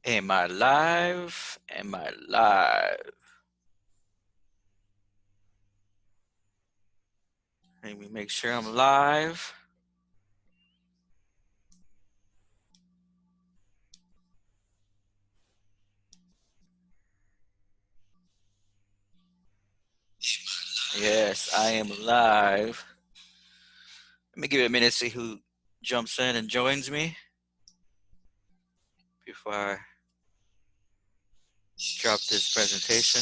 Am I live? Am I live? Let me make sure I'm live. Yes, I am live. Let me give it a minute to see who jumps in and joins me before I drop this presentation.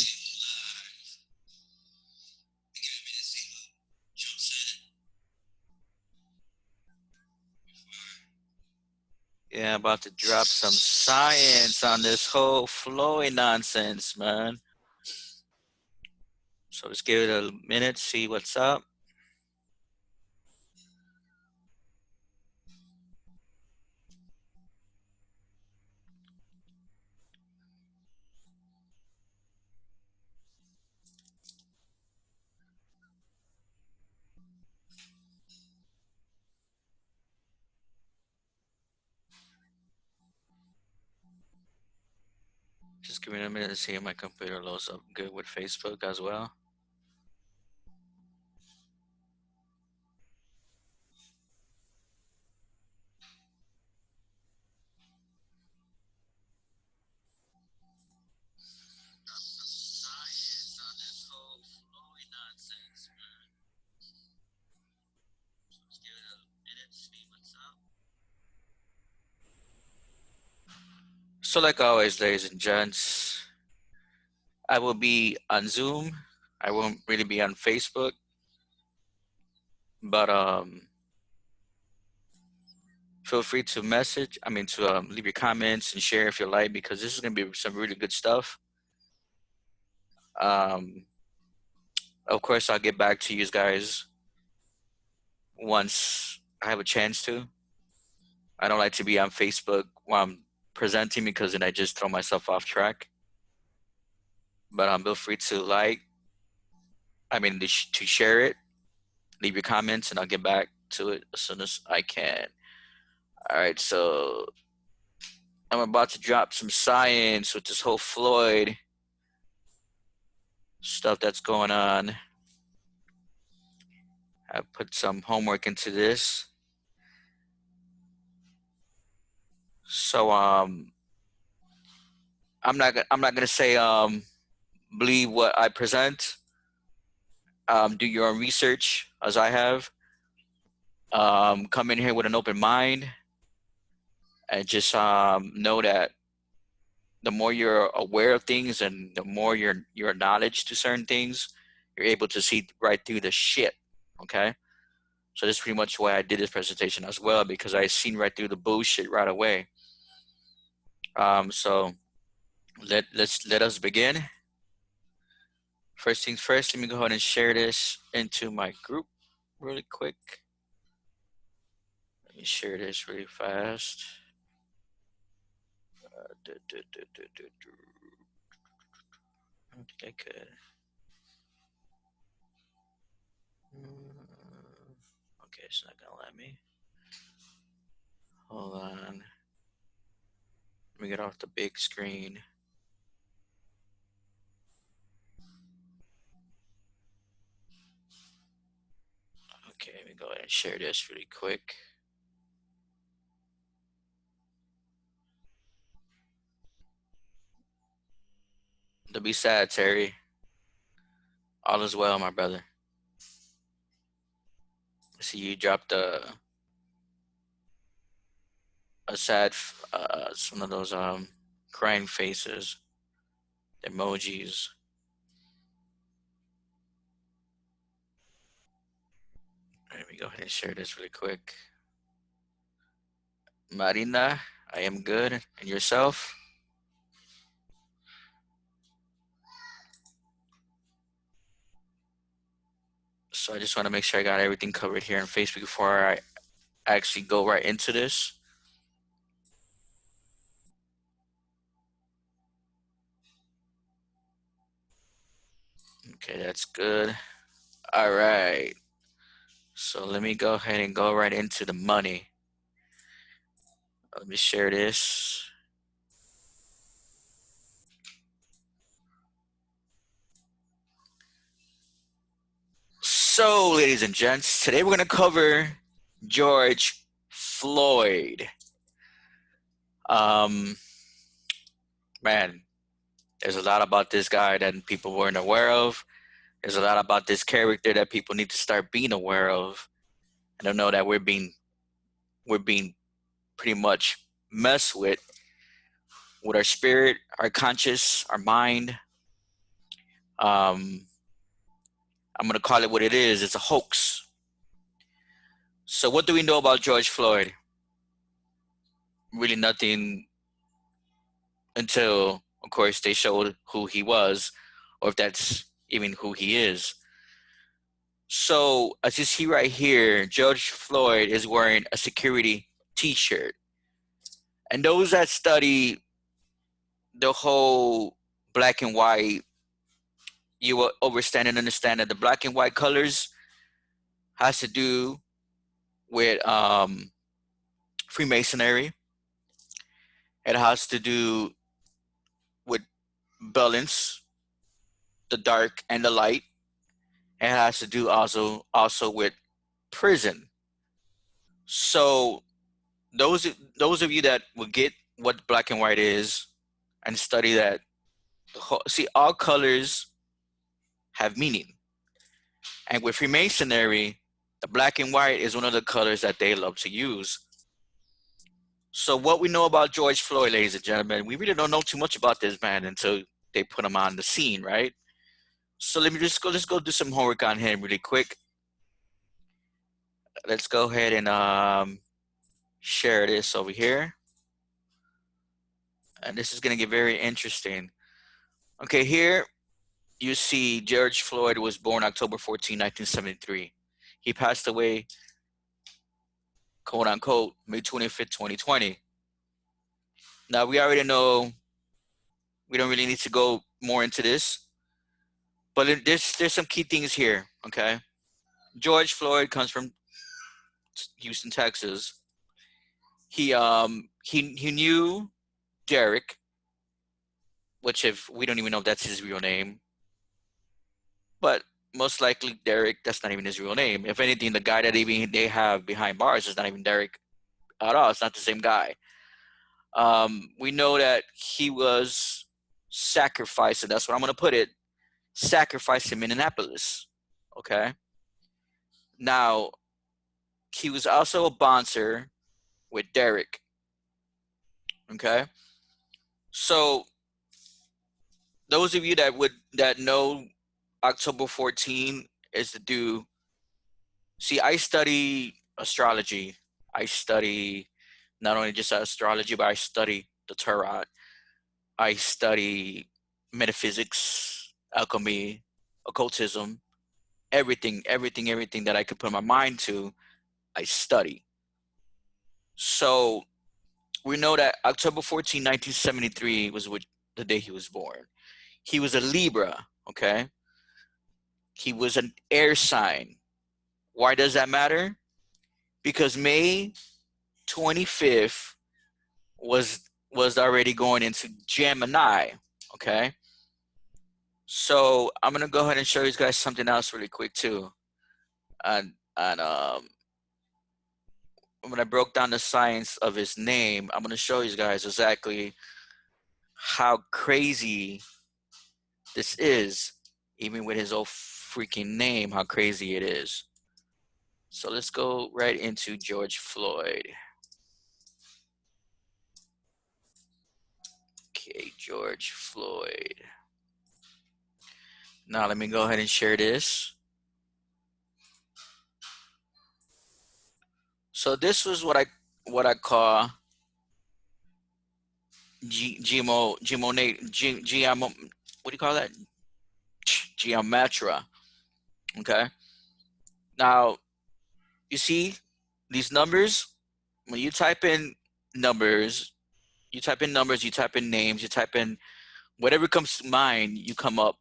Yeah, I'm about to drop some science on this whole Floyd nonsense, man. So let's give it a minute, see what's up. Just give me a minute to see if my computer loads up good with Facebook as well. So like always, ladies and gents, I will be on Zoom. I won't really be on Facebook, but feel free to leave your comments and share if you like, because this is gonna be some really good stuff. Um, of course, I'll get back to you guys once I have a chance to. I don't like to be on Facebook while I'm presenting because then I just throw myself off track. But feel free to to share it, leave your comments, and I'll get back to it as soon as I can. All right, so I'm about to drop some science with this whole Floyd stuff that's going on. I put some homework into this. So I'm not gonna say believe what I present. Do your own research as I have. Come in here with an open mind and just know that the more you're aware of things and the more your knowledge to certain things, you're able to see right through the shit. Okay. So that's pretty much why I did this presentation as well, because I seen right through the bullshit right away. So let us begin. First things first, let me go ahead and share this into my group really quick. Let me share this really fast. I don't think I could. Okay, it's not gonna let me. Hold on. Let me get off the big screen. Okay, let me go ahead and share this really quick. Don't be sad, Terry. All is well, my brother. I see you dropped a sad, some of those crying faces, emojis. Let me go ahead and share this really quick. Marina, I am good. And yourself? So I just want to make sure I got everything covered here on Facebook before I actually go right into this. Okay, that's good. All right. So let me go ahead and go right into the money. Let me share this. So, ladies and gents, today we're going to cover George Floyd. Um, Man, there's a lot about this guy that people weren't aware of. There's a lot about this character that people need to start being aware of. I don't know that we're being pretty much messed with our spirit, our conscious, our mind. Um, I'm gonna call it what it is. It's a hoax. So, what do we know about George Floyd? Really, nothing until, of course, they showed who he was, or if that's even who he is. So, as you see right here, George Floyd is wearing a security T-shirt, and those that study the whole black and white, you will understand and understand that the black and white colors has to do with Freemasonry. It has to do with balance, the dark and the light. It has to do also with prison. So those of you that will get what black and white is and study that, see, all colors have meaning. And with Freemasonry, the black and white is one of the colors that they love to use. So what we know about George Floyd, ladies and gentlemen, we really don't know too much about this man until they put him on the scene, right? So let's go do some homework on him really quick. Let's go ahead and share this over here. And this is going to get very interesting. Okay, here you see George Floyd was born October 14, 1973. He passed away, quote unquote, May 25th, 2020. Now, we already know we don't really need to go more into this, but there's some key things here, okay? George Floyd comes from Houston, Texas. He knew Derek, which if we don't even know if that's his real name, but most likely Derek, that's not even his real name. If anything, the guy that even they have behind bars is not even Derek at all. It's not the same guy. We know that he was sacrificed, and that's what I'm going to put it, sacrificed in Minneapolis. Okay. Now, he was also a bouncer with Derek. Okay. So those of you that know October 14 is to do, see, I study astrology. I study not only just astrology, but I study the Tarot. I study metaphysics, alchemy, occultism, everything that I could put my mind to, I study. So we know that October 14, 1973 was the day he was born. He was a Libra, okay? He was an air sign. Why does that matter? Because May 25th was already going into Gemini, okay? So I'm gonna go ahead and show you guys something else really quick too. And when I broke down the science of his name, I'm gonna show you guys exactly how crazy this is, even with his old freaking name, how crazy it is. So let's go right into George Floyd. Okay, George Floyd. Now let me go ahead and share this. So this was what I call what do you call that? Geometria. Okay. Now you see these numbers. When you type in numbers, you type in numbers, you type in names, you type in whatever comes to mind, you come up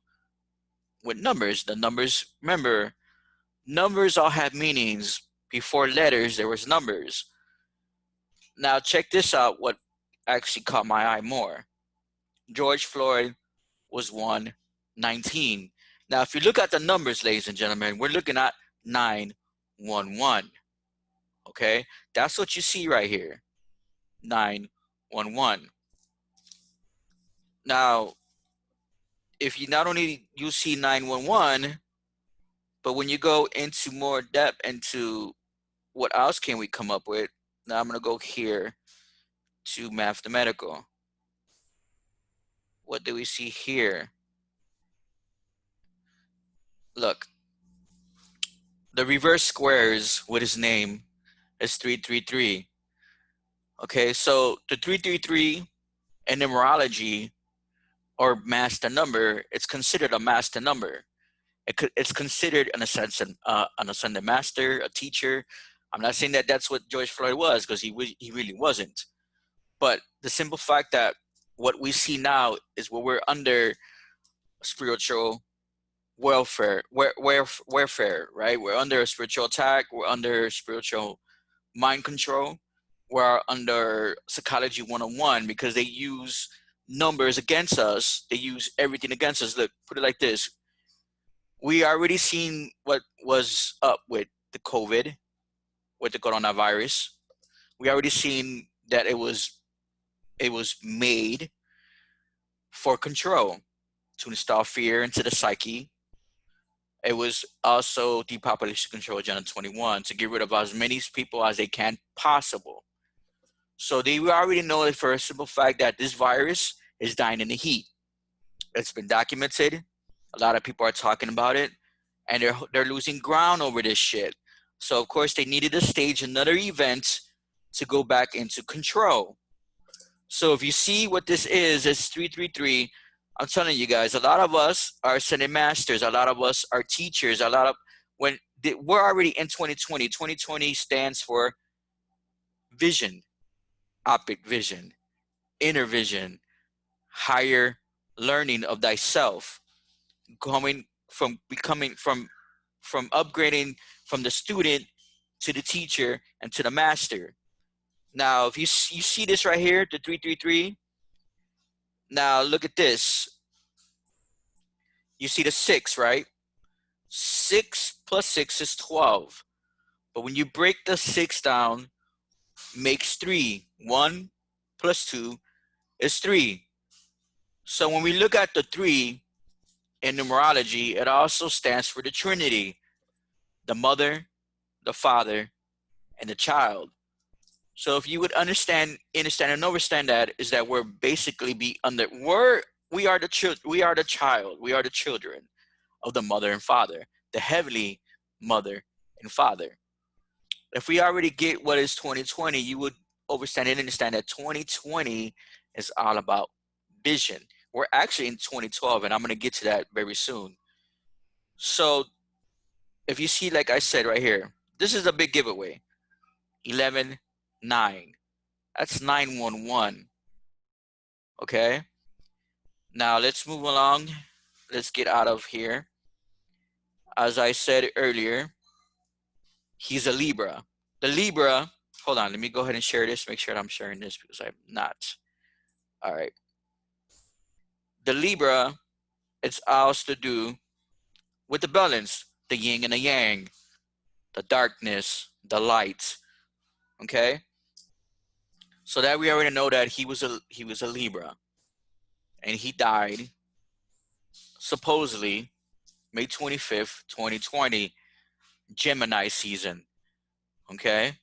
with numbers. The numbers, remember, numbers all have meanings. Before letters, there was numbers. Now check this out, what actually caught my eye more. George Floyd was 119. Now, if you look at the numbers, ladies and gentlemen, we're looking at 911. Okay, that's what you see right here, 911. Now, if you not only you see 911, but when you go into more depth into what else can we come up with, now I'm gonna go here to mathematical. What do we see here? Look, the reverse squares with his name is 333. Okay, so the 333 in numerology or master number, it's considered a master number. It's considered an ascended master, a teacher. I'm not saying that that's what George Floyd was, because he really wasn't. But the simple fact that what we see now is what we're under spiritual warfare, right? We're under a spiritual attack. We're under spiritual mind control. We're under psychology 101 because they use numbers against us. They use everything against us. Look, put it like this. We already seen what was up with the COVID, with the coronavirus. We already seen that it was made for control, to install fear into the psyche. It was also depopulation control agenda 21 to get rid of as many people as they can possible. So they already know it for a simple fact that this virus is dying in the heat. It's been documented. A lot of people are talking about it, and they're losing ground over this shit. So of course they needed to stage another event to go back into control. So if you see what this is, it's 333. I'm telling you guys, a lot of us are ascended masters. A lot of us are teachers. We're already in 2020. 2020 stands for vision, opic vision, inner vision, higher learning of thyself, from upgrading from the student to the teacher and to the master. Now, if you see this right here, the 333. Now look at this. You see the 6, right? 6 plus 6 is 12. But when you break the 6 down, makes 3. 1 plus 2 is 3. So when we look at the 3 in numerology, it also stands for the Trinity, the mother, the father, and the child. So if you would understand and understand that, is that we're basically we are the child, we are the children of the mother and father, the heavenly mother and father. If we already get what is 2020, you would understand that 2020 is all about vision. We're actually in 2012, and I'm going to get to that very soon. So if you see, like I said right here, this is a big giveaway. 11, 9. That's 911. Okay. Now let's move along. Let's get out of here. As I said earlier, he's a Libra. The Libra, hold on, let me go ahead and share this. Make sure I'm sharing this because I'm not. All right. The Libra, it's also to do with the balance, the yin and the yang, the darkness, the light. Okay. So that we already know that he was a Libra, and he died supposedly May 25th, 2020, Gemini season. Okay.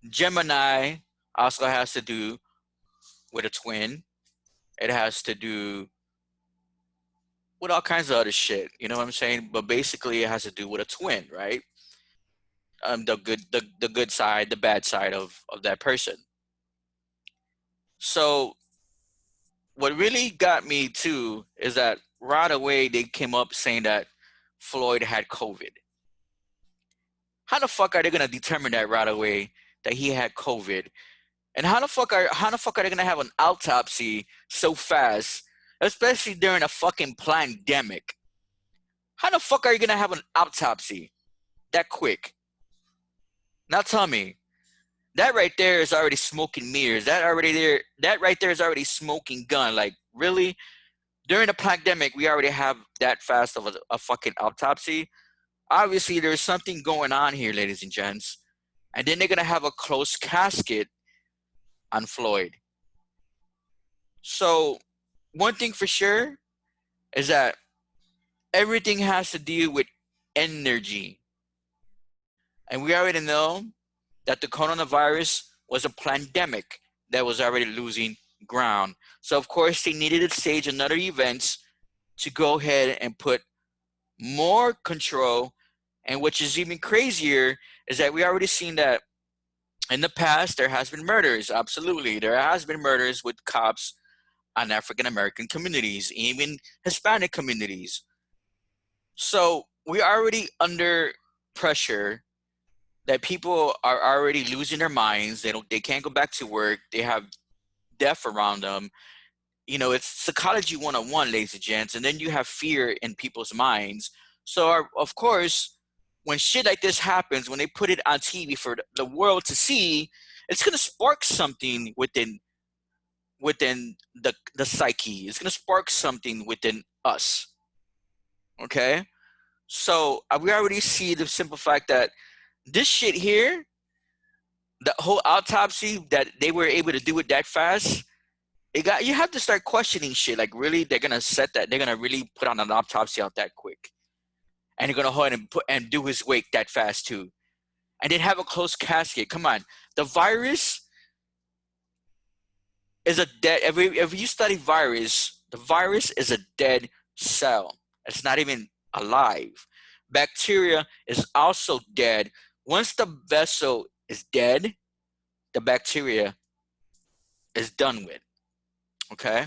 Gemini also has to do with a twin. It has to do with all kinds of other shit. You know what I'm saying? But basically, it has to do with a twin, right? The good side, the bad side of that person. So what really got me too is that right away they came up saying that Floyd had COVID. How the fuck are they gonna determine that right away that he had COVID? And how the fuck are they gonna have an autopsy so fast, especially during a fucking pandemic? How the fuck are you gonna have an autopsy that quick? Now tell me, that right there is already smoking mirrors. That right there is already smoking gun. Like, really? During the pandemic, we already have that fast of a fucking autopsy. obviously there's something going on here, ladies and gents. And then they're gonna have a closed casket on Floyd. So one thing for sure is that everything has to deal with energy. And we already know that the coronavirus was a pandemic that was already losing ground. So of course they needed to stage another event to go ahead and put more control. And which is even crazier is that we already seen that in the past there has been murders. Absolutely, there has been murders with cops on African American communities, even Hispanic communities. So we're already under pressure that people are already losing their minds. They can't go back to work. They have death around them. You know, it's psychology 101, ladies and gents. And then you have fear in people's minds. So of course, when shit like this happens, when they put it on TV for the world to see, it's gonna spark something within the psyche. It's gonna spark something within us. Okay? So we already see the simple fact that this shit here, the whole autopsy that they were able to do it that fast, you have to start questioning shit. Like, really, they're gonna really put on an autopsy out that quick, and they're gonna go ahead and do his wake that fast too, and then have a closed casket. Come on, the virus is a dead. If you study virus, the virus is a dead cell. It's not even alive. Bacteria is also dead. Once the vessel is dead, the bacteria is done with. Okay?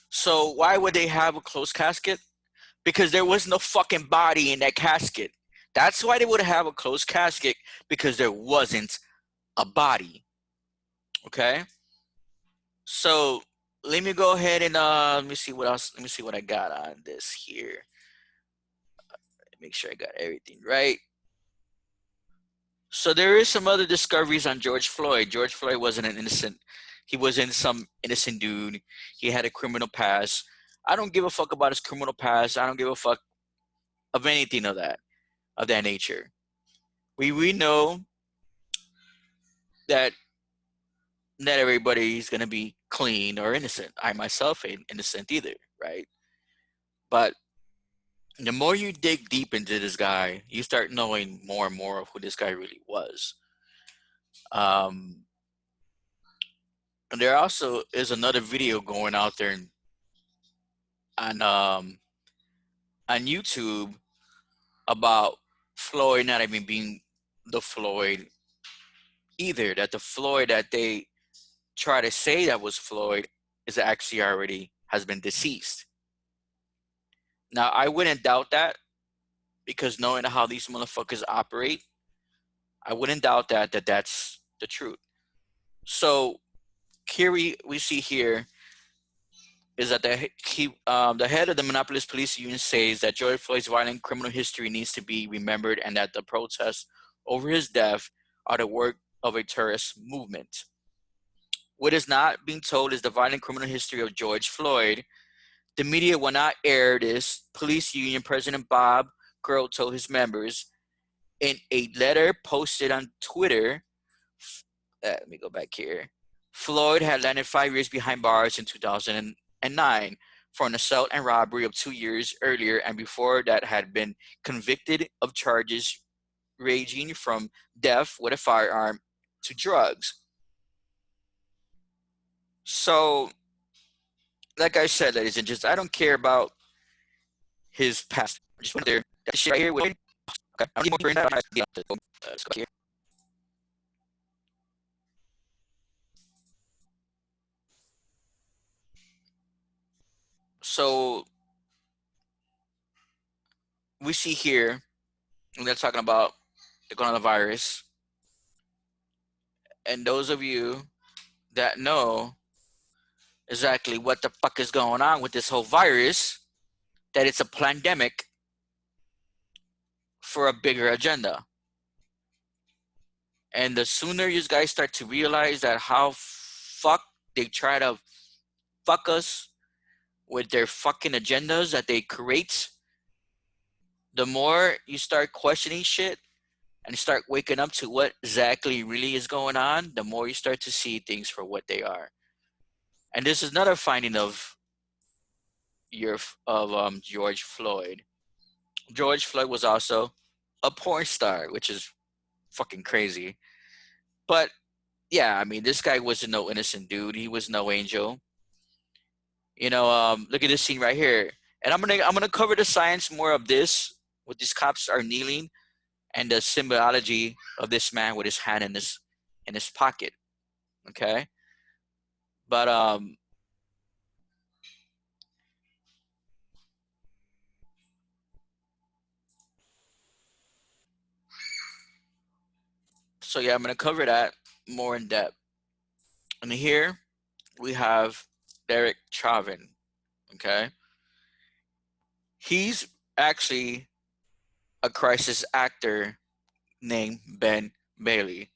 So why would they have a closed casket? Because there was no fucking body in that casket. That's why they would have a closed casket, because there wasn't a body. Okay? So let me go ahead and let me see what else. Let me see what I got on this here. Make sure I got everything right. So there is some other discoveries on George Floyd. George Floyd wasn't an innocent. He wasn't some innocent dude. He had a criminal past. I don't give a fuck about his criminal past. I don't give a fuck of anything of that nature. We know that not everybody is gonna be clean or innocent. I myself ain't innocent either, right? But the more you dig deep into this guy, you start knowing more and more of who this guy really was. Um, and there also is another video going out there on on YouTube about Floyd not even being the Floyd either. That the Floyd that they try to say that was Floyd is actually already has been deceased. Now I wouldn't doubt that, because knowing how these motherfuckers operate, I wouldn't doubt that that's the truth. So here we see here is that the head of the Minneapolis Police Union says that George Floyd's violent criminal history needs to be remembered, and that the protests over his death are the work of a terrorist movement. What is not being told is the violent criminal history of George Floyd. The media will not air this. Police Union President Bob Girl told his members in a letter posted on Twitter. Let me go back here. Floyd had landed 5 years behind bars in 2009 for an assault and robbery of 2 years earlier, and before that had been convicted of charges ranging from theft with a firearm to drugs. So, like I said, ladies and gents, I don't care about his past. I just went there. That shit right here. Okay, I don't need more than that. Let's go here. So we see here, and they're talking about the coronavirus, and those of you that know exactly what the fuck is going on with this whole virus, that it's a pandemic for a bigger agenda. And the sooner you guys start to realize that how fuck they try to fuck us with their fucking agendas that they create, the more you start questioning shit and start waking up to what exactly really is going on, the more you start to see things for what they are. And this is another finding of George Floyd. George Floyd was also a porn star, which is fucking crazy. But yeah, I mean, this guy was no innocent dude. He was no angel. Look at this scene right here, and I'm gonna cover the science more of this. What these cops are kneeling, and the symbology of this man with his hand in his pocket. Okay, but so yeah, I'm gonna cover that more in depth. And here we have Derek Chauvin. Okay, he's actually a crisis actor named Ben Bailey.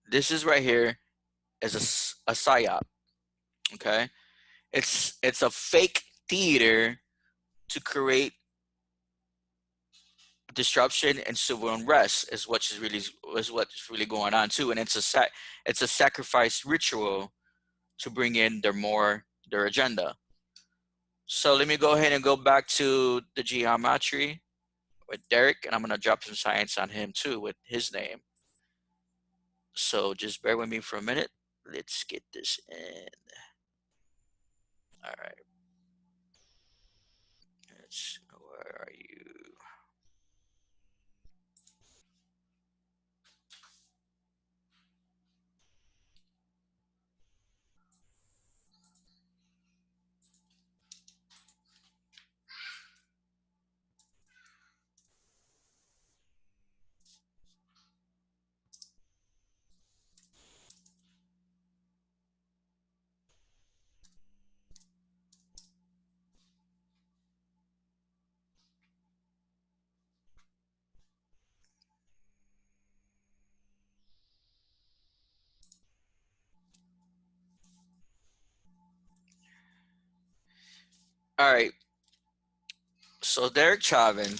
This is right here is a psyop. Okay, it's a fake theater to create disruption and civil unrest is what's really going on too, and it's a sacrifice ritual to bring in their agenda. So let me go ahead and go back to the geometry with Derek, and I'm gonna drop some science on him too with his name. So just bear with me for a minute. Let's get this in. All right. Where are you? All right. So Derek Chauvin,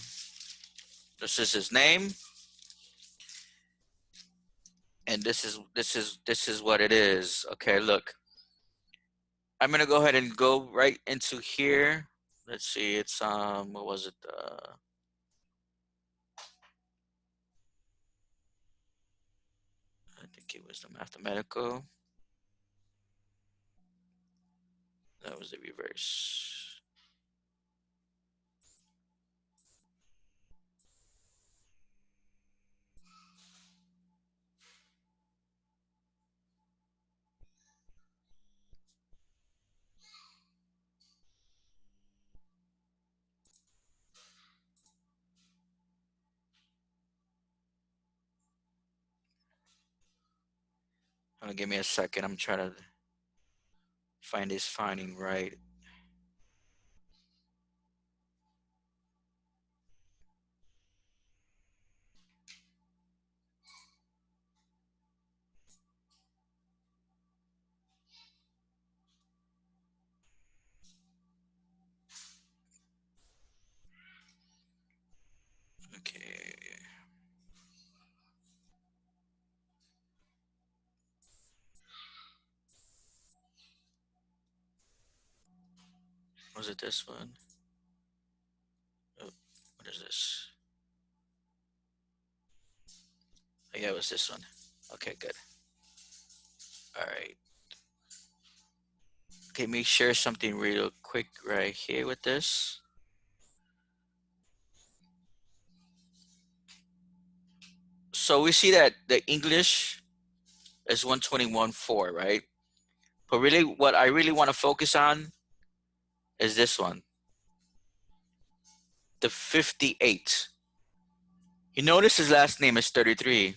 this is his name, and this is what it is. Okay, look. I'm gonna go ahead and go right into here. Let's see, it's what was it? I think it was the mathematical. That was the reverse. Give me a second. I'm trying to find this finding right. Okay, was it this one? Oh, what is this? Oh, yeah, it was this one. Okay, good. All right. Okay, let me share something real quick right here with this. So we see that the English is 121.4, right? But really, what I really want to focus on is this one, the 58. You notice his last name is 33.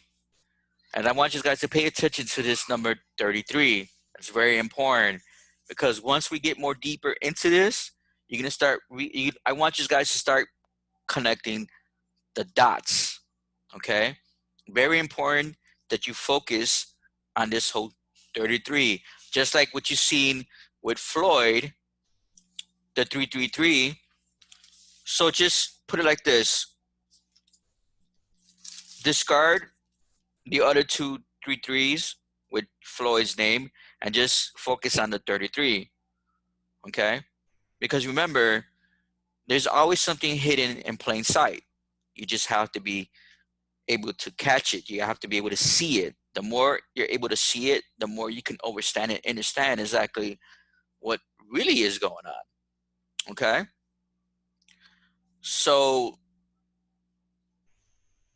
And I want you guys to pay attention to this number 33. It's very important because once we get more deeper into this, you're going to I want you guys to start connecting the dots. Okay? Very important that you focus on this whole 33. Just like what you've seen with Floyd, the 333. So just put it like this: discard the other two three threes with Floyd's name and just focus on the 33. Okay, because remember, there's always something hidden in plain sight. You just have to be able to catch it. You have to be able to see it. The more you're able to see it, the more you can understand it, understand exactly what really is going on. Okay. So,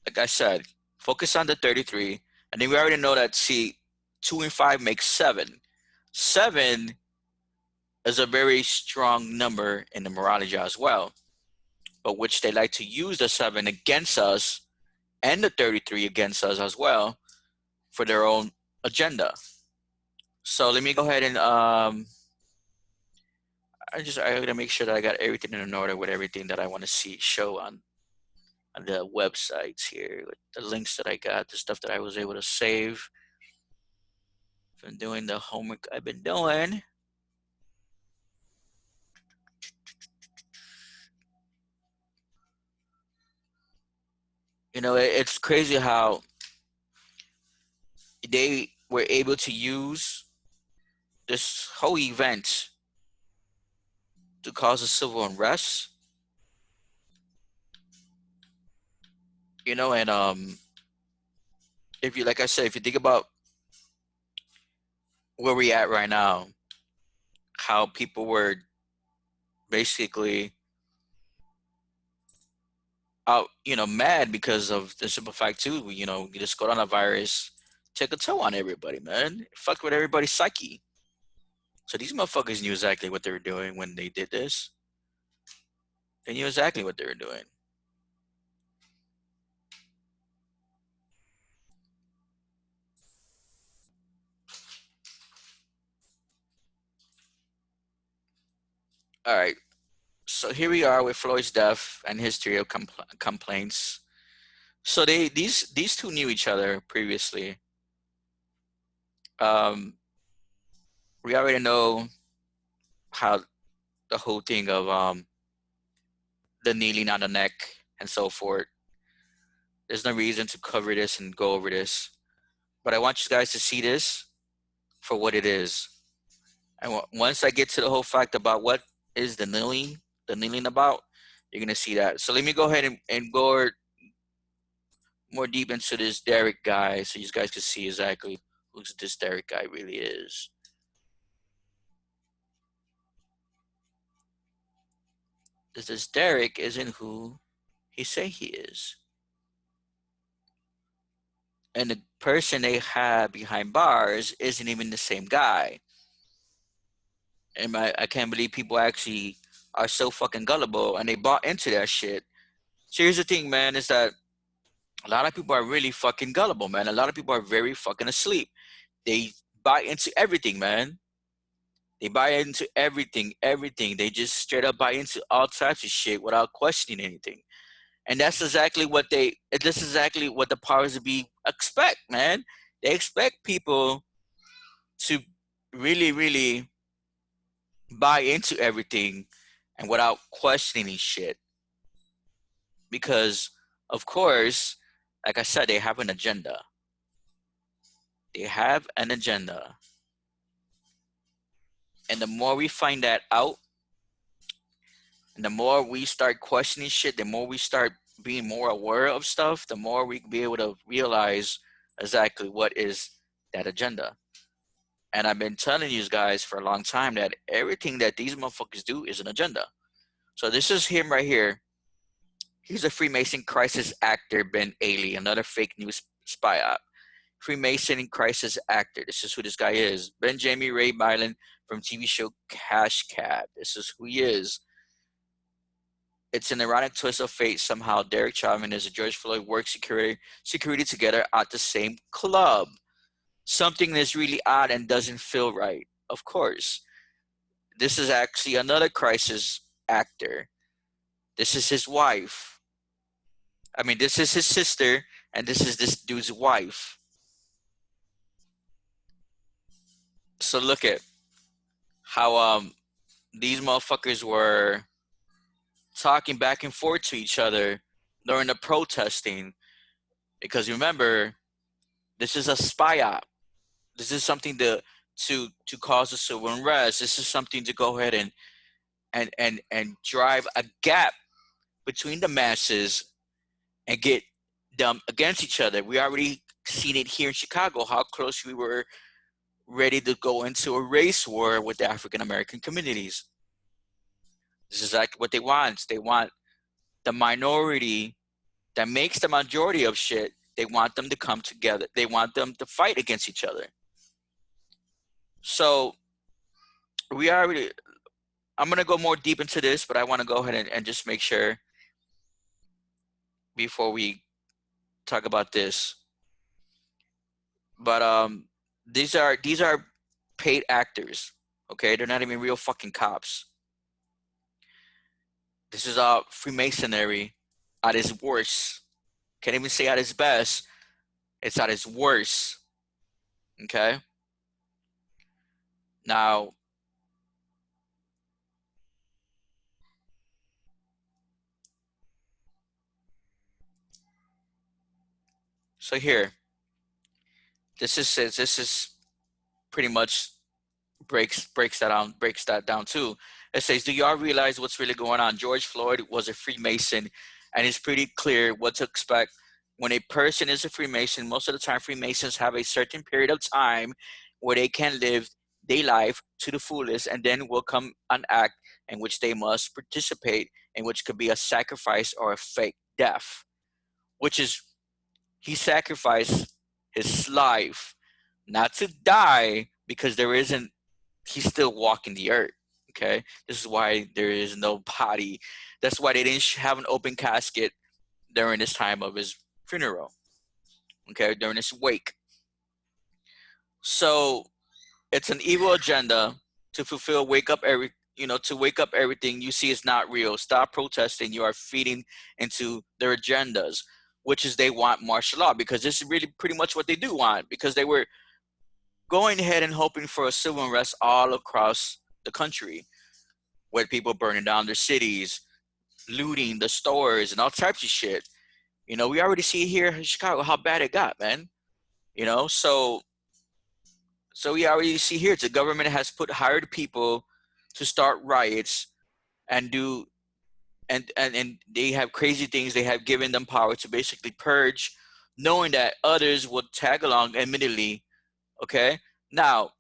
like I said, focus on the 33. And then we already know that, see, 2 and 5 makes 7. 7 is a very strong number in numerology as well, but which they like to use the 7 against us and the 33 against us as well for their own agenda. So let me go ahead and I gotta make sure that I got everything in order with everything that I want to see show on the websites here, with the links that I got, the stuff that I was able to save from doing the homework I've been doing. You know, it's crazy how they were able to use this whole event to cause a civil unrest. You know, and if you, like I said, if you think about where we at right now, how people were basically out, mad because of the simple fact too, this coronavirus took a toll on everybody, man. It fucked with everybody's psyche. So these motherfuckers knew exactly what they were doing when they did this. They knew exactly what they were doing. All right. So here we are with Floyd's death and history of complaints. So these two knew each other previously. Um, we already know how the whole thing of the kneeling on the neck and so forth. There's no reason to cover this and go over this, but I want you guys to see this for what it is. And once I get to the whole fact about what is the kneeling about, you're gonna see that. So let me go ahead and go more deep into this Derek guy, so you guys can see exactly who this Derek guy really is. This Derek isn't who he say he is, and the person they have behind bars isn't even the same guy. And I can't believe people actually are so fucking gullible and they bought into that shit. So here's the thing, man, is that a lot of people are really fucking gullible, man. A lot of people are very fucking asleep. They buy into everything, man. They buy into everything. They just straight up buy into all types of shit without questioning anything. And that's exactly what this is exactly what the powers to be expect, man. They expect people to really, really buy into everything and without questioning shit. Because of course, like I said, they have an agenda. They have an agenda. And the more we find that out, and the more we start questioning shit, the more we start being more aware of stuff, the more we can be able to realize exactly what is that agenda. And I've been telling you guys for a long time that everything that these motherfuckers do is an agenda. So this is him right here. He's a Freemason crisis actor, Ben Ailey, another fake news spy op. Freemason crisis actor. This is who this guy is. Ben Jamie Ray Byland from TV show Cash Cab. This is who he is. It's an ironic twist of fate. Somehow, Derek Chauvin and George Floyd work security together at the same club. Something that's really odd and doesn't feel right. Of course, this is actually another crisis actor. This is his wife. I mean, this is his sister, and this is this dude's wife. So look at how these motherfuckers were talking back and forth to each other during the protesting. Because remember, this is a spy op. This is something to cause a civil unrest. This is something to go ahead and drive a gap between the masses and get them against each other. We already seen it here in Chicago, how close we were ready to go into a race war with the African American communities. This is like what they want. They want the minority that makes the majority of shit. They want them to come together. They want them to fight against each other. So we already, I'm going to go more deep into this, but I want to go ahead and just make sure before we talk about this. But these are paid actors. Okay, they're not even real fucking cops. This is Freemasonry at its worst. Can't even say at its best. It's at its worst. Okay. Now, so here, this is pretty much breaks that down too. It says, do y'all realize what's really going on? George Floyd was a Freemason, and it's pretty clear what to expect when a person is a Freemason. Most of the time, Freemasons have a certain period of time where they can live their life to the fullest, and then will come an act in which they must participate, in which could be a sacrifice or a fake death, which is he sacrificed his life not to die because there isn't he's still walking the earth. Okay, this is why there is no body. That's why they didn't have an open casket during this time of his funeral. Okay, during his wake. So it's an evil agenda to fulfill to wake up everything you see is not real. Stop protesting. You are feeding into their agendas, which is they want martial law, because this is really pretty much what they do want, because they were going ahead and hoping for a civil unrest all across the country, with people burning down their cities, looting the stores, and all types of shit. We already see here in Chicago how bad it got, man. So we already see here the government has hired people to start riots and do and they have crazy things. They have given them power to basically purge, knowing that others would tag along immediately. Okay, now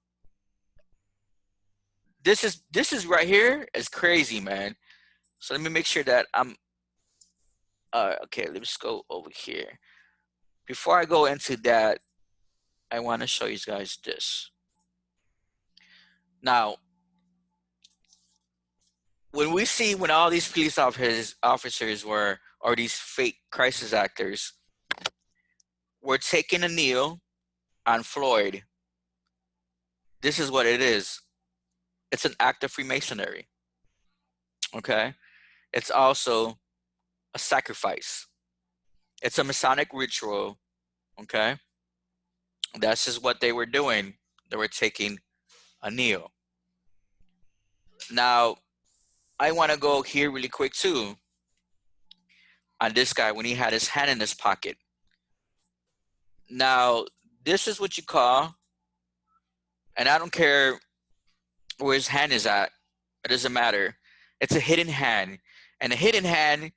this is right here is crazy, man. So let me make sure that I'm okay. Let's go over here. Before I go into that, I want to show you guys this. Now, when all these police officers were, or these fake crisis actors were taking a kneel on Floyd, this is what it is. It's an act of Freemasonry. Okay, it's also a sacrifice. It's a Masonic ritual. Okay, that's just what they were doing. They were taking a kneel. Now, I want to go here really quick too on this guy when he had his hand in his pocket. Now, this is what you call, and I don't care where his hand is at, it doesn't matter. It's a hidden hand. And a hidden hand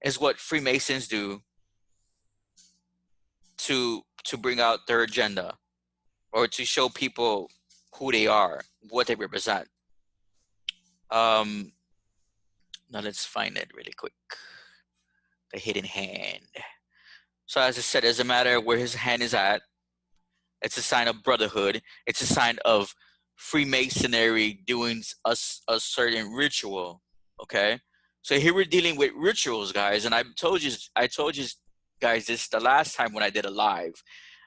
is what Freemasons do to bring out their agenda, or to show people who they are, what they represent. Now let's find it really quick. The hidden hand. So as I said, it doesn't matter where his hand is at. It's a sign of brotherhood. It's a sign of Freemasonry doing a certain ritual. Okay, so here we're dealing with rituals, guys, and I told you guys this the last time when I did a live,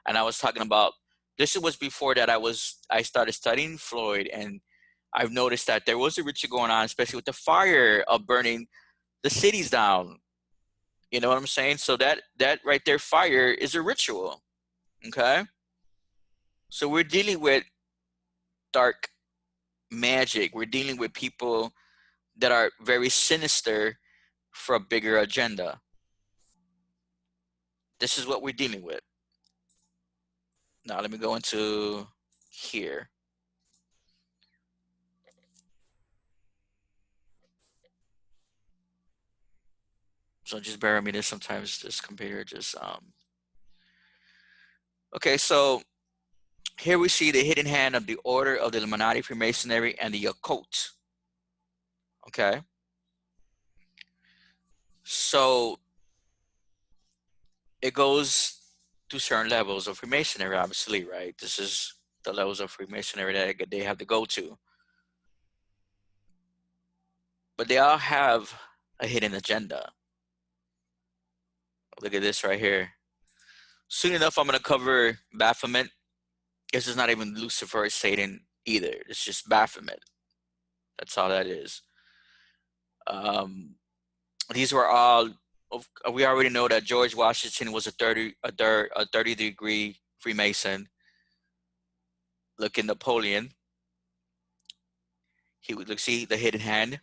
and I was talking about this. Was before that I started studying Floyd, and I've noticed that there was a ritual going on, especially with the fire of burning the cities down. You know what I'm saying? So that right there, fire is a ritual. Okay, so we're dealing with dark magic. We're dealing with people that are very sinister, for a bigger agenda. This is what we're dealing with. Now let me go into here. So just bear with me. There's sometimes this computer just okay, so here we see the hidden hand of the Order of the Illuminati, Freemasonry, and the occult. Okay. So it goes to certain levels of Freemasonry, obviously, right? This is the levels of Freemasonry that they have to go to. But they all have a hidden agenda. Look at this right here. Soon enough, I'm going to cover Baphomet. This is not even Lucifer or Satan either. It's just Baphomet. That's all that is. These were all. We already know that George Washington was a 30-degree Freemason. Look at Napoleon. He would look, see the hidden hand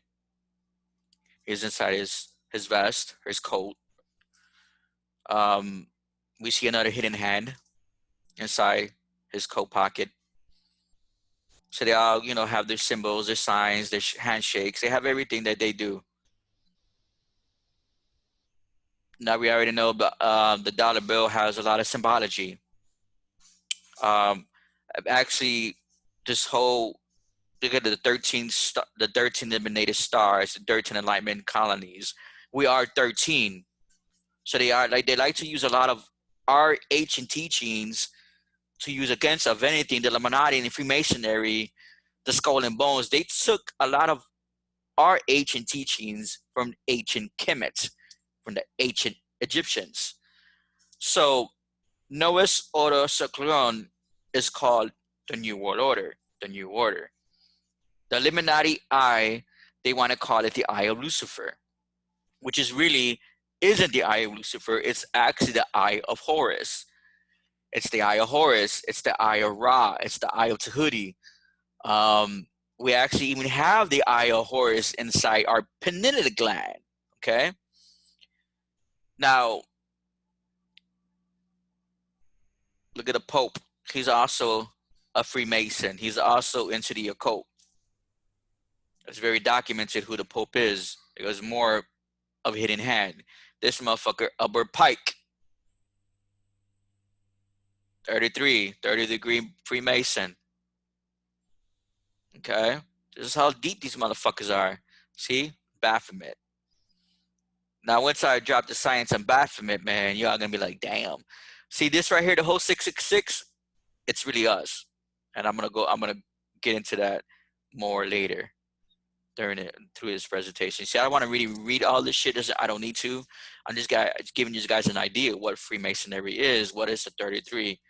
is inside his vest, his coat. We see another hidden hand inside his coat pocket. So they all, have their symbols, their signs, their handshakes. They have everything that they do. Now we already know about the dollar bill has a lot of symbology. Actually, this whole look at the 13 eliminated stars, the 13 enlightenment colonies. We are 13. So they like to use a lot of our ancient teachings to use against of anything, the Illuminati and the Freemasonry, the Skull and Bones. They took a lot of our ancient teachings from ancient Kemet, from the ancient Egyptians. So Novus Ordo Seclorum is called the New World Order, the New Order. The Illuminati eye, they want to call it the Eye of Lucifer, which is really isn't the Eye of Lucifer. It's actually the Eye of Horus. It's the Eye of Horus. It's the Eye of Ra. It's the Eye of Tahuti. We actually even have the Eye of Horus inside our pineal gland. Okay. Now, look at the Pope. He's also a Freemason. He's also into the occult. It's very documented who the Pope is. It was more of a hidden hand. This motherfucker, Albert Pike, 30-degree Freemason. Okay? This is how deep these motherfuckers are. See? Baphomet. Now, once I drop the science on Baphomet, man, y'all gonna be like, damn. See this right here, the whole 666, it's really us. And I'm gonna get into that more later through this presentation. See, I don't want to really read all this shit. I don't need to. I'm just giving you guys an idea what Freemasonry is. What is the 33?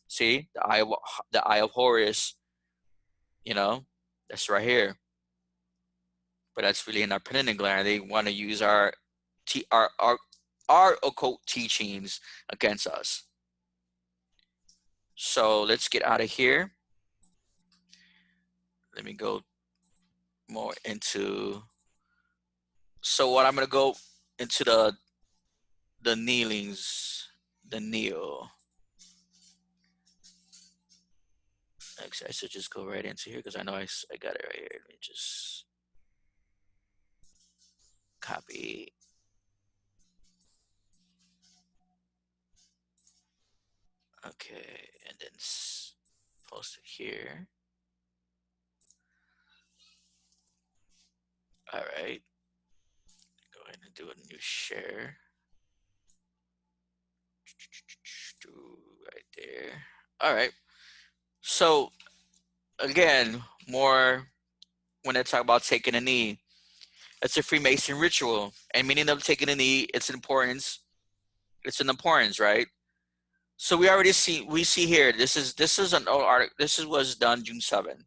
See, the Eye of Horus. That's right here. But that's really in our pineal gland. They want to use our occult teachings against us. So let's get out of here. Let me go more into. So what I'm gonna go into the kneelings, the kneel. Actually, I should just go right into here because I know I got it right here. Let me just copy. Okay, and then post it here. All right. Go ahead and do a new share. Right there. All right. So again, more when I talk about taking a knee, it's a Freemason ritual, and meaning of taking a knee, it's importance. It's an importance, right? So we see here. This is an old article. Was done June 7th.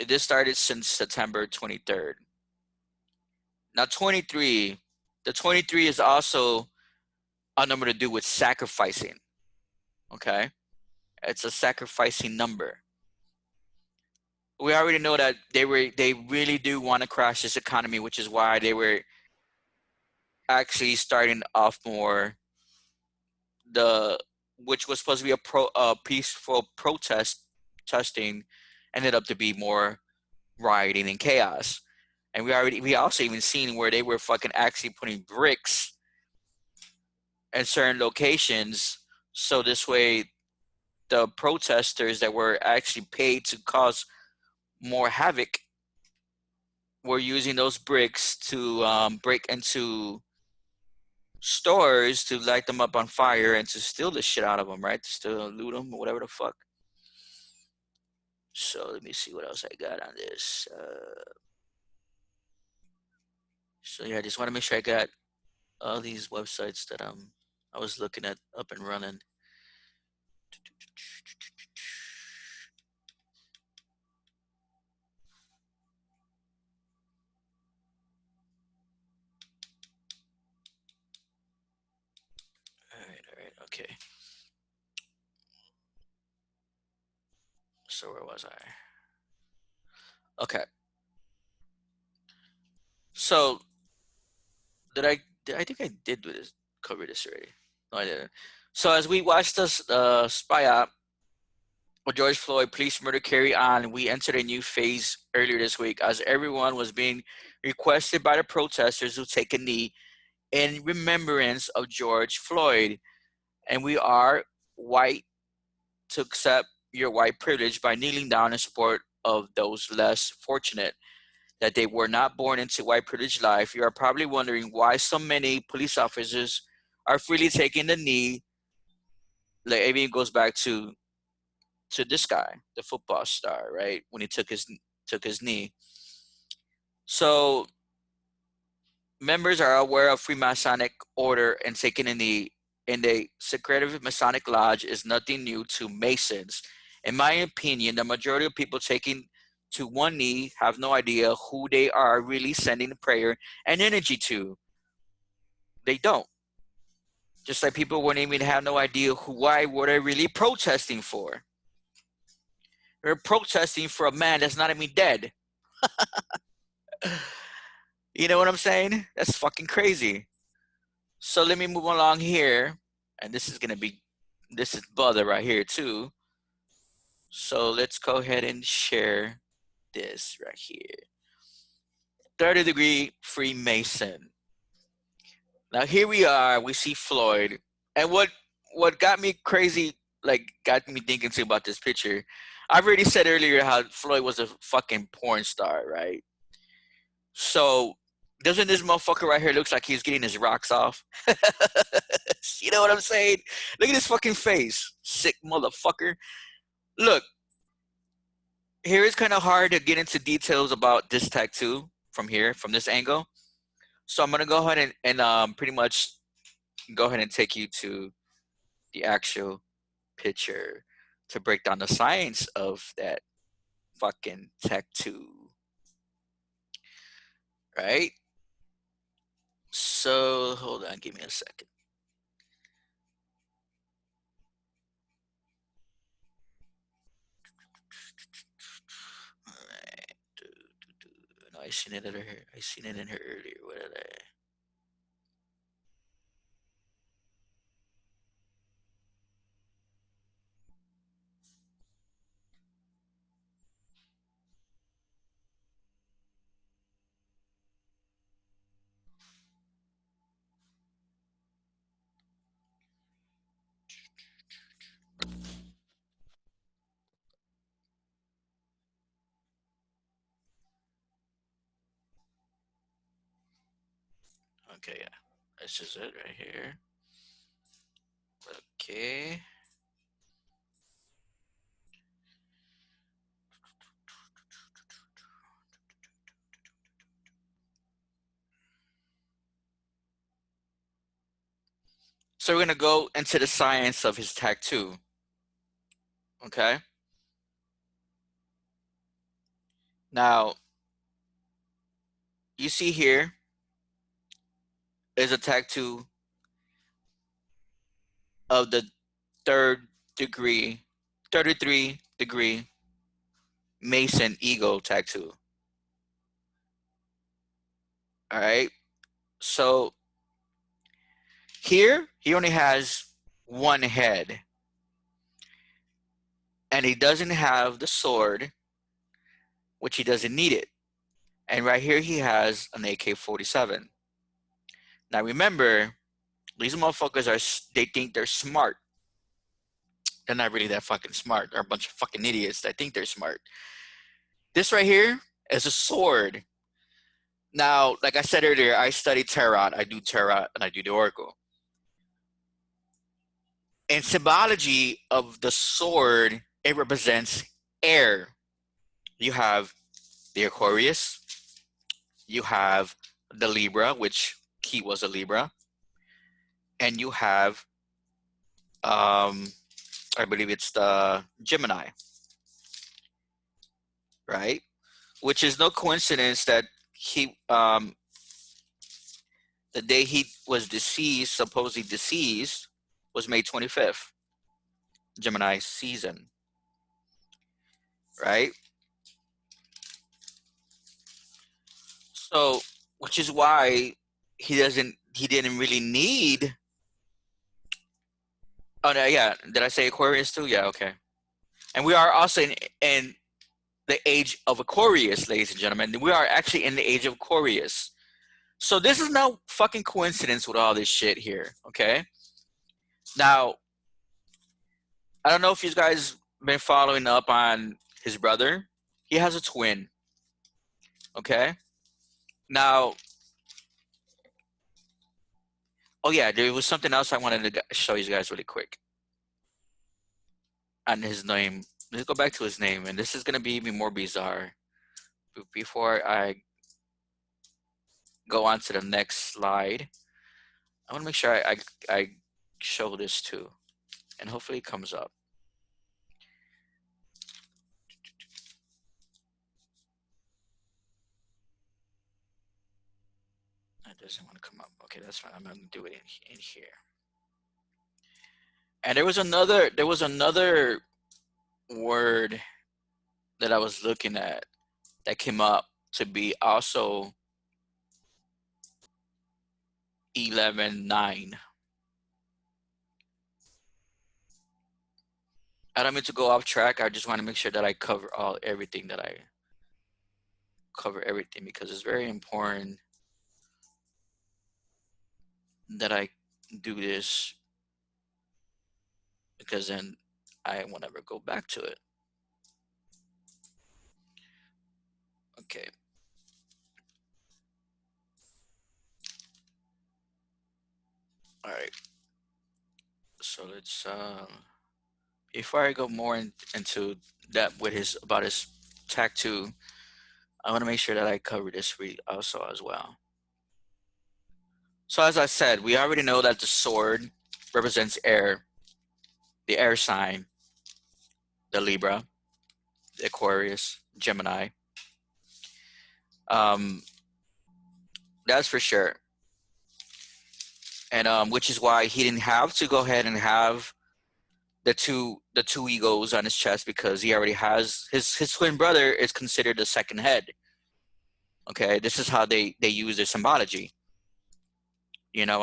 This started since September 23rd. Now 23, the 23 is also a number to do with sacrificing. Okay, it's a sacrificing number. We already know that they really do want to crash this economy, which is why they were actually starting off more the which was supposed to be a peaceful protest testing ended up to be more rioting and chaos. And we also even seen where they were fucking actually putting bricks in certain locations, so this way the protesters that were actually paid to cause more havoc were using those bricks to break into stores to light them up on fire and to steal the shit out of them, right? To still loot them or whatever the fuck. So let me see what else I got on this. So yeah, I just want to make sure I got all these websites that I was looking at up and running. All right, okay. So where was I? Okay. So did I? I think I did do this. Cover this already. No, I didn't. So as we watched this spy op with George Floyd police murder carry on, we entered a new phase earlier this week as everyone was being requested by the protesters to take a knee in remembrance of George Floyd, and we are white to accept your white privilege by kneeling down in support of those less fortunate that they were not born into white privileged life. You are probably wondering why so many police officers are freely taking the knee. Like it even goes back to this guy, the football star, right? When he took his knee. So members are aware of Freemasonic order and taking in the secretive Masonic lodge is nothing new to Masons. In my opinion, the majority of people taking to one knee have no idea who they are really sending prayer and energy to. They don't. Just like people wouldn't even have no idea why were they really protesting for. They're protesting for a man that's not even dead. You know what I'm saying? That's fucking crazy. So let me move along here, and this is bother right here too. So let's go ahead and share this right here. 30-degree Freemason. Now here we are. We see Floyd, and what got me crazy, like got me thinking too about this picture. I've already said earlier how Floyd was a fucking porn star, right? So doesn't this motherfucker right here looks like he's getting his rocks off? You know what I'm saying? Look at his fucking face, sick motherfucker. Look, here it's kind of hard to get into details about this tattoo from here, from this angle. So I'm gonna go ahead and pretty much go ahead and take you to the actual picture to break down the science of that fucking tattoo, right? So hold on, give me a second. All right. No, I seen it in her. I seen it in her earlier. What did I? Okay, yeah, this is it right here. Okay. So we're gonna go into the science of his tattoo. Okay. Now you see here is a tattoo of the third degree, 33 degree Mason Eagle tattoo. All right. So here he only has one head, and he doesn't have the sword, which he doesn't need it. And right here he has an AK-47. Now remember, these motherfuckers they think they're smart. They're not really that fucking smart. They're a bunch of fucking idiots that think they're smart. This right here is a sword. Now, like I said earlier, I study tarot. I do tarot and I do the oracle. In symbology of the sword, it represents air. You have the Aquarius. You have the Libra, which he was a Libra, and you have, I believe it's the Gemini, right? Which is no coincidence that the day he was deceased, supposedly deceased, was May 25th, Gemini season, right? So, which is why he didn't really need. Oh no, yeah. Did I say Aquarius too? Yeah, okay. And we are also in the age of Aquarius, ladies and gentlemen. We are actually in the age of Aquarius. So this is no fucking coincidence with all this shit here, okay? Now, I don't know if you guys been following up on his brother. He has a twin, okay? Now, oh yeah, there was something else I wanted to show you guys really quick. On his name, let's go back to his name, and this is gonna be even more bizarre. Before I go on to the next slide, I want to make sure I show this too, and hopefully it comes up. It doesn't want to come up. Okay, that's fine. I'm gonna do it in here. And there was another word that I was looking at that came up to be also 11-9. I don't mean to go off track. I just want to make sure that I cover everything because it's very important that I do this, because then I won't ever go back to it. Okay. All right. So let's before I go more into that with about his tattoo, I want to make sure that I cover this also as well. So as I said, we already know that the sword represents air, the air sign, the Libra, the Aquarius, Gemini. That's for sure. And which is why he didn't have to go ahead and have the two egos on his chest, because he already has his twin brother is considered the second head. Okay, this is how they use their symbology. You know,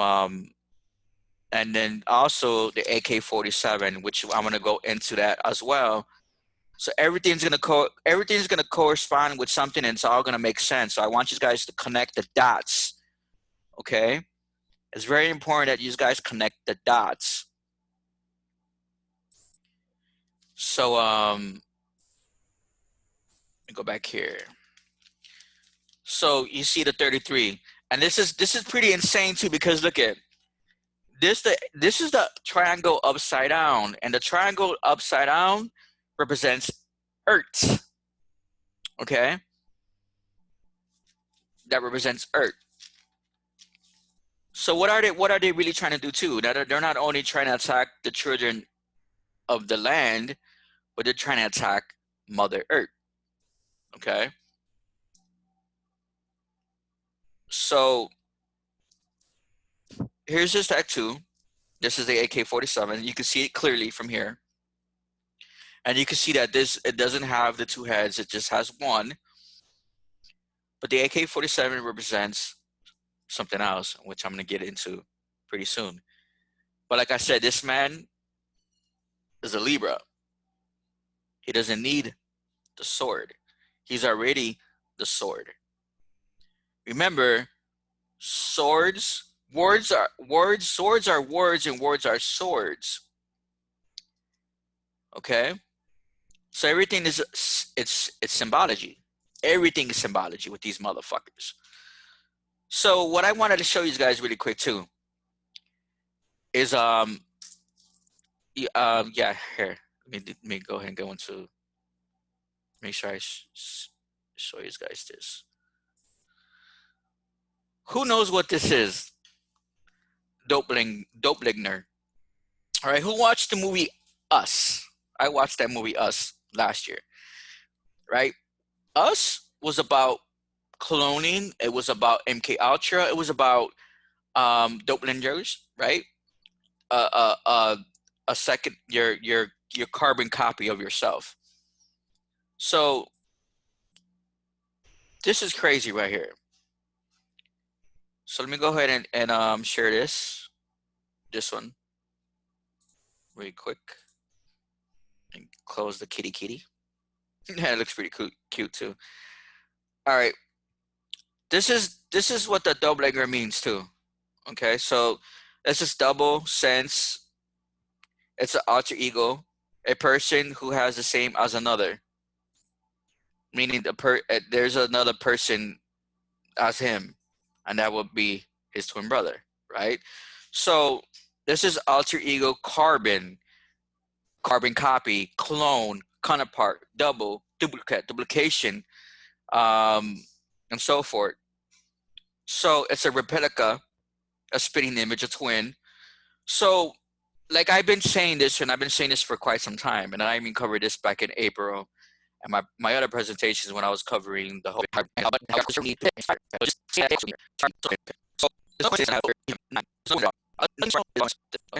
and then also the AK-47, which I'm gonna go into that as well. So everything's gonna correspond with something, and it's all gonna make sense. So I want you guys to connect the dots. Okay, it's very important that you guys connect the dots. So let me go back here. So you see the 33, and this is pretty insane too, because look at this. This is the triangle upside down, and the triangle upside down represents Earth. Okay, that represents Earth. So what are they really trying to do too? That they're not only trying to attack the children of the land, but they're trying to attack Mother Earth. Okay. So here's his tattoo. This is the AK-47. You can see it clearly from here. And you can see that it doesn't have the two heads, it just has one. But the AK-47 represents something else, which I'm going to get into pretty soon. But like I said, this man is a Libra. He doesn't need the sword. He's already the sword. Remember, words are words, swords are words, and words are swords. Okay? So everything is it's symbology. Everything is symbology with these motherfuckers. So what I wanted to show you guys really quick too is yeah, here. Let me go ahead and go into, make sure I show you guys this. Who knows what this is? Doppelganger. All right, who watched the movie Us? I watched that movie Us last year, right? Us was about cloning. It was about MK Ultra. It was about doppelgangers, right? Uh, uh, uh, a second, your carbon copy of yourself. So this is crazy right here. So let me go ahead and share this one really quick and close the kitty. Yeah, it looks pretty cute too. All right, this is what the doppelganger means too. Okay, so this is double sense. It's an alter ego, a person who has the same as another, meaning there's another person as him, and that would be his twin brother, right? So this is alter ego, carbon copy, clone, counterpart, double, duplicate, duplication, um, and so forth. So it's a replica, a spitting image, a twin. So like I've been saying this, and I've been saying this for quite some time, and I even covered this back in April, and my other presentations when I was covering the whole.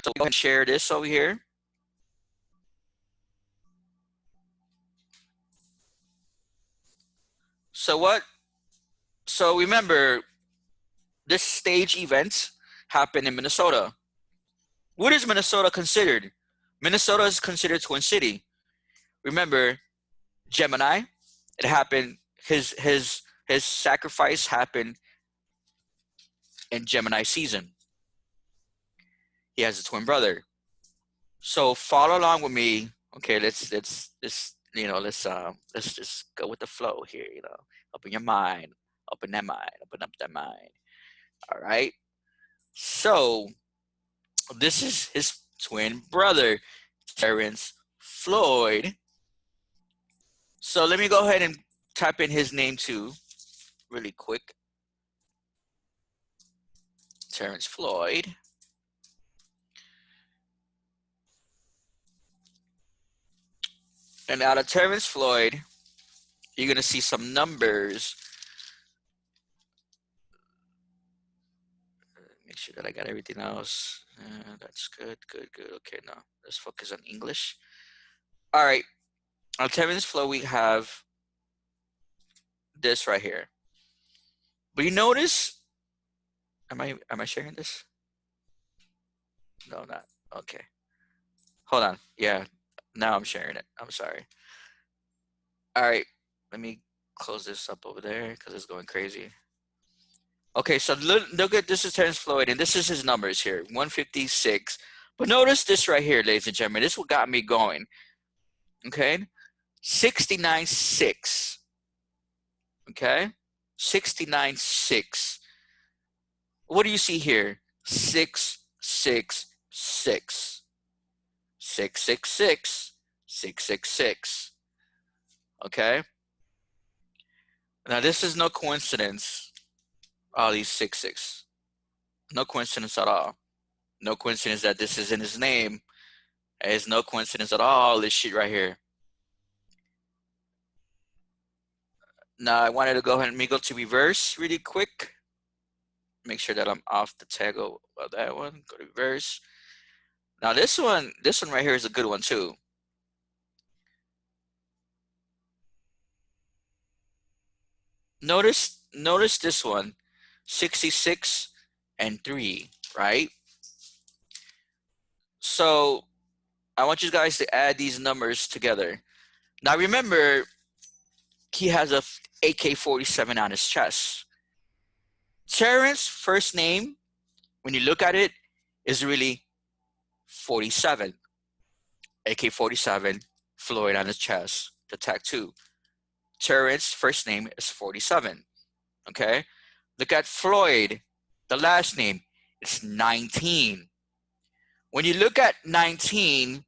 So go and share this over here. So what? So remember, this stage event happened in Minnesota. What is Minnesota considered? Minnesota is considered Twin City. Remember, Gemini. It happened. His sacrifice happened in Gemini season. He has a twin brother. So follow along with me. Okay, let's let's just go with the flow here. Open your mind, open that mind, open up that mind. All right. So this is his twin brother, Terrence Floyd. So let me go ahead and type in his name too, really quick. Terrence Floyd. And out of Terrence Floyd, you're going to see some numbers. Make sure that I got everything else. That's good. Okay, now let's focus on English. All right. On Terrence Floyd, we have this right here. But you notice, am I sharing this? No, not. Okay. Hold on. Yeah. Now I'm sharing it. I'm sorry. All right. Let me close this up over there because it's going crazy. Okay, so look at this is Terrence Floyd, and this is his numbers here, 156. But notice this right here, ladies and gentlemen. This is what got me going. Okay, 69.6. Okay, 69.6. What do you see here? 666. 666. 666. Okay. Now this is no coincidence. All these 66. No coincidence at all. No coincidence that this is in his name. It's no coincidence at all, this shit right here. Now I wanted to go ahead and go to reverse really quick. Make sure that I'm off the tag of that one. Go to reverse. Now this one right here is a good one too. Notice this one, 66 and 3, right? So I want you guys to add these numbers together. Now remember, he has a AK-47 on his chest. Terrence first name, when you look at it, is really 47. AK-47, Floyd on his chest, the tattoo. Terrence first name is 47. Okay? Look at Floyd, the last name, it's 19. When you look at 19,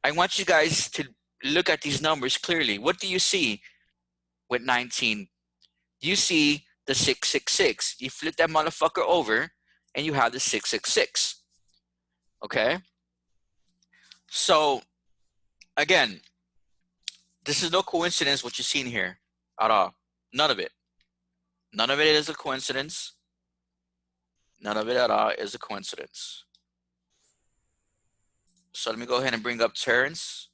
I want you guys to look at these numbers clearly. What do you see with 19? You see the 666. You flip that motherfucker over and you have the 666. Okay? So, again, this is no coincidence what you're seeing here at all. None of it. None of it is a coincidence. None of it at all is a coincidence. So let me go ahead and bring up Terrence.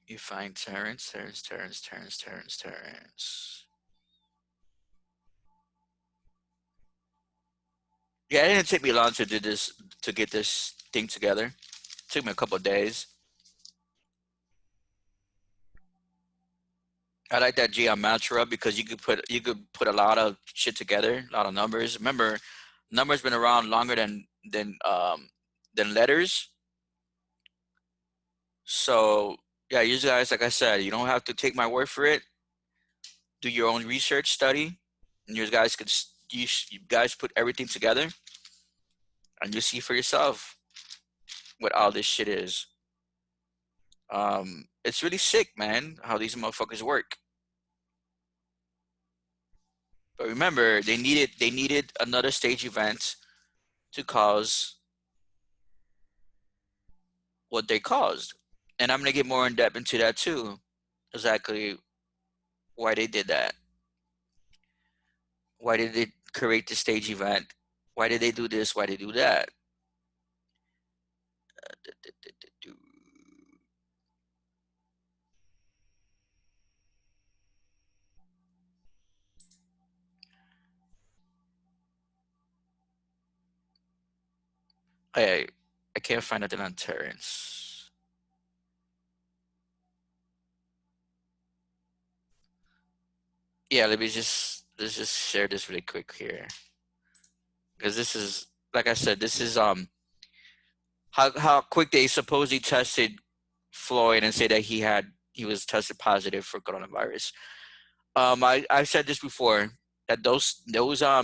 You find Terrence. Yeah, it didn't take me long to do this, to get this thing together. It took me a couple of days. I like that geometry because you could put a lot of shit together, a lot of numbers. Remember, numbers been around longer than letters. So yeah, you guys, like I said, you don't have to take my word for it. Do your own research, study, and you guys put everything together, and you see for yourself what all this shit is. It's really sick, man, how these motherfuckers work. But remember, they needed another stage event to cause what they caused. And I'm gonna get more in depth into that too. Exactly why they did that. Why did they create the stage event? Why did they do this? Why did they do that? I I can't find nothing on Terrence. Yeah, let's just share this really quick here because this is, like I said, this is how quick they supposedly tested Floyd and say that he was tested positive for coronavirus. I've said this before that those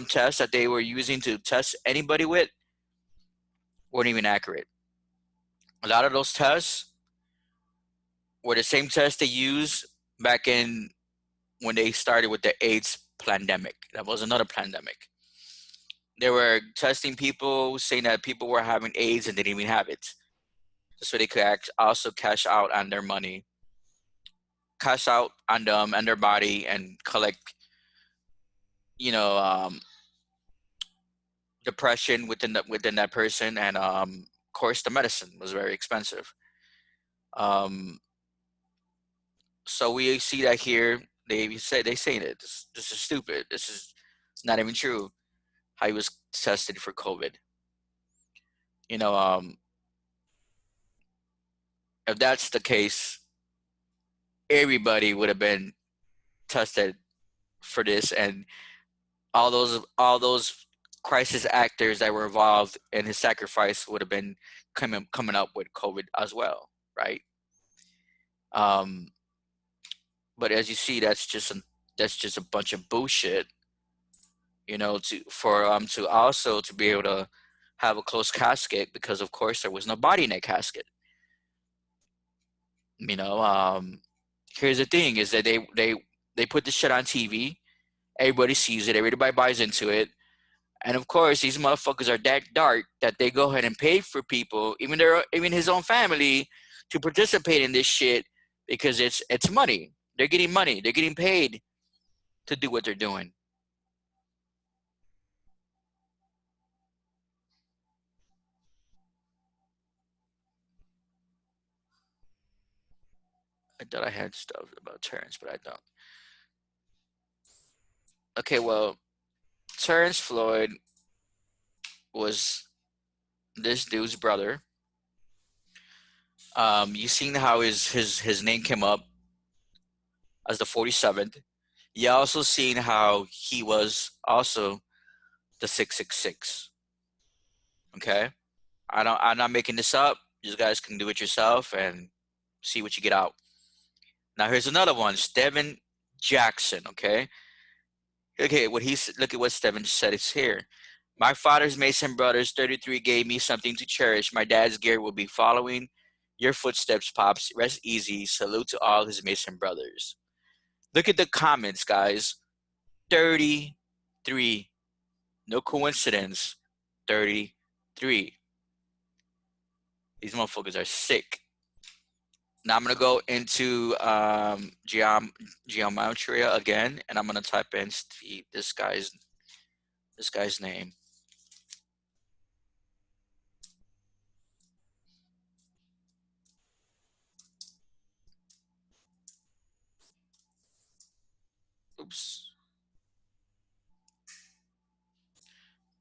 tests that they were using to test anybody with weren't even accurate. A lot of those tests were the same tests they used back in when they started with the AIDS pandemic. That was another pandemic. They were testing people, saying that people were having AIDS and they didn't even have it, so they could also cash out on their money, cash out on them and their body, and collect, you know, depression within that person, and of course the medicine was very expensive. Um, so we see that here they saying it. This is stupid. This is not even true. How he was tested for COVID. You know, if that's the case, everybody would have been tested for this, and all those crisis actors that were involved in his sacrifice would have been coming up with COVID as well, right? Um, but as you see, that's just a bunch of bullshit. To also to be able to have a closed casket, because of course there was no body in that casket. You know, here's the thing: is that they put this shit on TV. Everybody sees it. Everybody buys into it. And of course, these motherfuckers are that dark that they go ahead and pay for people, even his own family, to participate in this shit because it's money. They're getting money. They're getting paid to do what they're doing. I thought I had stuff about Terrence, but I don't. Okay, well, Terrence Floyd was this dude's brother. You seen how his name came up as the 47th. You also seen how he was also the 666. Okay, I'm not making this up. You guys can do it yourself and see what you get out. Now here's another one, Steven Jackson. Okay, look at what Steven said. It's here. My father's Mason brothers, 33, gave me something to cherish. My dad's gear will be following your footsteps, pops. Rest easy. Salute to all his Mason brothers. Look at the comments, guys. 33. No coincidence. 33. These motherfuckers are sick. Now I'm gonna go into geometry again, and I'm gonna type in this guy's name. Oops.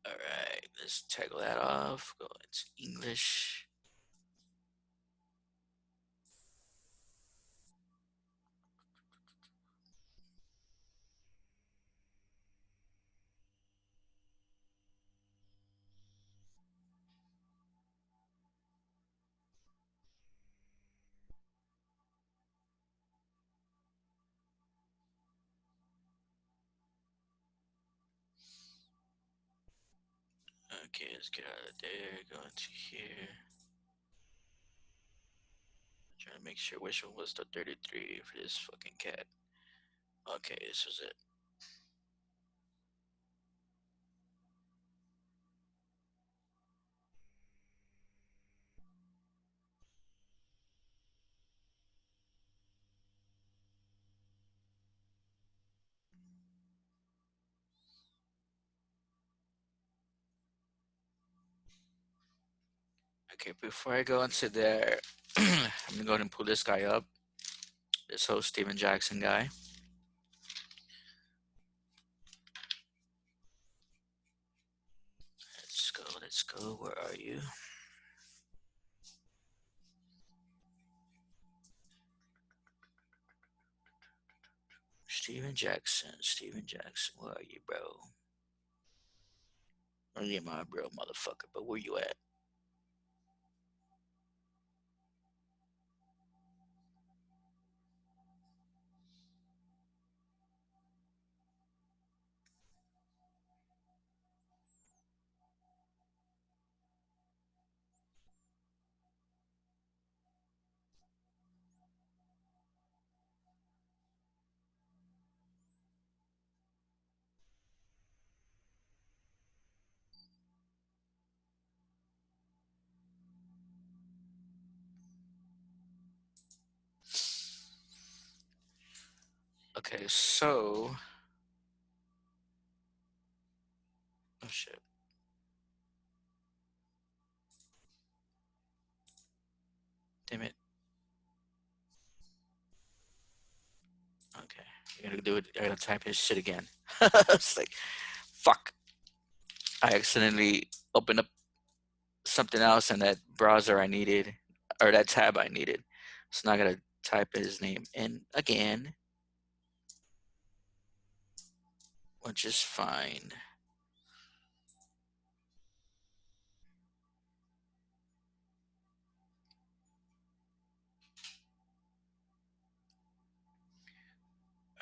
All right, let's toggle that off. Go into English. Okay, let's get out of there. Go into here. Trying to make sure which one was the 33 for this fucking cat. Okay, this was it. Okay, before I go into there, I'm gonna go ahead and pull this guy up. This whole Steven Jackson guy. Let's go, let's go. Where are you? Steven Jackson, where are you, bro? Oh yeah, my bro, motherfucker. But where you at? Okay, so oh shit, damn it. Okay, you're gonna do it. I gotta type his shit again. It's like, fuck. I accidentally opened up something else in that browser I needed, or that tab I needed. So now I gotta type his name in again, which is fine.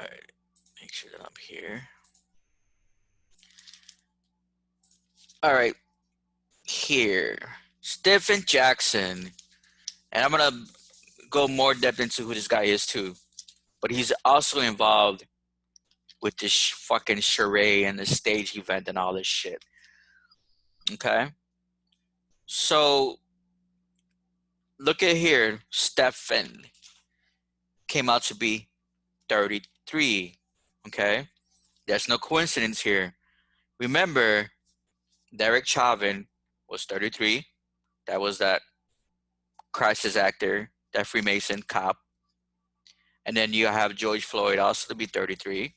All right, make sure that I'm here. All right, here, Stephen Jackson, and I'm gonna go more depth into who this guy is too. But he's also involved with this fucking charade and the stage event and all this shit. Okay, so look at here, Stephen came out to be 33. Okay, there's no coincidence here. Remember, Derek Chauvin was 33. That was that crisis actor, that Freemason cop. And then you have George Floyd also to be 33.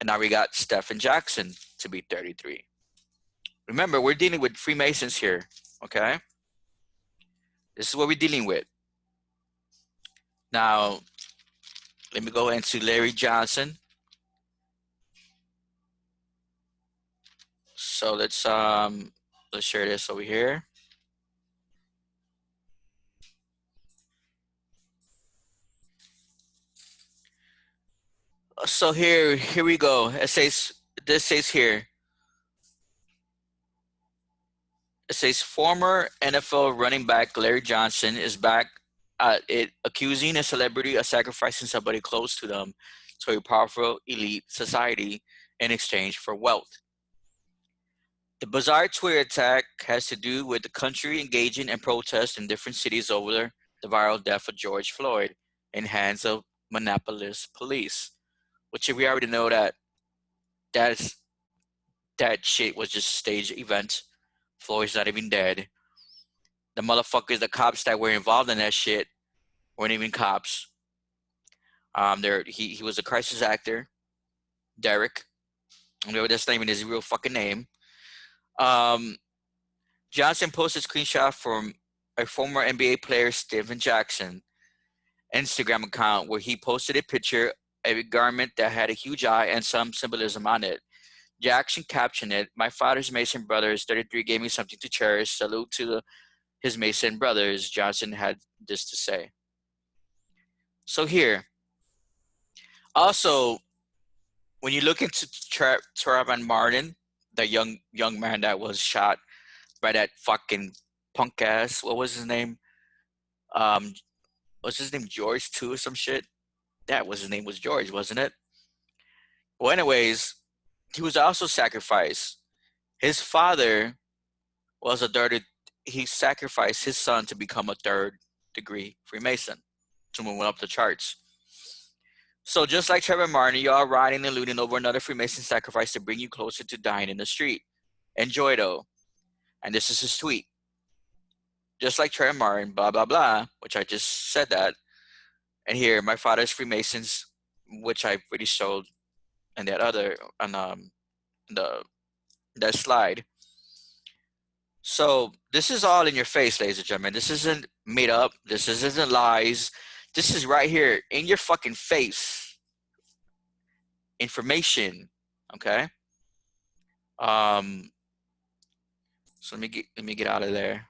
And now we got Stephen Jackson to be 33. Remember, we're dealing with Freemasons here, okay? This is what we're dealing with. Now, let me go into Larry Johnson. So let's share this over here. So here we go. This says here. It says former NFL running back Larry Johnson is back at it, accusing a celebrity of sacrificing somebody close to them to a powerful elite society in exchange for wealth. The bizarre Twitter attack has to do with the country engaging in protests in different cities over the viral death of George Floyd in hands of Minneapolis police, which we already know that's that shit was just a stage event. Floyd's not even dead. The motherfuckers, the cops that were involved in that shit weren't even cops. He was a crisis actor, Derek. That's not even his real fucking name. Johnson posted a screenshot from a former NBA player, Stephen Jackson, Instagram account where he posted a picture of a garment that had a huge eye and some symbolism on it. Jackson captioned it, "My father's Mason brothers, 33, gave me something to cherish. Salute to his Mason brothers." Johnson had this to say. So here, also, when you look into Trayvon Martin, the young man that was shot by that fucking punk ass, what was his name? Um, was his name George too or some shit? That was his name was George, wasn't it? Well, anyways, he was also sacrificed. His father was a third. He sacrificed his son to become a third-degree Freemason to move up the charts. So just like Trevor Martin, you are riding and looting over another Freemason sacrifice to bring you closer to dying in the street. Enjoy though. And this is his tweet. Just like Trevor Martin, blah blah blah, which I just said that. And here, my father's Freemasons, which I already showed in that other on the that slide. So this is all in your face, ladies and gentlemen. This isn't made up. This isn't lies. This is right here in your fucking face. Information. Okay. So let me get out of there.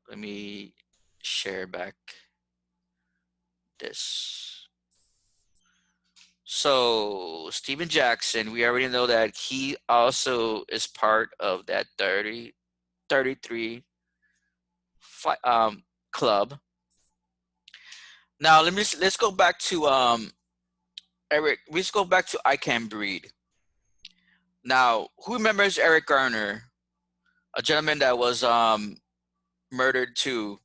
Let me share back this. So Stephen Jackson, we already know that he also is part of that 33 club. Now let's go back to Eric. Let's go back to I Can Breed. Now, who remembers Eric Garner, a gentleman that was murdered too?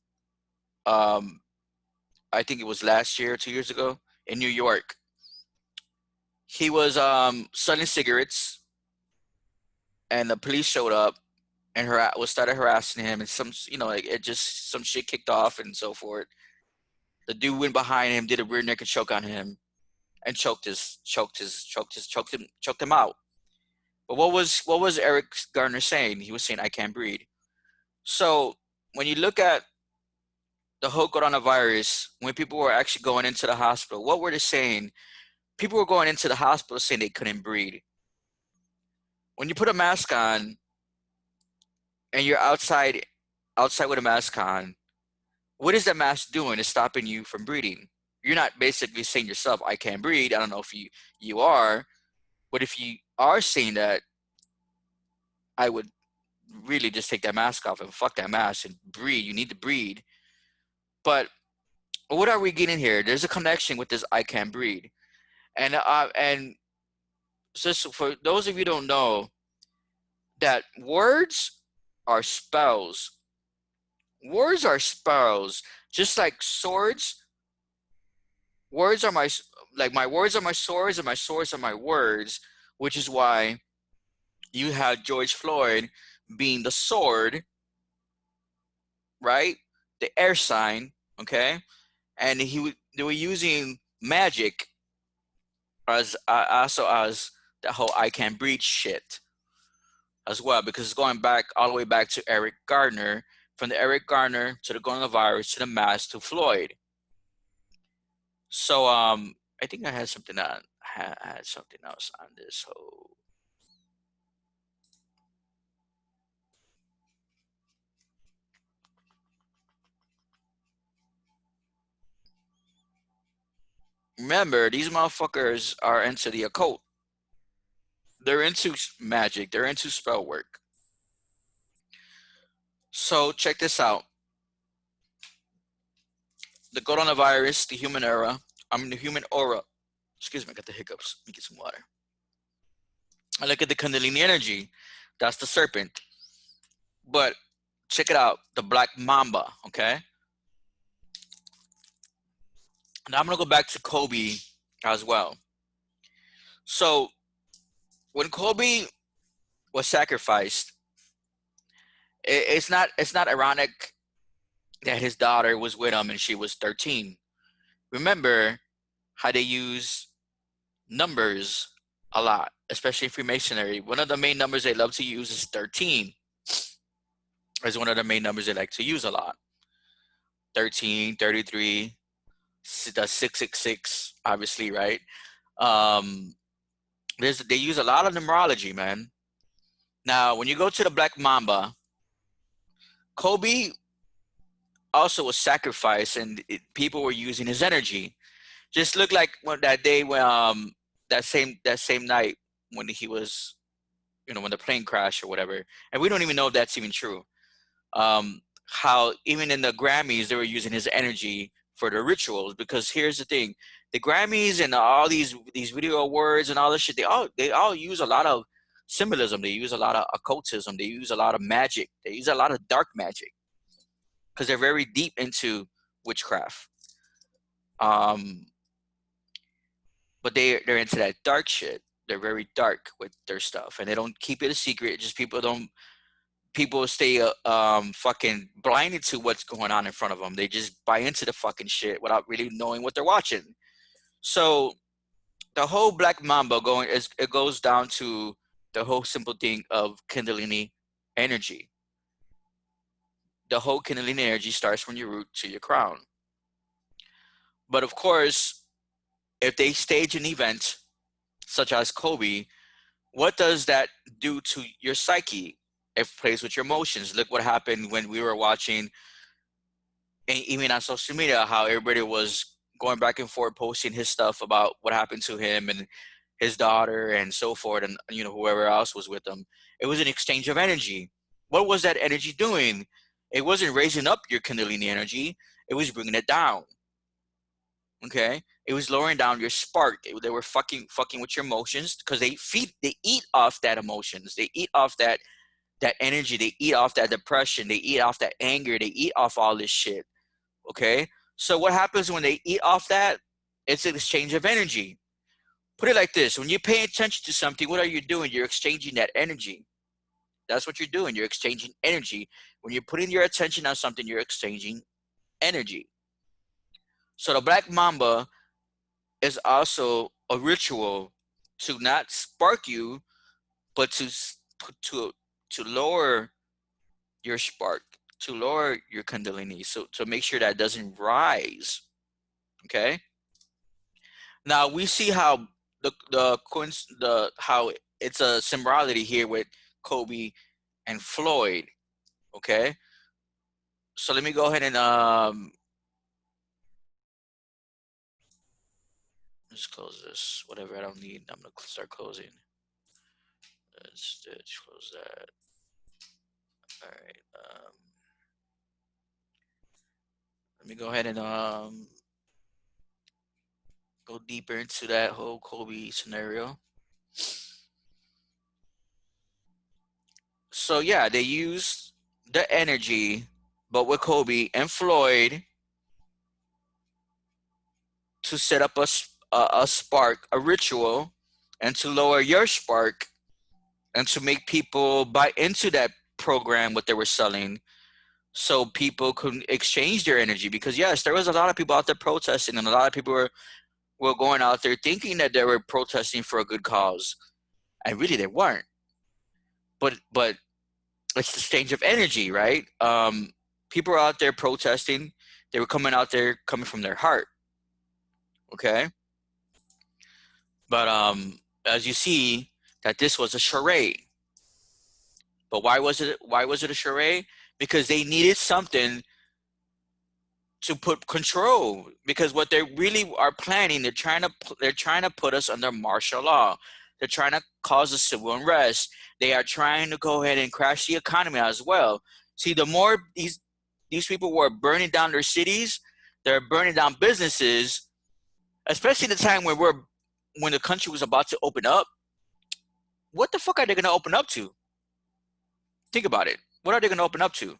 I think it was last year, 2 years ago, in New York. He was selling cigarettes, and the police showed up and started harassing him, and some shit kicked off and so forth. The dude went behind him, did a rear naked choke on him, and choked him out. But what was Eric Garner saying? He was saying, "I can't breathe." So when you look at the whole coronavirus, when people were actually going into the hospital, what were they saying? People were going into the hospital saying they couldn't breathe. When you put a mask on and you're outside with a mask on, what is that mask doing? It's stopping you from breathing. You're not basically saying yourself, "I can't breathe." I don't know if you are, but if you are saying that, I would really just take that mask off and fuck that mask and breathe. You need to breathe. But what are we getting here? There's a connection with this "I can't breathe," and just for those of you who don't know, that words are spells. Words are spells, just like swords. Words are my words are my swords, and my swords are my words, which is why you had George Floyd being the sword, right? The air sign, okay? And they were using magic as also as the whole I can breathe shit as well, because it's going back all the way back to Eric Gardner, from the Eric Gardner to the coronavirus to the mask to Floyd. So I think I had something on I had something else on this whole. Remember, these motherfuckers are into the occult. They're into magic. They're into spell work. So check this out. The coronavirus, the human era. I mean the human aura. Excuse me, I got the hiccups. Let me get some water. I look at the Kundalini energy. That's the serpent. But check it out. The black mamba. Okay. Now I'm gonna go back to Kobe as well. So when Kobe was sacrificed, it's not ironic that his daughter was with him and she was 13. Remember how they use numbers a lot, especially in Freemasonry. One of the main numbers they love to use is 13. Is one of the main numbers they like to use a lot. 13, 33, the 666, obviously, right? Um, they use a lot of numerology, man. Now, when you go to the Black Mamba, Kobe also was sacrificed, and people were using his energy. Just look like that day when that same night when he was, when the plane crashed or whatever, and we don't even know if that's even true. How even in the Grammys they were using his energy for the rituals, because here's the thing, the Grammys and all these video awards and all this shit, they all use a lot of symbolism, they use a lot of occultism, they use a lot of magic, they use a lot of dark magic, because they're very deep into witchcraft. um but they're into that dark shit. They're very dark with their stuff, and they don't keep it a secret. Just people stay fucking blinded to what's going on in front of them. They just buy into the fucking shit without really knowing what they're watching. So the whole Black Mamba it goes down to the whole simple thing of Kundalini energy. The whole Kundalini energy starts from your root to your crown. But of course, if they stage an event such as Kobe, what does that do to your psyche? It plays with your emotions. Look what happened when we were watching, and even on social media, how everybody was going back and forth posting his stuff about what happened to him and his daughter and so forth, and whoever else was with them. It was an exchange of energy. What was that energy doing? It wasn't raising up your Kundalini energy. It was bringing it down. Okay, it was lowering down your spark. They were fucking with your emotions, because they eat off that emotions. They eat off that energy. They eat off that depression. They eat off that anger. They eat off all this shit. Okay, so what happens when they eat off that? It's an exchange of energy. Put it like this: when you pay attention to something, what are you doing? You're exchanging that energy. That's what you're doing. You're exchanging energy. When you're putting your attention on something, you're exchanging energy. So the Black Mamba is also a ritual to not spark you, but to lower your spark, to lower your Kundalini, so to make sure that doesn't rise. Okay. Now we see how how it's a similarity here with Kobe and Floyd. Okay. So let me go ahead and let's close this. Whatever I don't need, I'm gonna start closing. Let's close that. All right. Let me go ahead and go deeper into that whole Kobe scenario. So yeah, they used the energy, but with Kobe and Floyd, to set up a spark, a ritual, and to lower your spark, and to make people buy into that program what they were selling, so people could exchange their energy. Because yes, there was a lot of people out there protesting, and a lot of people were going out there thinking that they were protesting for a good cause, and really they weren't. But it's the exchange of energy, right? People are out there protesting. They were coming out there coming from their heart. Okay, but as you see, that this was a charade. But why was it? Why was it a charade? Because they needed something to put control. Because what they really are planning, they're trying to put us under martial law. They're trying to cause a civil unrest. They are trying to go ahead and crash the economy as well. See, the more these people were burning down their cities, they're burning down businesses, especially the time when the country was about to open up. What the fuck are they going to open up to? Think about it. What are they going to open up to?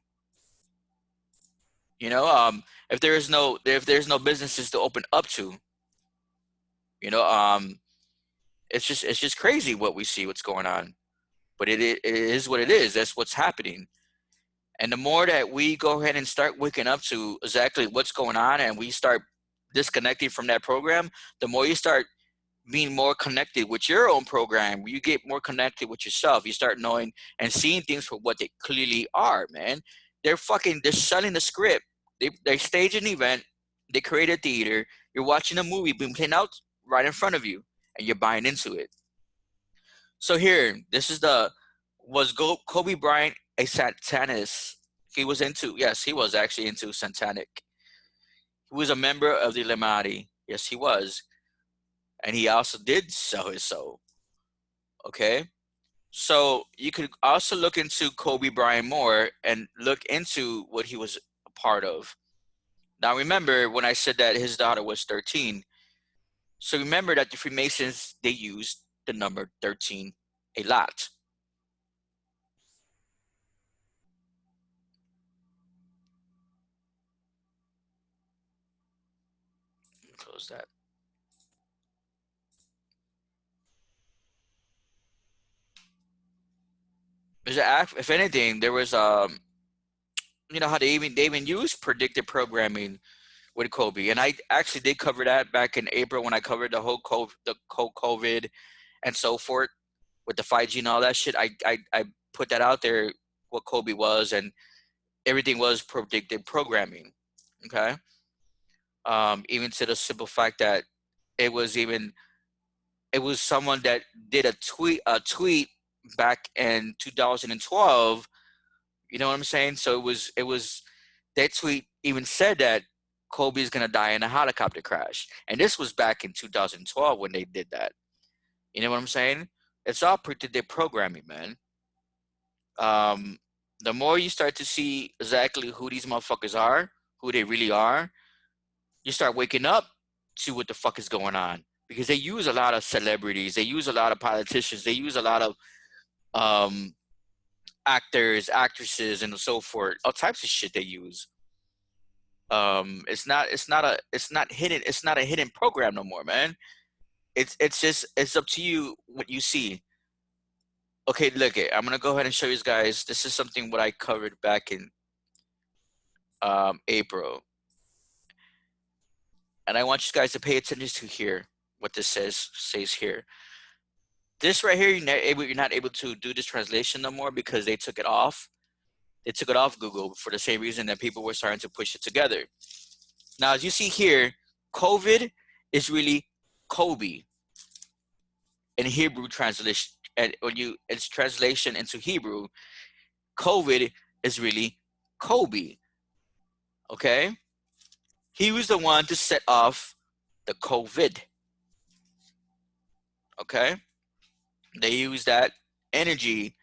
You know, if there's no businesses to open up to, you know, it's just crazy what we see, what's going on. But it is what it is. That's what's happening. And the more that we go ahead and start waking up to exactly what's going on, and we start disconnecting from that program, the more you start being more connected with your own program. You get more connected with yourself. You start knowing and seeing things for what they clearly are, man. They're selling the script. They stage an event. They create a theater. You're watching a movie being played out right in front of you, and you're buying into it. So here, this is Kobe Bryant a satanist? He was into, yes, he was actually into satanic. He was a member of the Illuminati. Yes, he was. And he also did sell his soul. Okay? So you could also look into Kobe Bryant more and look into what he was a part of. Now remember when I said that his daughter was 13. So remember that the Freemasons, they used the number 13 a lot. Close that. If anything, there was you know how they even use predictive programming with Kobe, and I actually did cover that back in April when I covered the whole COVID and so forth with the 5G and all that shit. I put that out there what Kobe was, and everything was predictive programming. Okay, even to the simple fact that it was even it was someone that did a tweet back in 2012. You know what I'm saying? So it was that tweet even said that Kobe is gonna die in a helicopter crash, and this was back in 2012 when they did that. You know what I'm saying? It's all predictive programming, man. Um, the more you start to see exactly who these motherfuckers are, who they really are, you start waking up to what the fuck is going on. Because they use a lot of celebrities, they use a lot of politicians, they use a lot of um, actors, actresses, and so forth. All types of shit they use. It's not a hidden program no more, man. It's up to you what you see. Okay, look it. I'm gonna go ahead and show you guys. This is something what I covered back in April, and I want you guys to pay attention to here what this says here. This right here, you're not able to do this translation no more because they took it off. They took it off Google for the same reason that people were starting to push it together. Now, as you see here, COVID is really Kobe in Hebrew translation. And when it's translation into Hebrew, COVID is really Kobe. Okay? He was the one to set off the COVID. Okay? They use that energy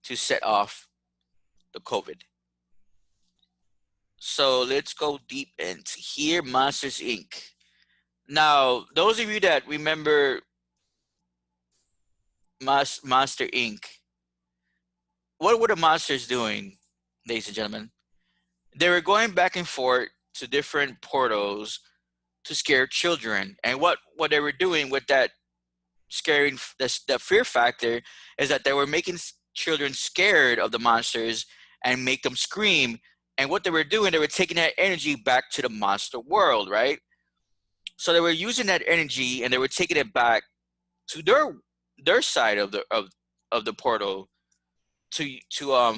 to set off the COVID. So let's go deep into here. Monsters Inc. Now, those of you that remember Monster Inc., what were the monsters doing, ladies and gentlemen? They were going back and forth to different portals to scare children. And what they were doing with that scaring, the fear factor, is that they were making children scared of the monsters and make them scream. And what they were doing, they were taking that energy back to the monster world, right? So they were using that energy and they were taking it back to their side of the portal to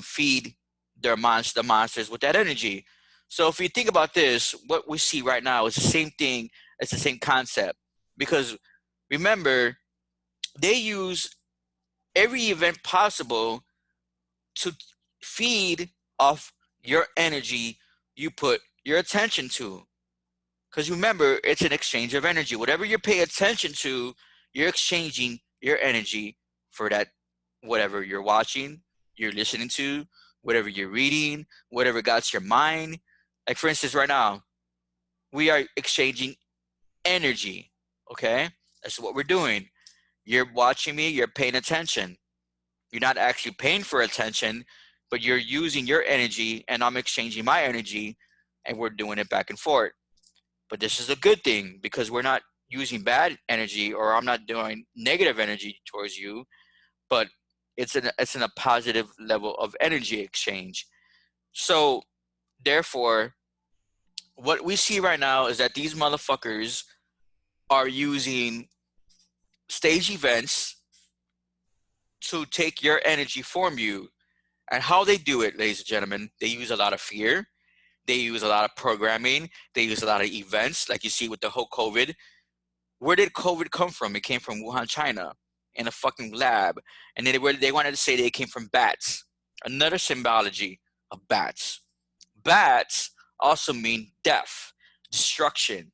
feed the monsters with that energy. So if you think about this, what we see right now is the same thing. It's the same concept because remember they use every event possible to feed off your energy you put your attention to. Because remember, it's an exchange of energy. Whatever you pay attention to, you're exchanging your energy for that, whatever you're watching, you're listening to, whatever you're reading, whatever got your mind. Like, for instance, right now, we are exchanging energy. Okay? That's what we're doing. You're watching me, you're paying attention. You're not actually paying for attention, but you're using your energy, and I'm exchanging my energy, and we're doing it back and forth. But this is a good thing because we're not using bad energy, or I'm not doing negative energy towards you, but it's in a positive level of energy exchange. So therefore, what we see right now is that these motherfuckers are using stage events to take your energy from you. And how they do it, ladies and gentlemen, they use a lot of fear. They use a lot of programming. They use a lot of events, like you see with the whole COVID. Where did COVID come from? It came from Wuhan, China, in a fucking lab. And they wanted to say that it came from bats. Another symbology of bats. Bats also mean death, destruction.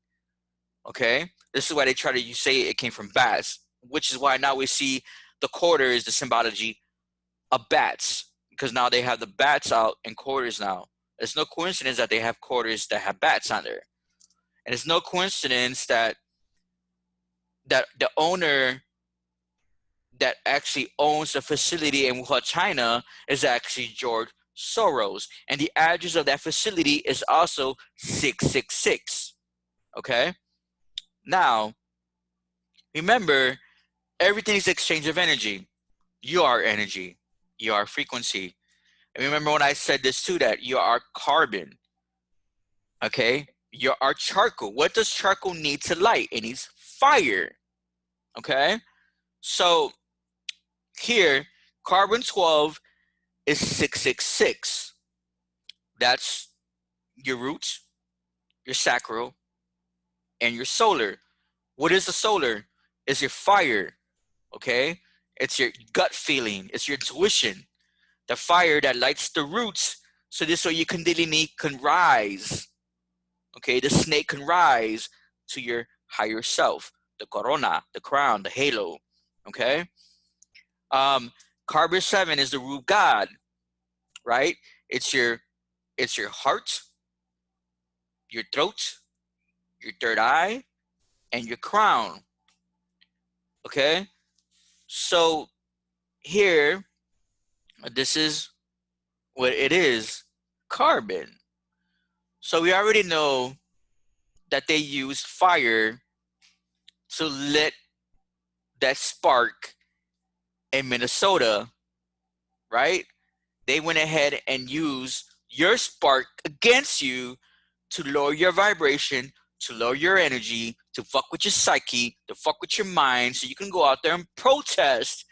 Okay? This is why they try to say it came from bats, which is why now we see the quarter is the symbology of bats, because now they have the bats out in quarters now. It's no coincidence that they have quarters that have bats on there. And it's no coincidence that the owner that actually owns the facility in Wuhan, China, is actually George Soros. And the address of that facility is also 666. Okay? Now, remember, everything is exchange of energy. You are energy. You are frequency. And remember when I said this too, that you are carbon. Okay? You are charcoal. What does charcoal need to light? It needs fire. Okay? So here, carbon 12 is 666. That's your roots, your sacral, and your solar. What is the solar? It's your fire, okay? It's your gut feeling, it's your intuition, the fire that lights the roots so this way your kundalini can rise, okay? The snake can rise to your higher self, the corona, the crown, the halo, okay? Um, Carbon 7 is the root god, right? It's your heart, your throat, your third eye, and your crown. Okay? So here, this is what it is, carbon. So we already know that they use fire to lit that spark in Minnesota, right? They went ahead and used your spark against you to lower your vibration, to lower your energy, to fuck with your psyche, to fuck with your mind, so you can go out there and protest.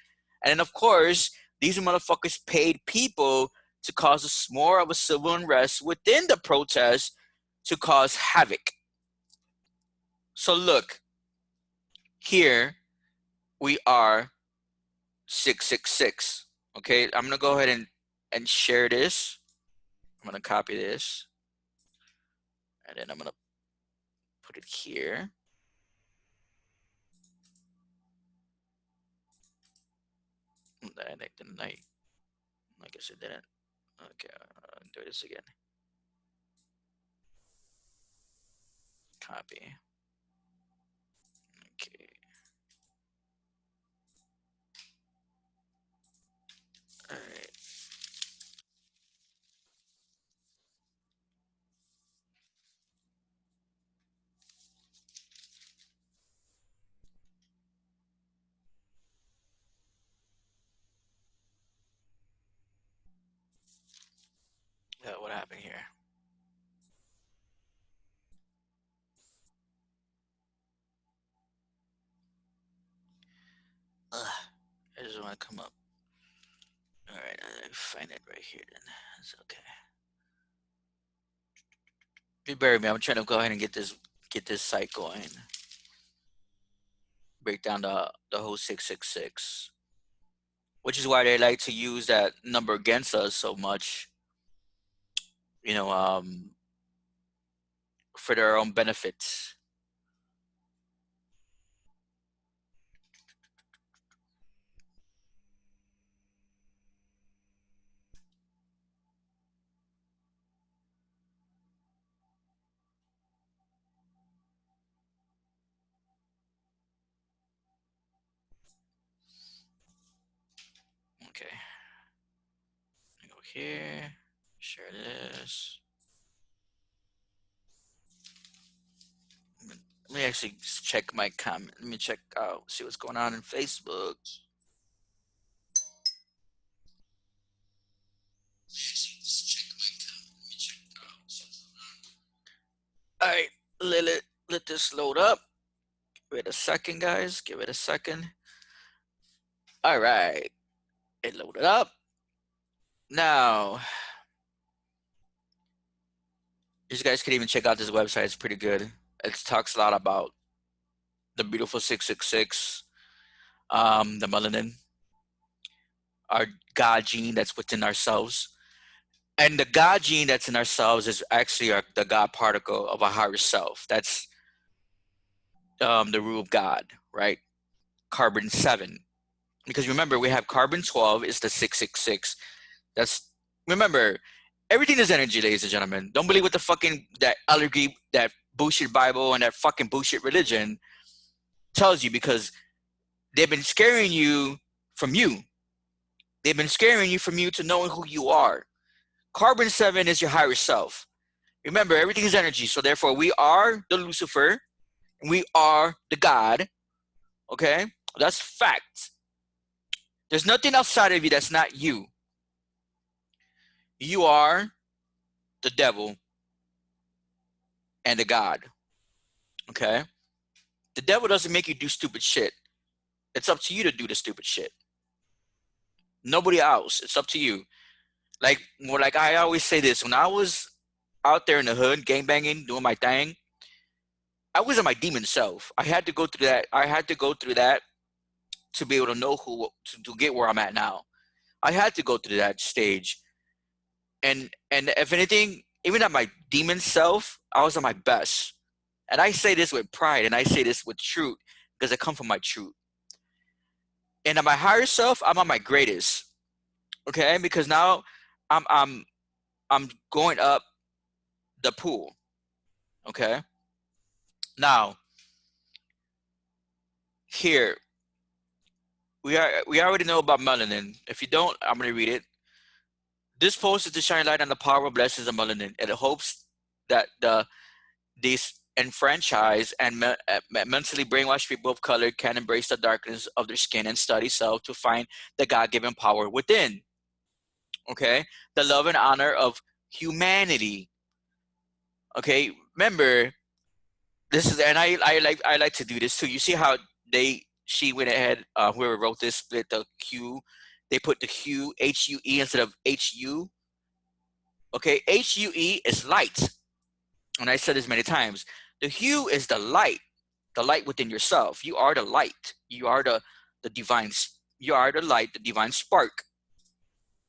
And then, of course, these motherfuckers paid people to cause more of a civil unrest within the protest to cause havoc. So look, here we are 666. Okay, I'm gonna go ahead and share this. I'm gonna copy this, and then I'm gonna put it here. Didn't I guess it didn't. Okay, do this again. Copy. Okay. All right. What happened here? doesn't want to come up. All right, I find it right here then. That's okay. You bear with me. I'm trying to go ahead and get this site going. Break down the whole 666, which is why they like to use that number against us so much. You know, for their own benefits. Okay. Go here. Share this. Let me actually check my comment. Let me check out, see what's going on in Facebook. All right, let this load up. Give it a second, guys. Give it a second. All right, it loaded up. Now, you guys can even check out this website. It's pretty good. It talks a lot about the beautiful 666, the melanin, our God gene that's within ourselves. And the God gene that's in ourselves is actually the God particle of our higher self. That's the rule of God, right? Carbon 7. Because remember, we have carbon 12 is the 666. That's, remember, everything is energy, ladies and gentlemen. Don't believe what the fucking, that allergy, that bullshit Bible and that fucking bullshit religion tells you, because they've been scaring you from you. They've been scaring you from you to knowing who you are. Carbon 7 is your higher self. Remember, everything is energy. So therefore, we are the Lucifer. And we are the God. Okay? That's fact. There's nothing outside of you that's not you. You are the devil and the God. Okay? The devil doesn't make you do stupid shit. It's up to you to do the stupid shit. Nobody else. It's up to you. Like I always say this, when I was out there in the hood, gangbanging, doing my thing, I was in my demon self. I had to go through that. I had to go through that to be able to know to get where I'm at now. I had to go through that stage. And if anything, even at my demon self, I was at my best. And I say this with pride, and I say this with truth, because I come from my truth. And at my higher self, I'm at my greatest. Okay? Because now I'm going up the pool. Okay? Now, here, we already know about melanin. If you don't, I'm going to read it. This post is to shine light on the power of blessings of melanin. It hopes that these enfranchised and mentally brainwashed people of color can embrace the darkness of their skin and study self to find the God-given power within. Okay? The love and honor of humanity. Okay? Remember, this is, and I like to do this too. You see how she went ahead, whoever wrote this, split the Q. They put the Q, H-U-E instead of H-U. Okay? H-U-E is light. And I said this many times. The hue is the light within yourself. You are the light. You are the divine. You are the light, the divine spark,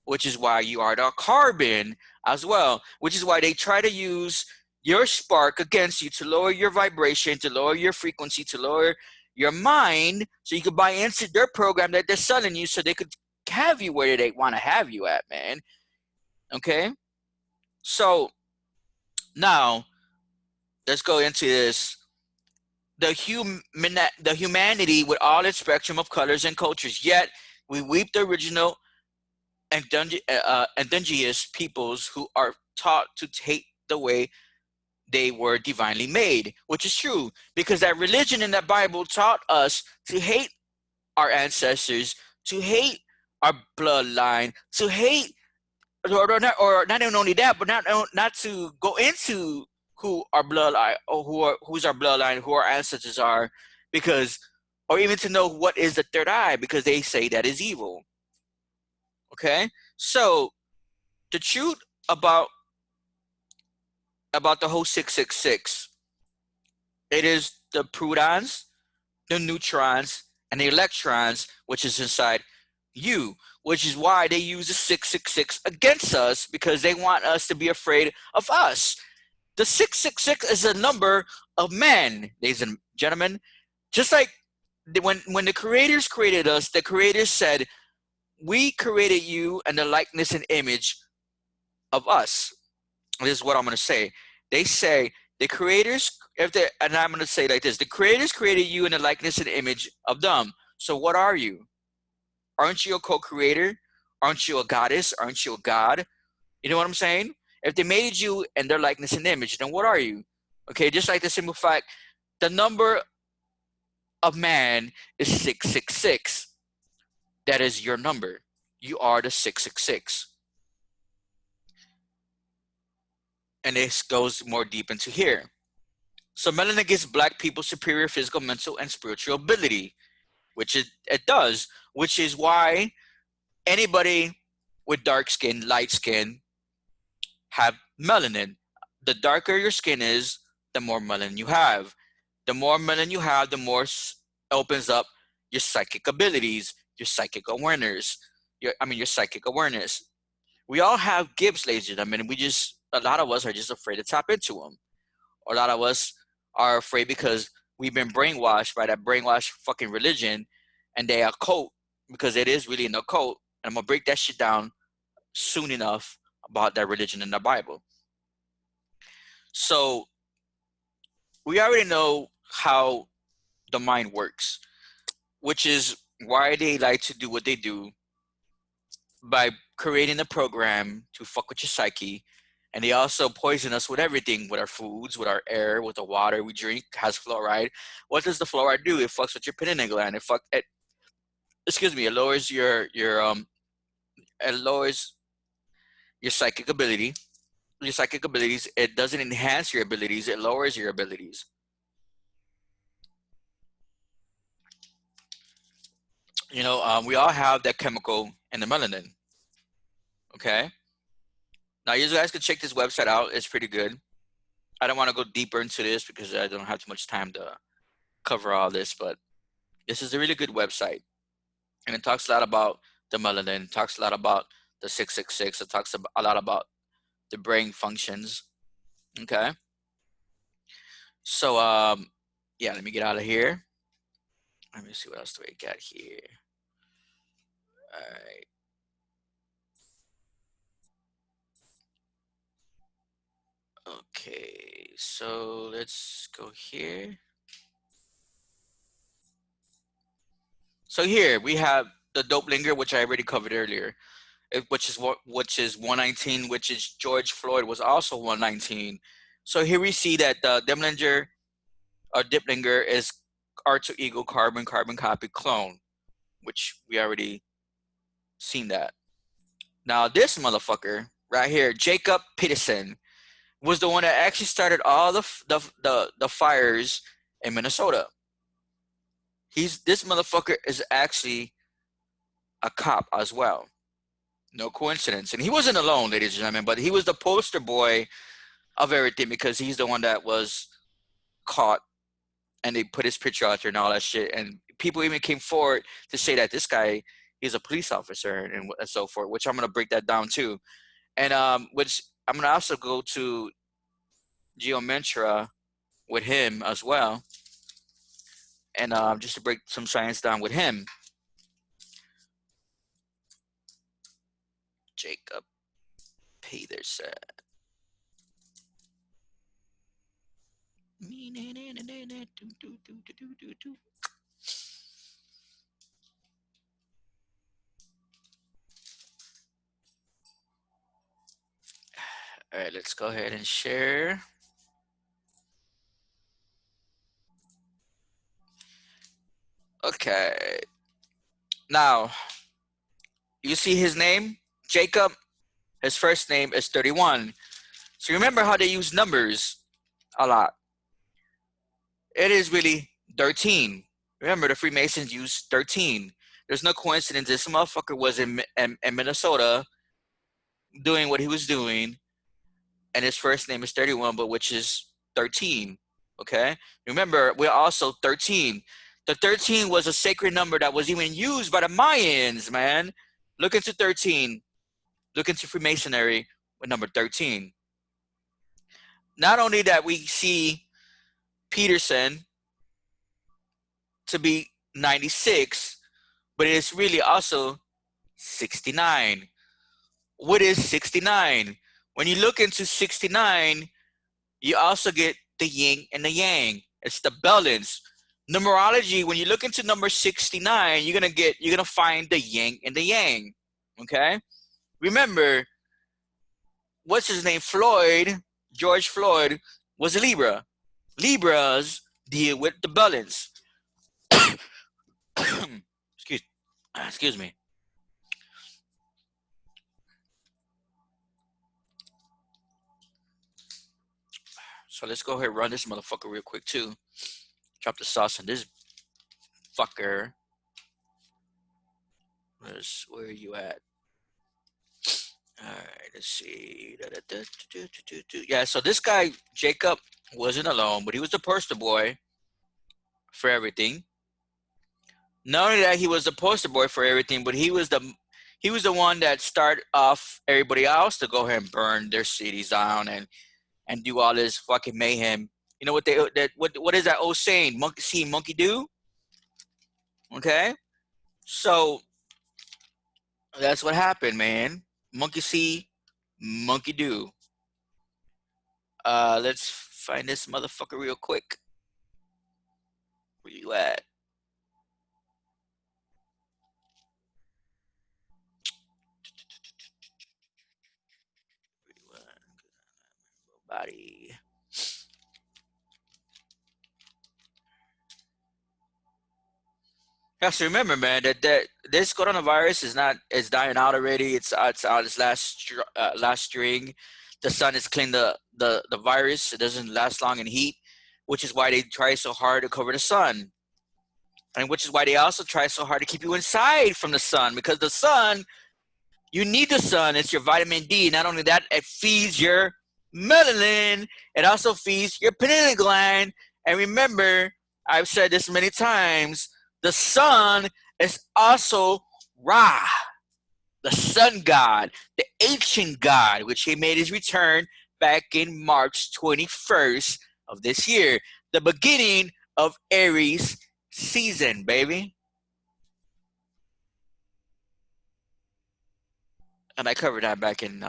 which is why you are the carbon as well, which is why they try to use your spark against you to lower your vibration, to lower your frequency, to lower your mind, so you could buy into their program that they're selling you, so they could have you where they want to have you at, man. Okay? So now let's go into this. The humanity with all its spectrum of colors and cultures, yet we weep the original indigenous peoples who are taught to hate the way they were divinely made, which is true, because that religion in that Bible taught us to hate our ancestors, to hate our bloodline, to hate, or not even only that, but not to go into who our bloodline, or who's our bloodline, who our ancestors are, because or even to know what is the third eye, because they say that is evil. Okay, so the truth about the whole 666, it is the protons, the neutrons, and the electrons, which is inside you, which is why they use the 666 against us, because they want us to be afraid of us. The 666 is a number of man, ladies and gentlemen. Just like when the creators created us, the creators said, we created you in the likeness and image of us. This is what I'm going to say. They say the creators, and I'm going to say like this, the creators created you in the likeness and image of them. So what are you? Aren't you a co-creator? Aren't you a goddess? Aren't you a god? You know what I'm saying? If they made you in their likeness and image, then what are you? Okay, just like the simple fact, the number of man is 666. That is your number. You are the 666. And this goes more deep into here. So melanin gives black people superior physical, mental, and spiritual ability, which it does, which is why anybody with dark skin, light skin, have melanin. The darker your skin is, the more melanin you have. The more melanin you have, the more opens up your psychic abilities, your psychic awareness, your psychic awareness. We all have gifts, ladies and gentlemen. A lot of us are just afraid to tap into them. A lot of us are afraid because we've been brainwashed by that brainwashed fucking religion, and they are cult, because it is really an occult. And I'm gonna break that shit down soon enough about that religion in the Bible. So we already know how the mind works, which is why they like to do what they do by creating a program to fuck with your psyche. And they also poison us with everything, with our foods, with our air, with the water we drink has fluoride. What does the fluoride do? It fucks with your pineal gland. It lowers it lowers your psychic ability, your psychic abilities. It doesn't enhance your abilities. It lowers your abilities. We all have that chemical in the melanin. Okay. Now you guys can check this website out. It's pretty good. I don't want to go deeper into this because I don't have too much time to cover all this, but this is a really good website. And it talks a lot about the melanin, talks a lot about the 666, it talks a lot about the brain functions. Okay. So yeah, let me get out of here. Let me see what else do we got here. All right. Okay, so let's go here. So here we have the dope linger, which I already covered earlier, which is 119, which is George Floyd was also 119. So here we see that the Demlinger or Diplinger is R2 ego carbon copy clone, which we already seen that. Now this motherfucker right here, Jacob Peterson, was the one that actually started all the fires in Minnesota. This motherfucker is actually a cop as well. No coincidence. And he wasn't alone, ladies and gentlemen, but he was the poster boy of everything because he's the one that was caught and they put his picture out there and all that shit. And people even came forward to say that this guy, he's a police officer and so forth, which I'm going to break that down too. And which I'm going to also go to Geomantra with him as well. And just to break some science down with him. Jacob Peterson. All right, let's go ahead and share. Okay. Now, you see his name? Jacob. His first name is 31. So remember how they use numbers a lot. It is really 13. Remember, the Freemasons used 13. There's no coincidence this motherfucker was in Minnesota doing what he was doing, and his first name is 31, but which is 13. Okay? Remember, we're also 13. The 13 was a sacred number that was even used by the Mayans, man. Look into 13. Look into Freemasonry with number 13. Not only that we see Peterson to be 96, but it's really also 69. What is 69? When you look into 69, you also get the yin and the yang. It's the balance. Numerology, when you look into number 69, you're gonna find the yin and the yang. Okay? Remember, what's his name? Floyd, George Floyd, was a Libra. Libras deal with the balance. excuse, excuse me. So let's go ahead and run this motherfucker real quick too. Drop the sauce on this fucker. Where are you at? All right, let's see. Yeah, so this guy Jacob wasn't alone, but he was the poster boy for everything. Not only that, he was the poster boy for everything, but he was the one that started off everybody else to go ahead and burn their cities down and do all this fucking mayhem. You know what is that old saying? Monkey see, monkey do. Okay, so that's what happened, man. Monkey see, monkey do. Let's find this motherfucker real quick. Where you at? Body. Yeah, so remember, man, that this coronavirus is dying out already. It's on its last string. The sun has cleaned the virus. It doesn't last long in heat, which is why they try so hard to cover the sun, and which is why they also try so hard to keep you inside from the sun, because the sun, you need the sun. It's your vitamin D. Not only that, it feeds your melanin. It also feeds your pineal gland. And remember, I've said this many times, the sun is also Ra, the sun god, the ancient god, which he made his return back in March 21st of this year, the beginning of Aries season, baby. And I covered that back in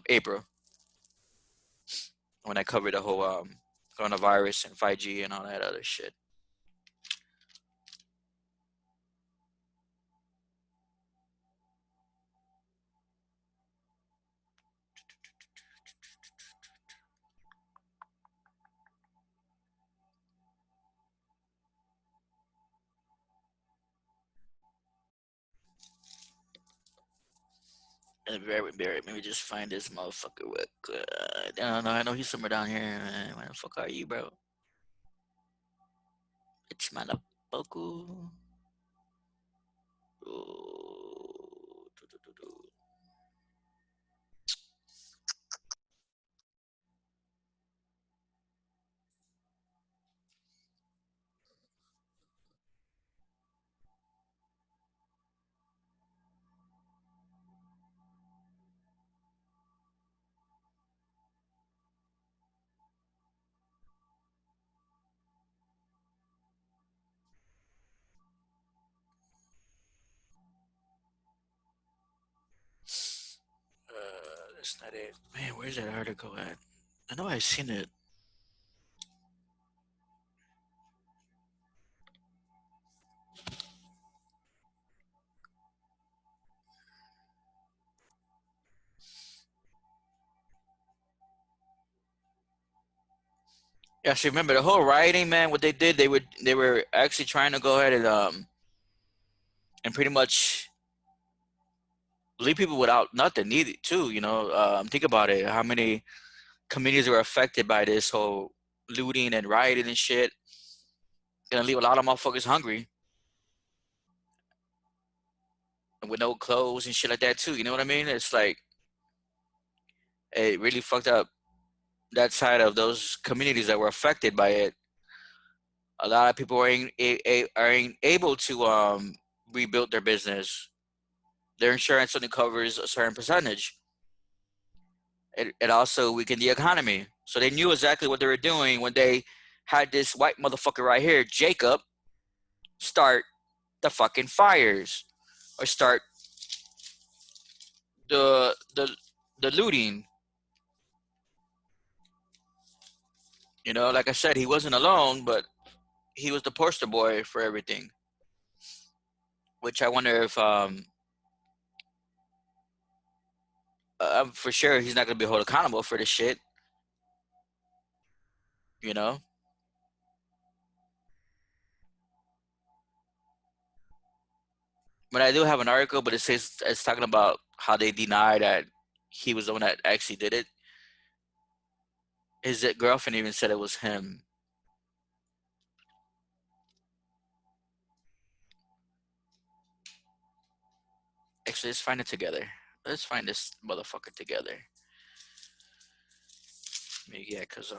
April, when I covered the whole coronavirus and 5G and all that other shit. And Barry, maybe just find this motherfucker. I don't know. I know he's somewhere down here. Man. Where the fuck are you, bro? It's motherfucker. That's not it. Man, where's that article at? I know I've seen it. Yeah, so remember the whole rioting, man. What they did, they were actually trying to go ahead and pretty much leave people without nothing needed too. Think about it. How many communities were affected by this whole looting and rioting and shit, gonna leave a lot of motherfuckers hungry and with no clothes and shit like that too. You know what I mean? It's like it really fucked up that side of those communities that were affected by it. A lot of people are ain't able to rebuild their business. Their insurance only covers a certain percentage. It also weakened the economy. So they knew exactly what they were doing when they had this white motherfucker right here, Jacob, start the fucking fires or start the looting. You know, like I said, he wasn't alone, but he was the poster boy for everything. Which I wonder if for sure he's not gonna be held accountable for this shit. You know, but I do have an article, but it says it's talking about how they deny that he was the one that actually did it. His girlfriend even said it was him. Actually, let's find it together. Let's find this motherfucker together. Yeah, cause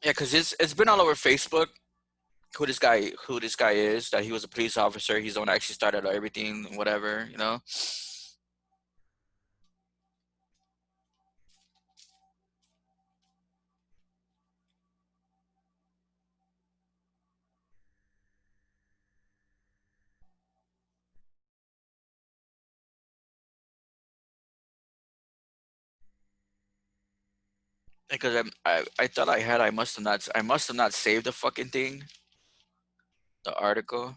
yeah, cause it's been all over Facebook who this guy is, that he was a police officer. He's the one that actually started everything, whatever, you know. Because I thought I must have not saved the fucking thing, the article.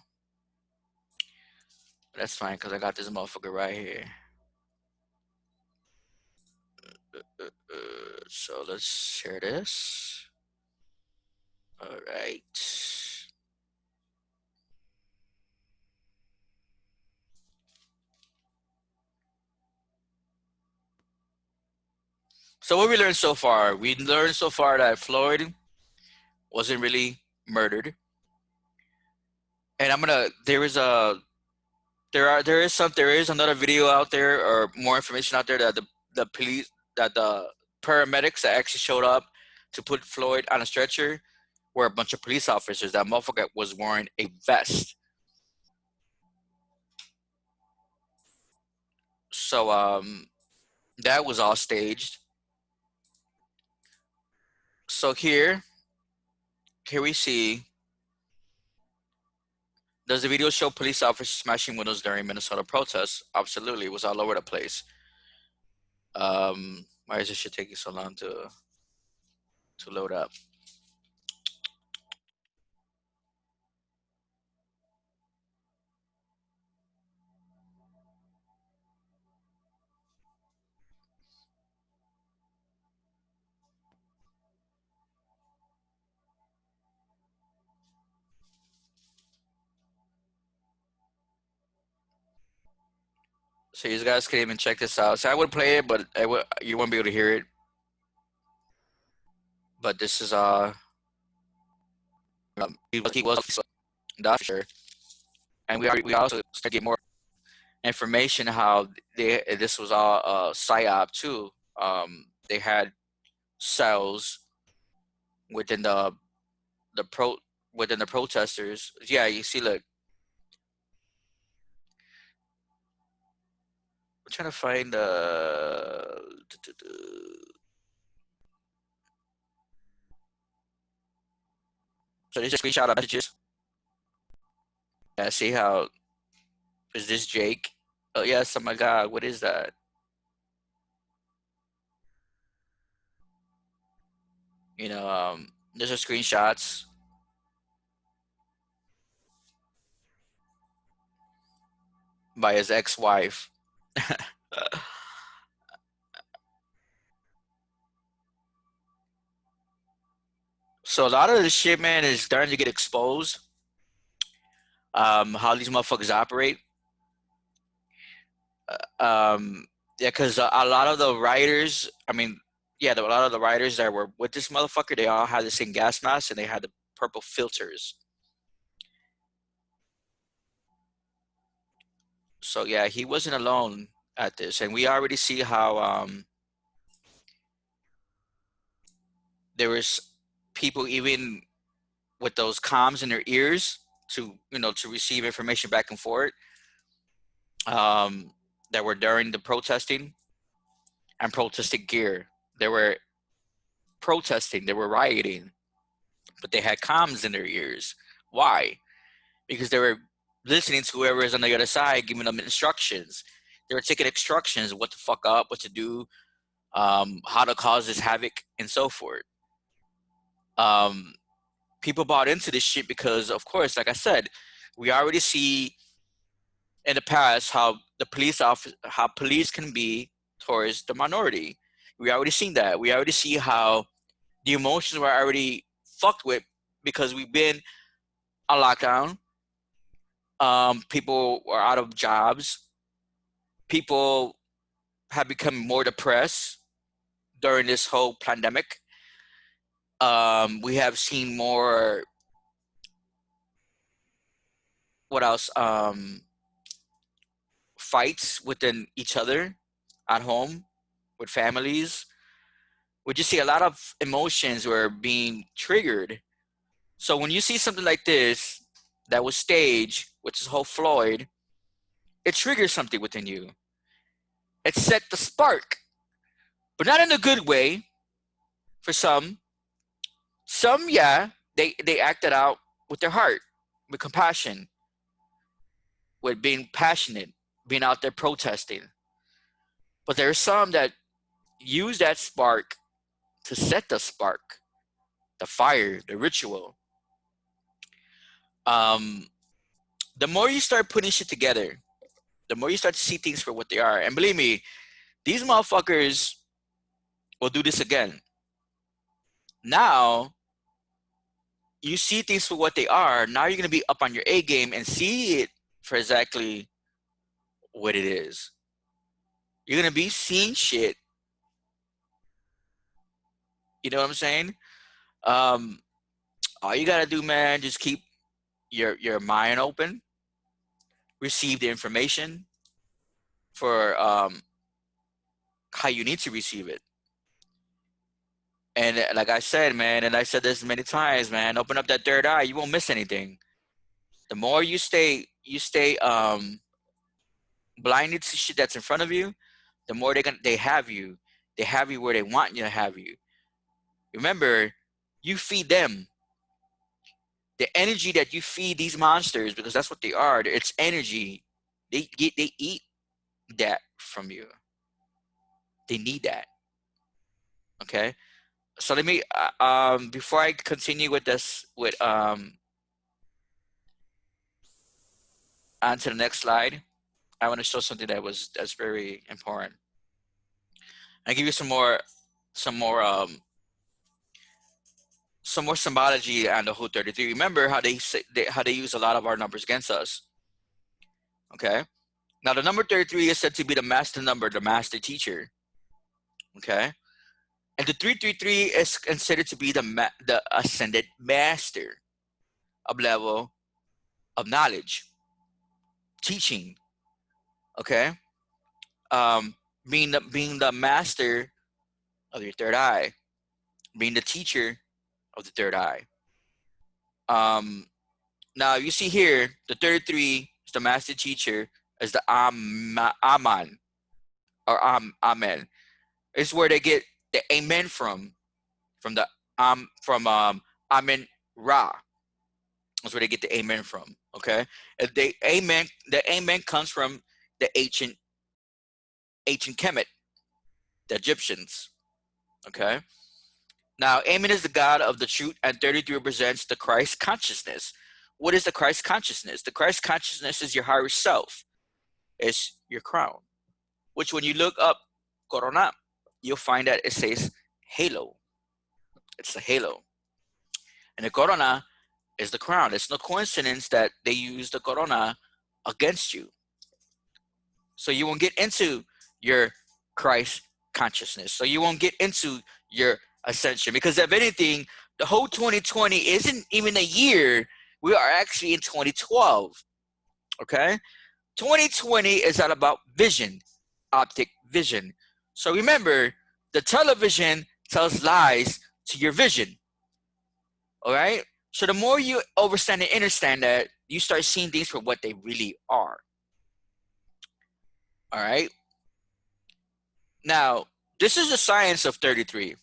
But that's fine because I got this motherfucker right here. So let's share this. All right. So what we learned so far? We learned so far that Floyd wasn't really murdered, and there is another video out there or more information out there that the police that the paramedics that actually showed up to put Floyd on a stretcher were a bunch of police officers. That motherfucker was wearing a vest. So that was all staged. So here we see, does the video show police officers smashing windows during Minnesota protests? Absolutely, it was all over the place. Why is this shit taking so long to load up? So you guys can even check this out. So I would play it, but you won't be able to hear it. But this is he was that's for sure. And we also start to get more information how this was all psyop too. They had cells within the pro within the protesters. Yeah, you see, look, I'm trying to find so there's a screenshot of messages. Yeah, see how is this Jake? Oh yes, oh my god, what is that? There's a screenshots by his ex-wife. So a lot of this shit, man, is starting to get exposed. how these motherfuckers operate. Um, yeah, because a lot of the writers, I mean, yeah, a lot of the writers that were with this motherfucker, they all had the same gas mask and they had the purple filters. So yeah, he wasn't alone at this, and we already see how there was people even with those comms in their ears to to receive information back and forth, um, that were during the protesting and protested gear. They were protesting, they were rioting, but they had comms in their ears. Why? Because they were listening to whoever is on the other side giving them instructions. They were taking instructions, what to fuck up, what to do, how to cause this havoc, and so forth. Um, People bought into this shit because, of course, like I said, we already see in the past how police can be towards the minority. We already seen that. We already see how the emotions were already fucked with because we've been on lockdown. People are out of jobs. People have become more depressed during this whole pandemic. We have seen more. What else? Fights within each other at home with families. We just see a lot of emotions were being triggered. So when you see something like this that was staged, which is whole Floyd, it triggers something within you. It set the spark, but not in a good way for some. Some, yeah, they acted out with their heart, with compassion, with being passionate, being out there protesting. But there are some that use that spark to set the spark, the fire, the ritual. Um, the more you start putting shit together, the more you start to see things for what they are. And believe me, these motherfuckers will do this again. Now you see things for what they are. Now you're gonna be up on your A game and see it for exactly what it is. You're gonna be seeing shit. You know what I'm saying? Um, all you gotta do, man, just keep your mind open, receive the information for how you need to receive it. And like I said, man, and I said this many times, man, open up that third eye, you won't miss anything. The more you stay blinded to shit that's in front of you, the more they have you. They have you where they want you to have you. Remember, you feed them. The energy that you feed these monsters, because that's what they are. It's energy. They eat that from you. They need that. Okay. So let me before I continue with this with on to the next slide, I want to show something that's very important. I give you some more some more symbology on the Who 33. Remember how how they use a lot of our numbers against us. Okay. Now the number 33 is said to be the master number, the master teacher. Okay. And the 333 is considered to be the ascended master of level of knowledge, teaching. Okay. Um, being the master of your third eye, being the teacher of the third eye. Um, Now you see here, the 33 is the master teacher, is the Aman or Amen. It's where they get the Amen from the from Amen Ra. That's where they get the Amen from. Okay, and the Amen comes from the ancient Kemet, the Egyptians. Okay, now Amen is the God of the truth, and 33 represents the Christ consciousness. What is the Christ consciousness? The Christ consciousness is your higher self. It's your crown, which when you look up corona, you'll find that it says halo. It's a halo. And the corona is the crown. It's no coincidence that they use the corona against you. So you won't get into your Christ consciousness. So you won't get into your ascension. Because if anything, the whole 2020 isn't even a year. We are actually in 2012. Okay? 2020 is all about vision, optic vision. So remember, the television tells lies to your vision. All right? So the more you understand and understand that, you start seeing things for what they really are. All right? Now, this is the science of 33.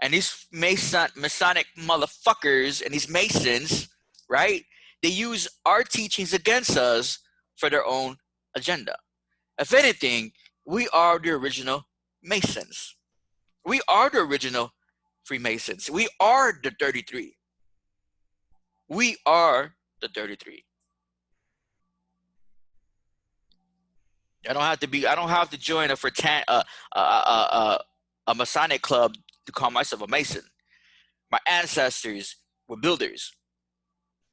And these Masonic motherfuckers and these Masons, right? They use our teachings against us for their own agenda. If anything, we are the original Masons. We are the original Freemasons. We are the 33. We are the 33. I don't have to join a Masonic club to call myself a Mason. My ancestors were builders.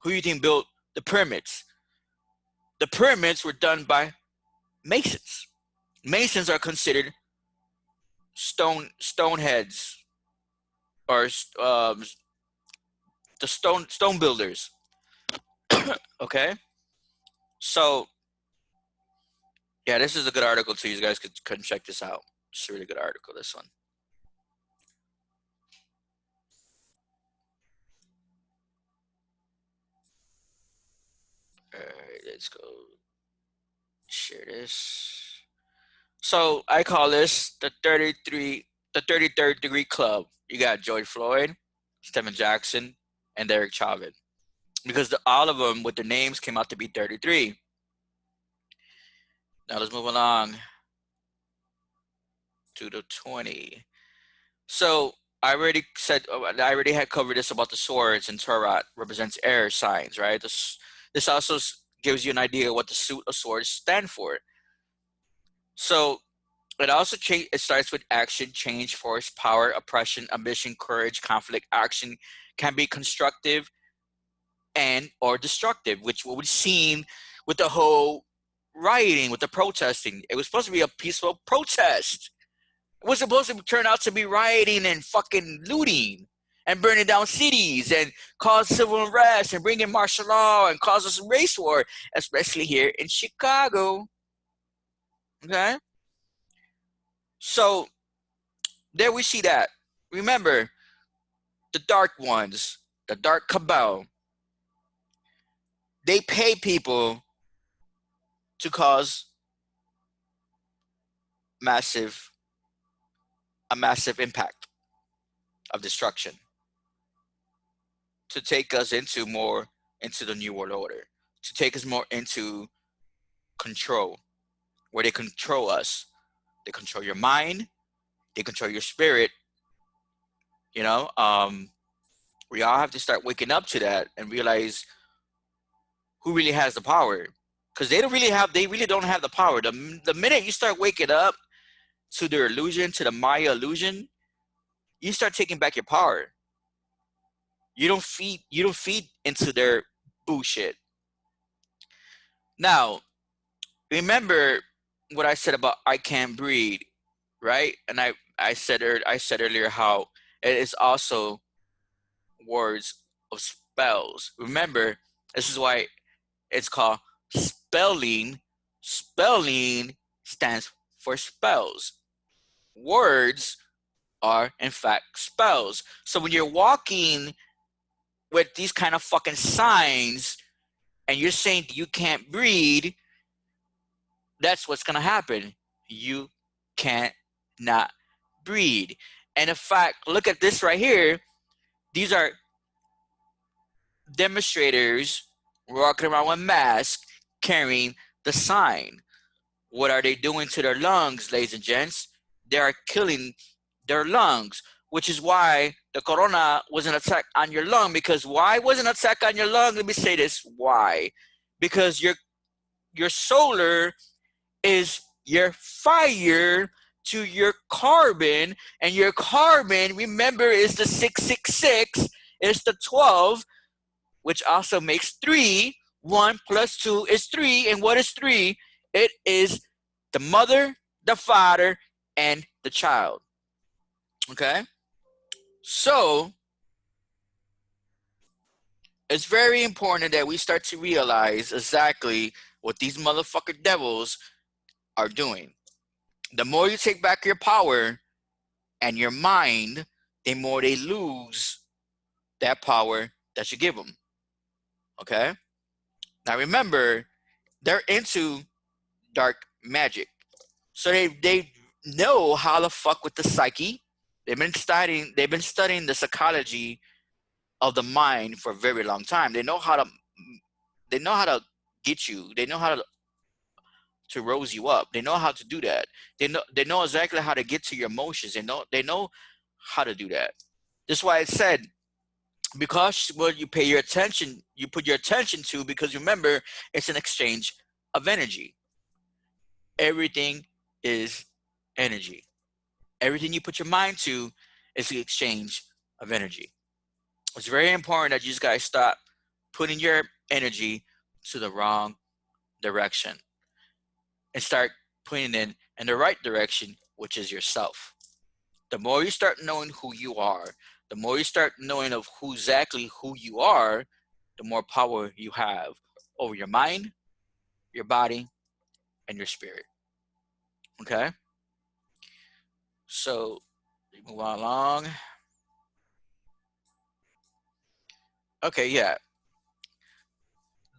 Who do you think built the pyramids? The pyramids were done by Masons. Masons are considered stoneheads, or the stone builders. Okay, so yeah, this is a good article too. You guys could check this out. It's a really good article. This one. All right, let's go share this. So I call this the 33rd degree club. You got George Floyd, Stephen Jackson, and Derek Chauvin, because all of them with their names came out to be 33. Now let's move along to the 20. So I already had covered this about the swords, and Torah represents air signs, right? This also gives you an idea of what the suit of swords stand for. So it also it starts with action, change, force, power, oppression, ambition, courage, conflict. Action can be constructive and or destructive, which what we've seen with the whole rioting, with the protesting. It was supposed to be a peaceful protest. It was supposed to turn out to be rioting and fucking looting and burning down cities and cause civil unrest and bring in martial law and cause us a race war, especially here in Chicago. Okay? So there we see that. Remember, the dark ones, the dark cabal, they pay people to cause a massive impact of destruction, to take us into the New World Order, to take us more into control, where they control us. They control your mind, they control your spirit. You know, we all have to start waking up to that and realize who really has the power, because they really don't have the power. The minute you start waking up to their illusion, to the Maya illusion, you start taking back your power. You don't feed into their bullshit. Now, remember what I said about I can't breathe, right? And I said earlier how it is also words of spells. Remember, this is why it's called spelling. Spelling stands for spells. Words are in fact spells. So when you're walking with these kind of fucking signs and you're saying you can't breathe, that's what's gonna happen. You can't not breathe. And in fact, look at this right here. These are demonstrators walking around with masks carrying the sign. What are they doing to their lungs, ladies and gents? They are killing their lungs, which is why the corona was an attack on your lung. Because why was an attack on your lung? Let me say this. Why? Because your solar is your fire to your carbon, and your carbon, remember, is the 666, is the 12. which also makes three. 1 + 2 is 3. And what is 3? It is the mother, the father, and the child. Okay? So it's very important that we start to realize exactly what these motherfucker devils are doing. The more you take back your power and your mind, the more they lose that power that you give them. Okay? Now remember, they're into dark magic. So they know how to fuck with the psyche. They've been studying the psychology of the mind for a very long time. They know how to get you. They know how to rose you up. They know how to do that. They know exactly how to get to your emotions. They know how to do that. That's why I said, because what you put your attention to, because remember, it's an exchange of energy. Everything is energy. Everything you put your mind to is the exchange of energy. It's very important that you guys stop putting your energy to the wrong direction and start putting it in the right direction, which is yourself. The more you start knowing who you are, the more you start knowing of who you are, the more power you have over your mind, your body, and your spirit. Okay? So we move on along. Okay, yeah.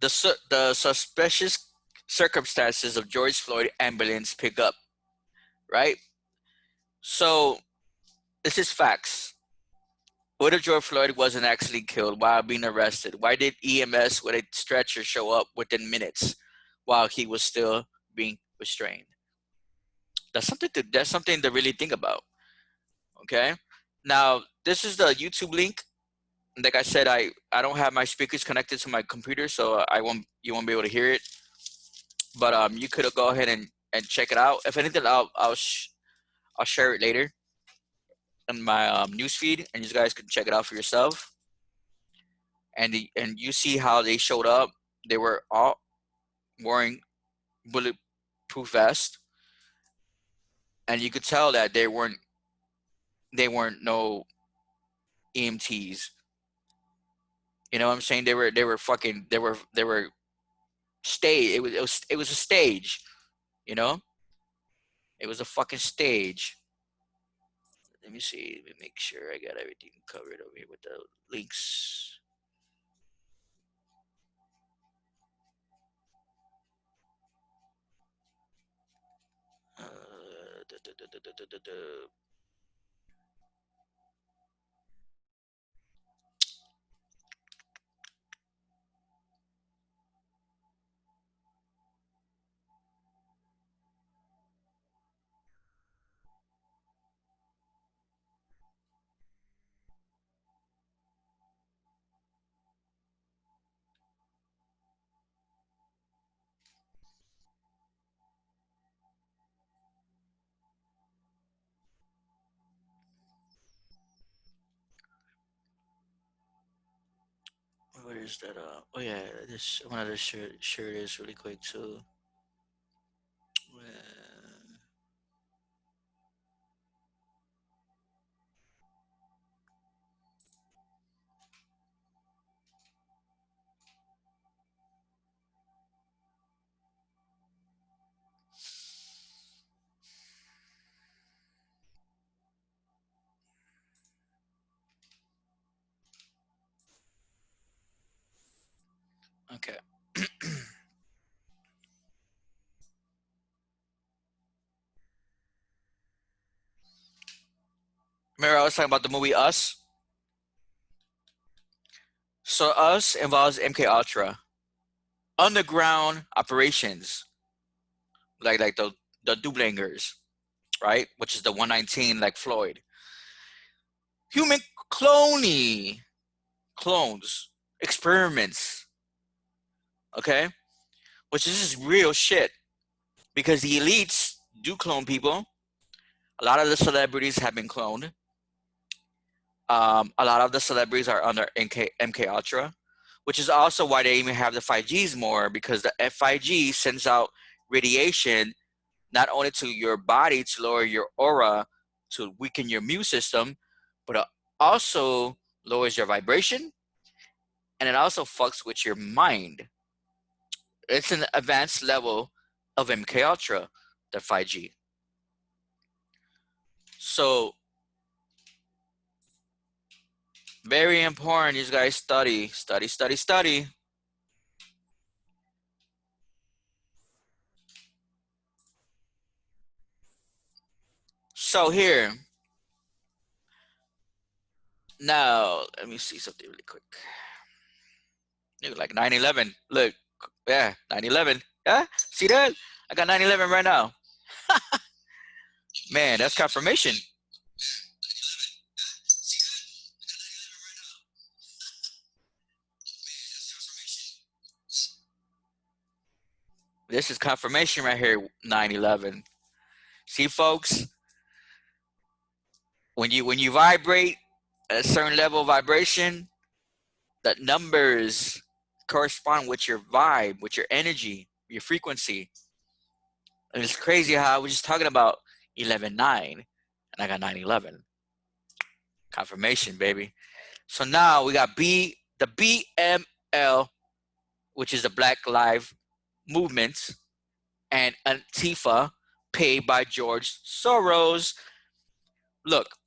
The suspicious circumstances of George Floyd ambulance pickup, right? So this is facts. What if George Floyd wasn't actually killed while being arrested? Why did EMS with a stretcher show up within minutes while he was still being restrained? That's something to really think about. Okay. Now this is the YouTube link. Like I said, I don't have my speakers connected to my computer, so you won't be able to hear it. But you could go ahead and check it out. If anything, I'll share it later in my news feed, and you guys can check it out for yourself. And you see how they showed up. They were all wearing bulletproof vests, and you could tell that they weren't no EMTs. You know what I'm saying? They were stage. It was a stage. You know, it was a fucking stage. Let me see. Let me make sure I got everything covered over here with the links. Da, da, da, da, da, da, da. Where is that? Oh yeah, this one of the shirt is really quick too. Okay. Remember, I was talking about the movie Us. So Us involves MK Ultra, underground operations, like the Dublangers, right? Which is the 119, like Floyd. Human clones, experiments, okay? Which is just real shit because the elites do clone people. A lot of the celebrities have been cloned. A lot of the celebrities are under MK Ultra, which is also why they even have the 5Gs more, because the 5G sends out radiation not only to your body to lower your aura, to weaken your immune system, but it also lowers your vibration, and it also fucks with your mind. It's an advanced level of MK Ultra, the 5G. So very important. You guys study, study, study, study. So here, now let me see something really quick. Look, like 9/11. Look, yeah, 9/11. Yeah, see that? I got 9/11 right now. Man, that's confirmation. This is confirmation right here. 9/11. See, folks, when you vibrate at a certain level of vibration, the numbers correspond with your vibe, with your energy, your frequency. And it's crazy how I was just talking about 11/9, and I got 9/11. Confirmation, baby. So now we got the BML, which is the Black Lives Movement, and Antifa, paid by George Soros. Look,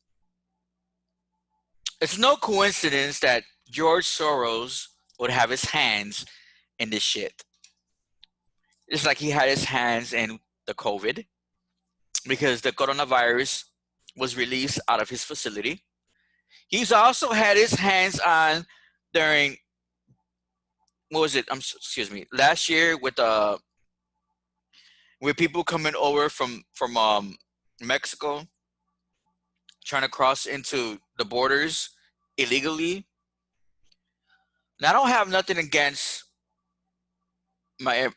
it's no coincidence that George Soros would have his hands in this shit. It's like he had his hands in the COVID, because the coronavirus was released out of his facility. He's also had his hands on during, what was it? Excuse me. Last year with people coming over from Mexico, trying to cross into the borders illegally. Now, I don't have nothing against my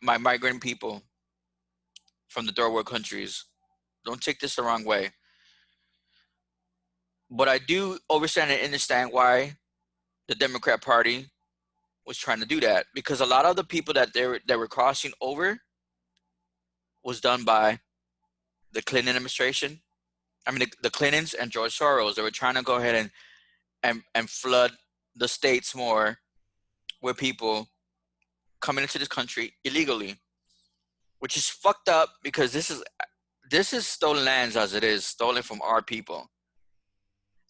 migrant people from the third world countries. Don't take this the wrong way. But I do understand and understand why the Democrat Party was trying to do that, because a lot of the people that were crossing over was done by the Clinton administration. I mean, the Clintons and George Soros. They were trying to go ahead and flood the states more with people coming into this country illegally, which is fucked up, because this is stolen lands, as it is stolen from our people,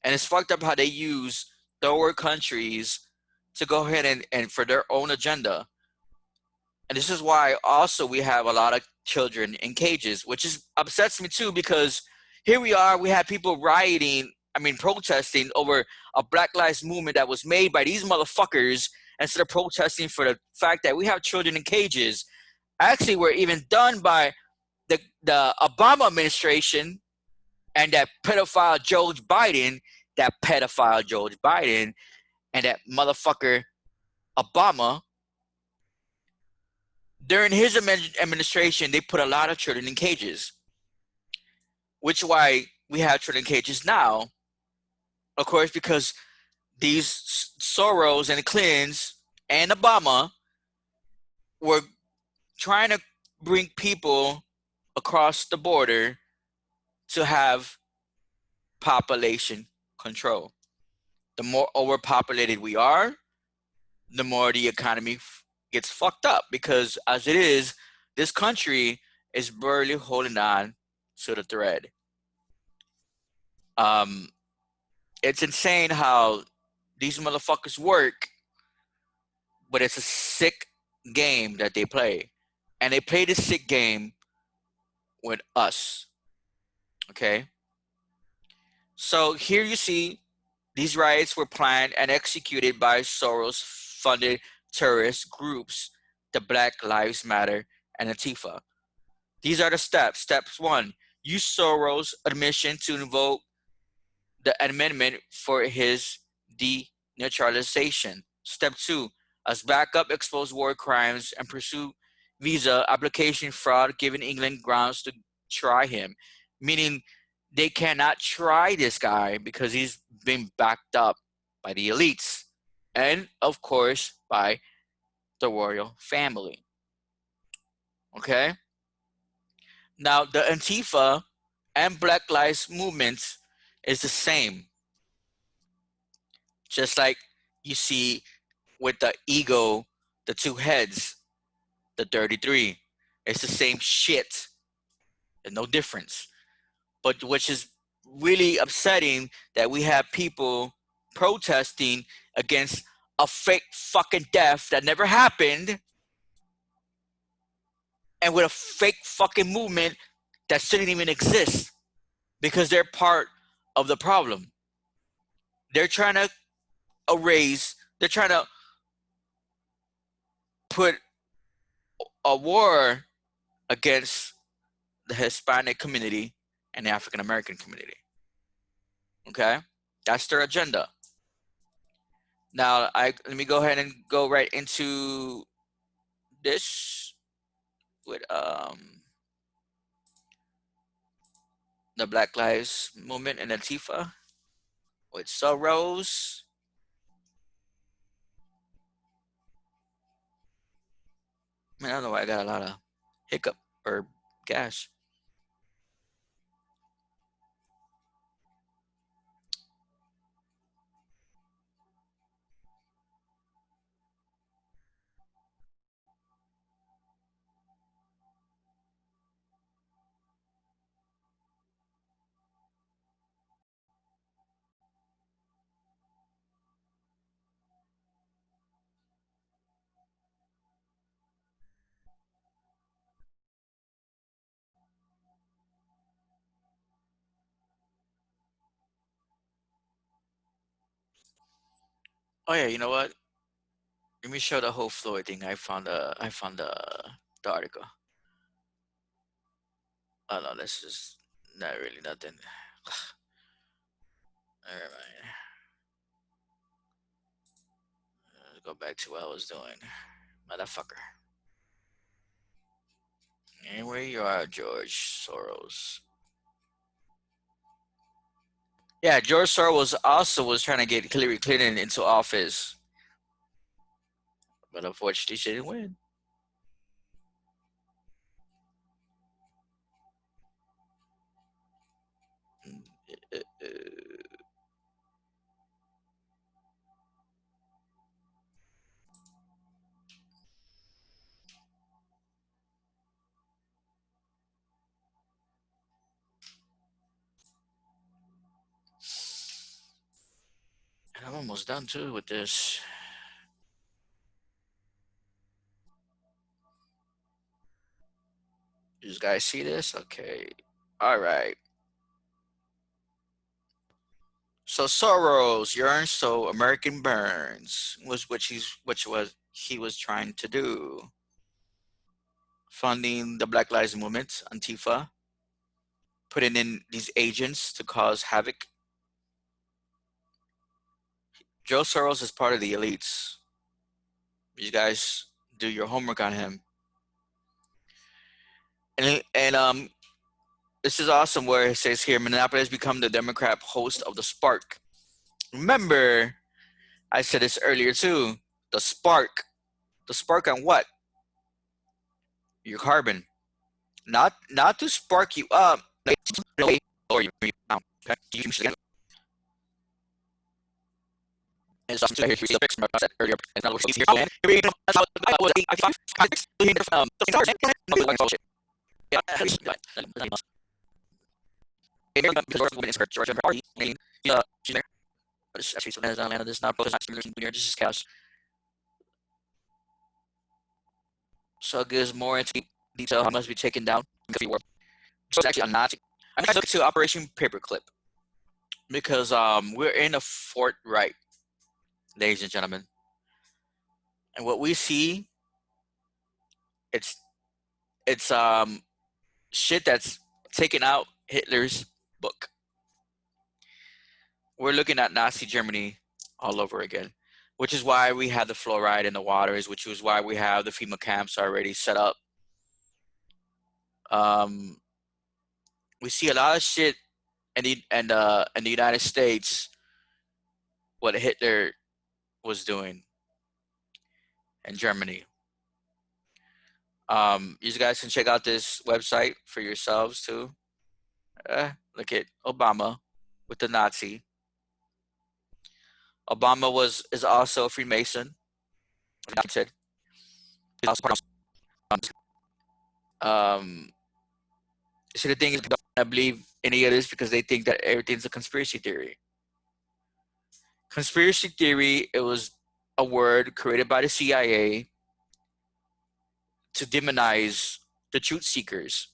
and it's fucked up how they use third countries to go ahead and for their own agenda. And this is why also we have a lot of children in cages, which is upsets me too, because here we are, we have people rioting, I mean protesting over a Black Lives Movement that was made by these motherfuckers, instead of protesting for the fact that we have children in cages. Actually, were even done by the Obama administration and that pedophile Joe Biden, and that motherfucker Obama. During his administration, they put a lot of children in cages, which is why we have children in cages now. Of course, because these Soros and the Clintons and Obama were trying to bring people across the border to have population control. The more overpopulated we are, the more the economy gets fucked up, because as it is, this country is barely holding on to the thread. Um, it's insane how these motherfuckers work, but it's a sick game that they play, and they play this sick game with us. Okay, so here you see these riots were planned and executed by Soros-funded terrorist groups, the Black Lives Matter and Antifa. These are the steps. Steps 1, use Soros' admission to invoke the amendment for his denaturalization. Step 2, as backup, expose war crimes and pursue visa application fraud, giving England grounds to try him. Meaning they cannot try this guy because he's been backed up by the elites. and of course by the royal family. Okay? Now, the Antifa and Black Lives movements is the same. Just like you see with the ego, the two heads, the 33. It's the same shit. There's no difference. But which is really upsetting that we have people protesting against a fake fucking death that never happened and with a fake fucking movement that shouldn't even exist because they're part of the problem. They're trying to they're trying to put a war against the Hispanic community and the African American community. Okay? That's their agenda. Now, let me go ahead and go right into this with the Black Lives Movement and Antifa with Soros. Man, I don't know why I got a lot of hiccup or gas. Oh yeah, you know what? Let me show the whole Floyd thing. I found the article. Oh no, this is not really nothing. Never mind. Let's go back to what I was doing. Motherfucker. And where you are, George Soros. Yeah, George Soros also was trying to get Hillary Clinton into office, but unfortunately she didn't win. And I'm almost done too with this. You guys see this? Okay. All right. So Soros yearns so American burns was which was he was trying to do. Funding the Black Lives Movement, Antifa, putting in these agents to cause havoc. Joe Soros is part of the elites. You guys do your homework on him. And this is awesome where it says here Minneapolis has become the Democrat host of the Spark. Remember, I said this earlier too. The Spark. The spark on what? Your carbon. Not to spark you up, or you down. Okay. And so here you see the pics from I said earlier. And now we're here. Here that's how I was 85. Yeah. Georgia Party. I mean, she's there. Actually, so Atlanta does not propose near just chaos. So it gives more into detail how must be taken down. So it's actually a Nazi. I'm going to look to Operation Paperclip because we're in a fort right, ladies and gentlemen, and what we see it's it's shit that's taken out Hitler's book. We're looking at Nazi Germany all over again, which is why we have the fluoride in the waters, which is why we have the FEMA camps already set up. Um, we see a lot of shit in the United States. What Hitler was doing in Germany. You guys can check out this website for yourselves too. Look at Obama with the Nazi. Obama is also a Freemason. Like I said, he's also part of, um, so the thing is, people don't believe any of this because they think that everything's a conspiracy theory. Conspiracy theory, it was a word created by the CIA to demonize the truth seekers,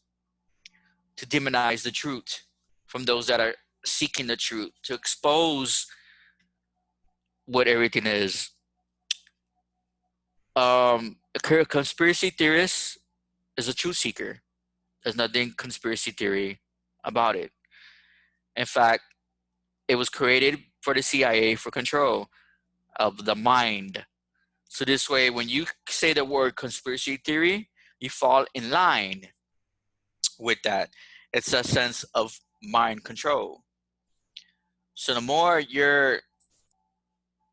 to demonize the truth from those that are seeking the truth, to expose what everything is. A conspiracy theorist is a truth seeker. There's nothing conspiracy theory about it. In fact, it was created for the CIA for control of the mind. So this way, when you say the word conspiracy theory, you fall in line with that. It's a sense of mind control. So the more you're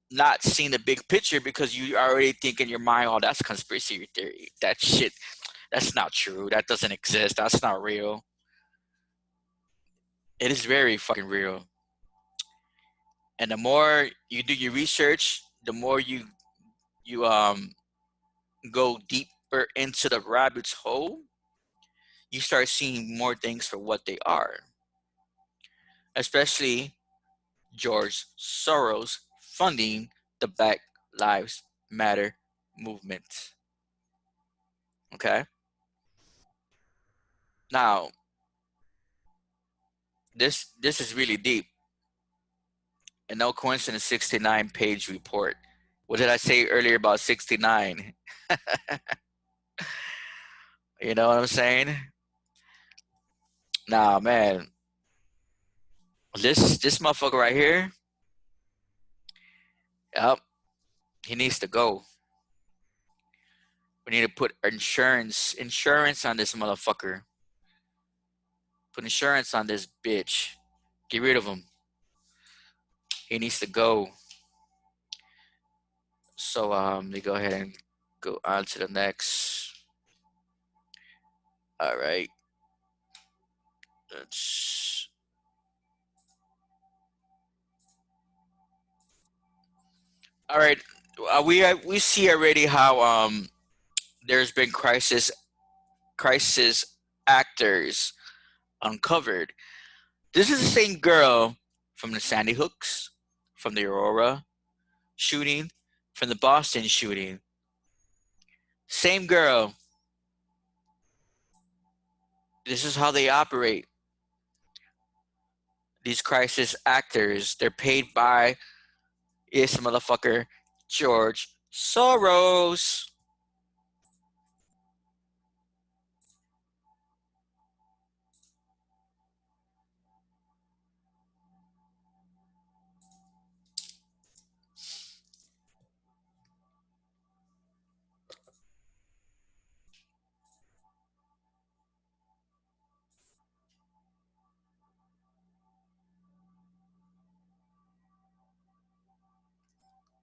not seeing the big picture because you already think in your mind, oh, that's conspiracy theory. That shit, that's not true. That doesn't exist. That's not real. It is very fucking real. And the more you do your research, the more you go deeper into the rabbit's hole, you start seeing more things for what they are. Especially George Soros funding the Black Lives Matter movement. Okay? Now, this is really deep. And no coincidence, 69-page report. What did I say earlier about 69? You know what I'm saying? Nah, man. This motherfucker right here, yep, he needs to go. We need to put insurance on this motherfucker. Put insurance on this bitch. Get rid of him. He needs to go. So let me go ahead and go on to the next. All right. That's all right. We see already how there's been crisis actors uncovered. This is the same girl from the Sandy Hooks, from the Aurora shooting, from the Boston shooting. Same girl. This is how they operate. These crisis actors, they're paid by this motherfucker, George Soros.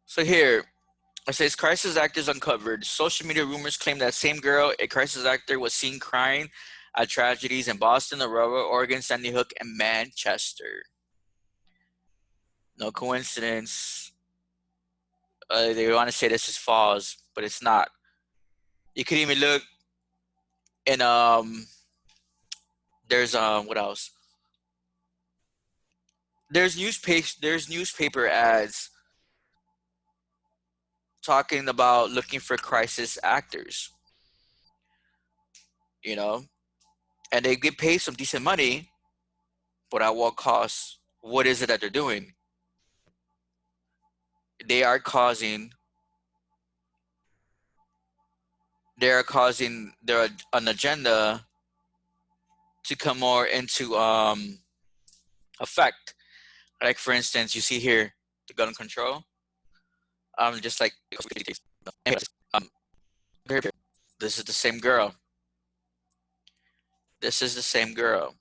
So here, it says crisis actors uncovered. Social media rumors claim that same girl, a crisis actor, was seen crying at tragedies in Boston, Aurora, Oregon, Sandy Hook, and Manchester. No coincidence. They want to say this is false, but it's not. You could even look in there's what else? There's newspaper ads talking about looking for crisis actors, you know, and they get paid some decent money, but at what cost? What is it that they're doing? They are causing their an agenda to come more into effect. Like for instance, you see here the gun control. Just like um, this is the same girl. This is the same girl.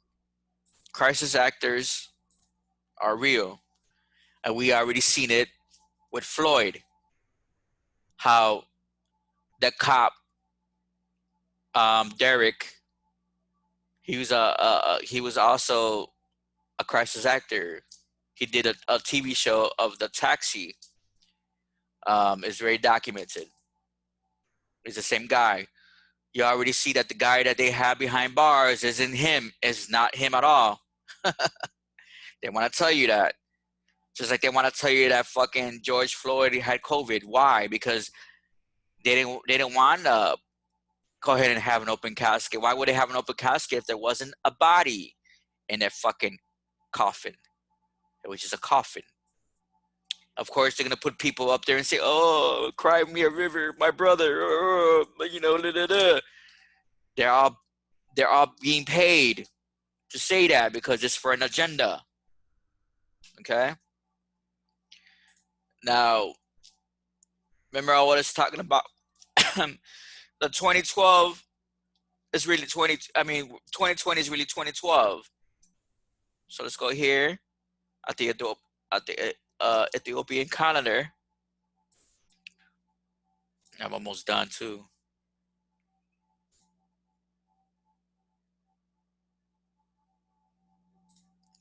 Crisis actors are real, and we already seen it with Floyd. how the cop, Derek, he was also a crisis actor. He did a TV show of the taxi. It's very documented. It's the same guy. You already see that the guy that they have behind bars isn't him. Is not him at all. They want to tell you that. Just like they want to tell you that fucking George Floyd had COVID. Why? Because they didn't want to go ahead and have an open casket. Why would they have an open casket if there wasn't a body in that fucking coffin, which is a coffin? Of course, they're gonna put people up there and say, "Oh, cry me a river, my brother." You know, da, da, da. They're all they're all being paid to say that because it's for an agenda. Okay. Now, remember I was talking about the 2012 is really 20. I mean, 2020 is really 2012. So let's go here at the Ethiopian calendar. I'm almost done too.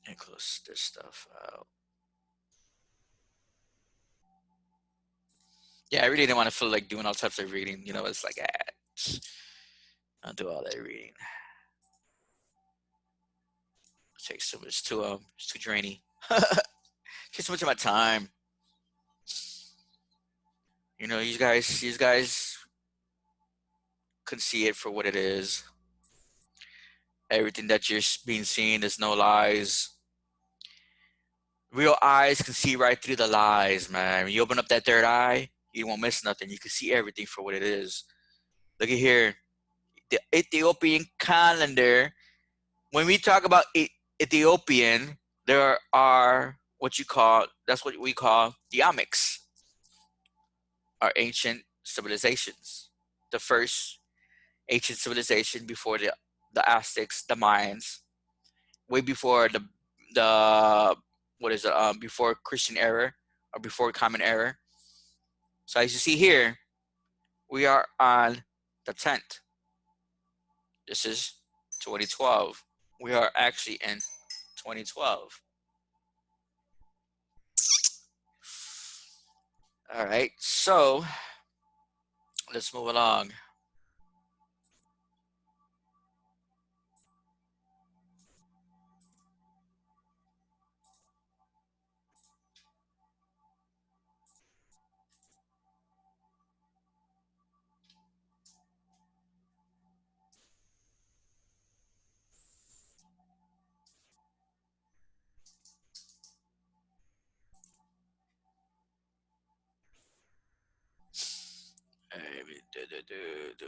And close this stuff out. Yeah, I really didn't want to feel like doing all types of reading. You know, it's like, I'll do all that reading. It takes so much it's too draining. Takes so much of my time. You know, these guys can see it for what it is. Everything that you're being seen is no lies. Real eyes can see right through the lies, man. When you open up that third eye, you won't miss nothing. You can see everything for what it is. Look at here. The Ethiopian calendar. When we talk about Ethiopian, there are that's what we call the Amics, our ancient civilizations. The first ancient civilization before the Aztecs, the Mayans, way before the what is it? Before Christian era or before Common Era. So as you see here, we are on the 10th. This is 2012. We are actually in 2012. All right, so let's move along.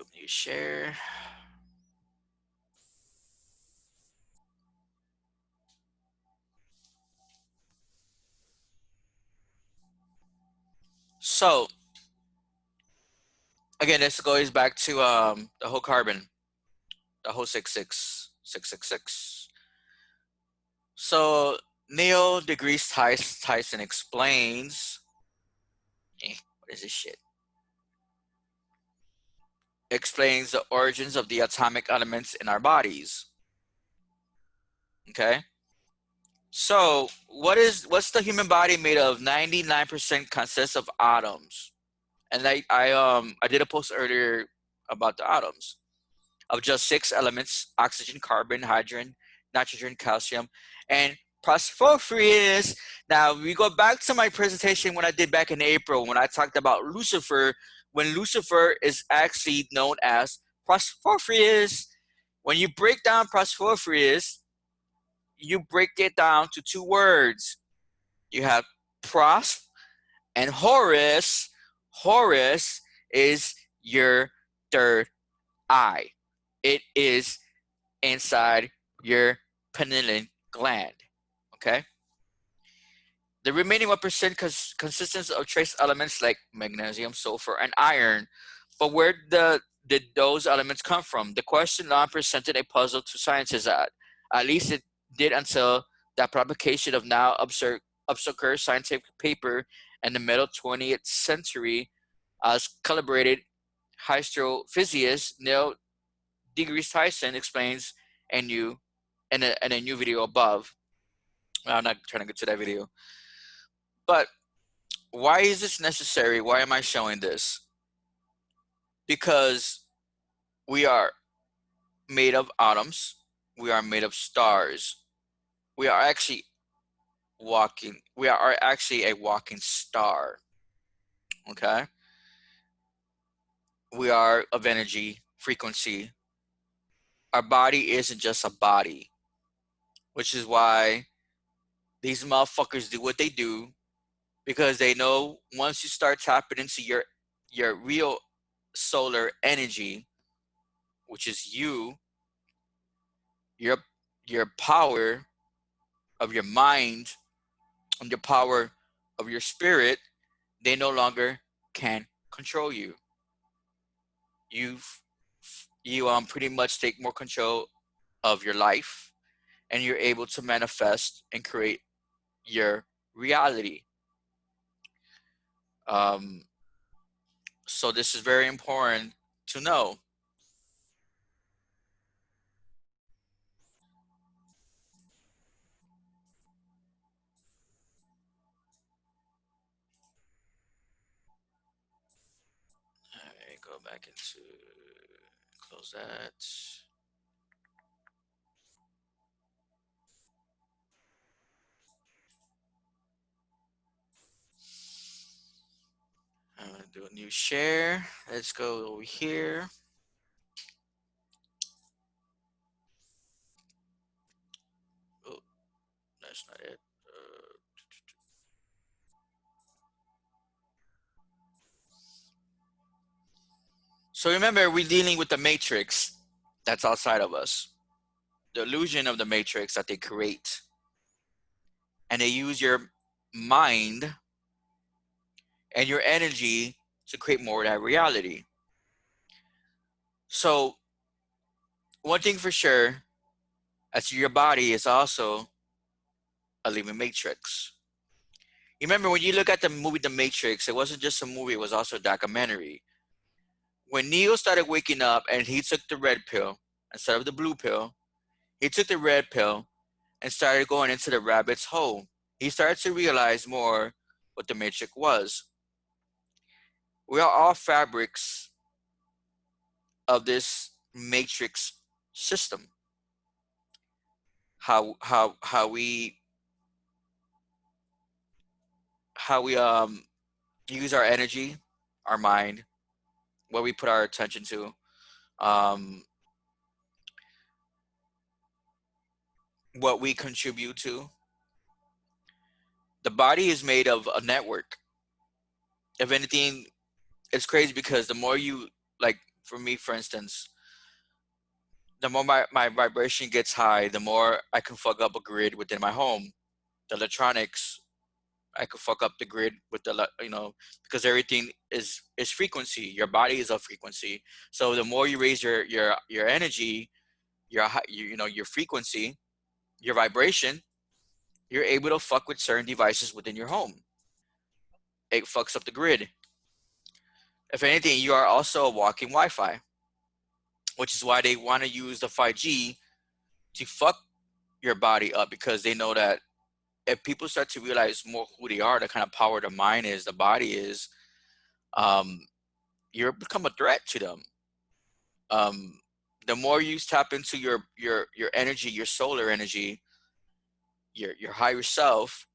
Do you share? So again, this goes back to the whole carbon, the whole 666. So Neil deGrasse Tyson explains. What is this shit? Explains the origins of the atomic elements in our bodies. Okay. So what's the human body made of? 99% consists of atoms. And I did a post earlier about the atoms of just 6 elements: oxygen, carbon, hydrogen, nitrogen, calcium, and phosphorus. Now we go back to my presentation when I did back in April when I talked about Lucifer, when Lucifer is actually known as phosphorus. When you break down phosphorus, you break it down to 2 words. You have pros and Horus. Horus is your third eye. It is inside your pineal gland. Okay. The remaining 1% consists of trace elements like magnesium, sulfur, and iron. But where did those elements come from? The question now presented a puzzle to scientists. At least it did until the publication of now obscure scientific paper in the middle 20th century As calibrated astrophysicist Neil deGrasse Tyson explains a new in a new video above. I'm not trying to get to that video, but why is this necessary? Why am I showing this? Because we are made of atoms. We are made of stars. We are actually walking. We are actually a walking star. Okay. We are of energy, frequency. Our body isn't just a body, which is why these motherfuckers do what they do, because they know once you start tapping into your real solar energy, which is your your power of your mind and your power of your spirit, they no longer can control you. You've you pretty much take more control of your life, and you're able to manifest and create your reality. Um, so this is very important to know. All right, go back into close that. I'm gonna do a new share. Let's go over here. Oh, that's not it. So remember, we're dealing with the matrix that's outside of us, the illusion of the matrix that they create, and they use your mind and your energy to create more of that reality. So one thing for sure, as your body is also a living matrix. Remember, when you look at the movie The Matrix, it wasn't just a movie, it was also a documentary. When Neo started waking up and he took the red pill instead of the blue pill, he took the red pill and started going into the rabbit's hole. He started to realize more what the matrix was. We are all fabrics of this matrix system. How we use our energy, our mind, what we put our attention to, um, what we contribute to. The body is made of a network. If anything, it's crazy because the more you, like, for me, for instance, the more my vibration gets high, the more I can fuck up a grid within my home. The electronics, I could fuck up the grid with because everything is frequency. Your body is a frequency. So the more you raise your energy, your frequency, your vibration, you're able to fuck with certain devices within your home. It fucks up the grid. If anything, you are also a walking Wi-Fi, which is why they want to use the 5G to fuck your body up, because they know that if people start to realize more who they are, the kind of power the mind is, the body is, um, you become a threat to them. Um, the more you tap into your energy, your solar energy, your higher self,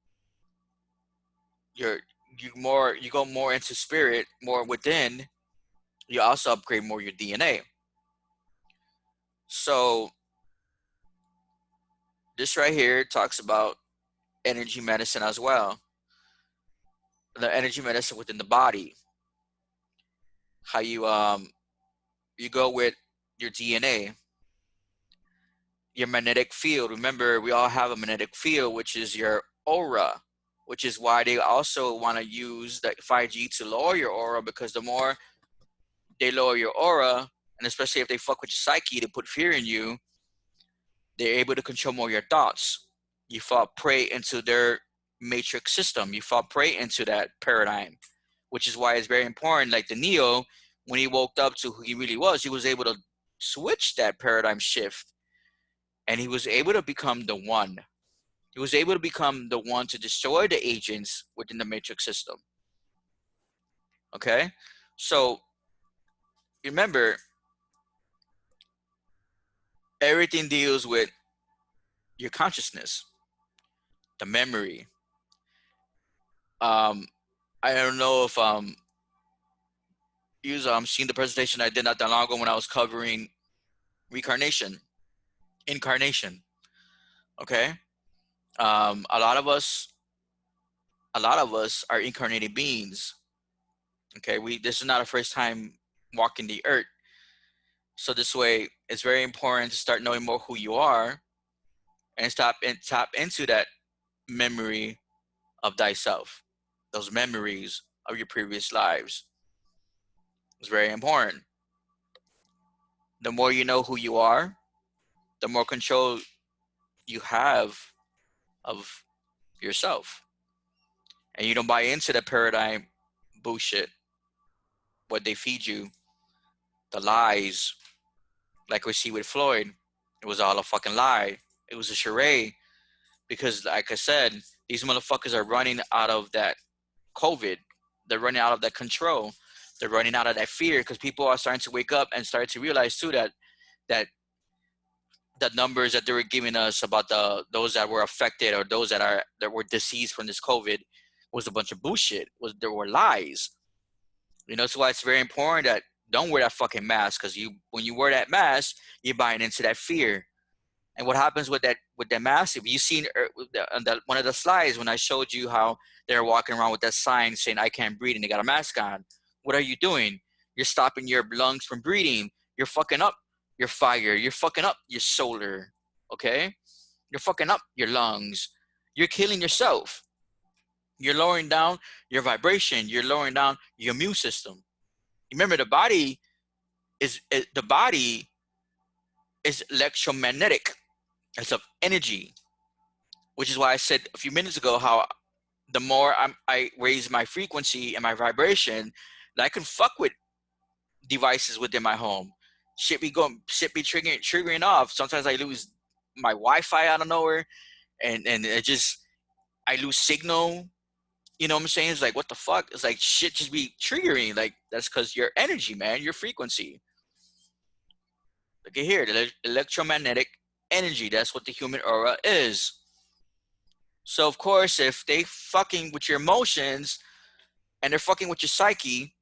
your you go more into spirit, more within. You also upgrade more your DNA. So this right here talks about energy medicine as well. The energy medicine within the body. How you go with your DNA, your magnetic field. Remember, we all have a magnetic field, which is your aura, which is why they also want to use the 5G to lower your aura, because the more they lower your aura, and especially if they fuck with your psyche to put fear in you, they're able to control more of your thoughts. You fall prey into their matrix system. You fall prey into that paradigm, which is why it's very important. Like the Neo, when he woke up to who he really was, he was able to switch that paradigm shift, and he was able to become the one. He was able to become the one to destroy the agents within the matrix system. Okay? So remember, everything deals with your consciousness, the memory. Um, I don't know if you've seen the presentation I did not that long ago when I was covering reincarnation, incarnation. Okay? A lot of us, are incarnated beings. Okay, this is not our first time walking the earth. So this way, it's very important to start knowing more who you are and tap into that memory of thyself, those memories of your previous lives. It's very important. The more you know who you are, the more control you have of yourself. And you don't buy into the paradigm bullshit, what they feed you, the lies, like we see with Floyd. It was all a fucking lie. It was a charade because, like I said, these motherfuckers are running out of that COVID. They're running out of that control. They're running out of that fear because people are starting to wake up and start to realize too that the numbers that they were giving us about those that were affected or those that were deceased from this COVID was a bunch of bullshit. There were lies. That's why it's very important that don't wear that fucking mask, because when you wear that mask, you're buying into that fear. And what happens with that mask? If you seen one of the slides when I showed you how they're walking around with that sign saying "I can't breathe" and they got a mask on, what are you doing? You're stopping your lungs from breathing. You're fucking up your fire. You're fucking up your solar. Okay, you're fucking up your lungs. You're killing yourself. You're lowering down your vibration. You're lowering down your immune system. Remember, the body is electromagnetic. It's of energy, which is why I said a few minutes ago how the more I raise my frequency and my vibration, I can fuck with devices within my home. Shit be triggering off. Sometimes I lose my Wi-Fi out of nowhere, and I lose signal. You know what I'm saying? It's like, what the fuck? It's like shit just be triggering. Like, that's because your energy, man, your frequency. Look at here, the electromagnetic energy. That's what the human aura is. So of course, if they fucking with your emotions and they're fucking with your psyche,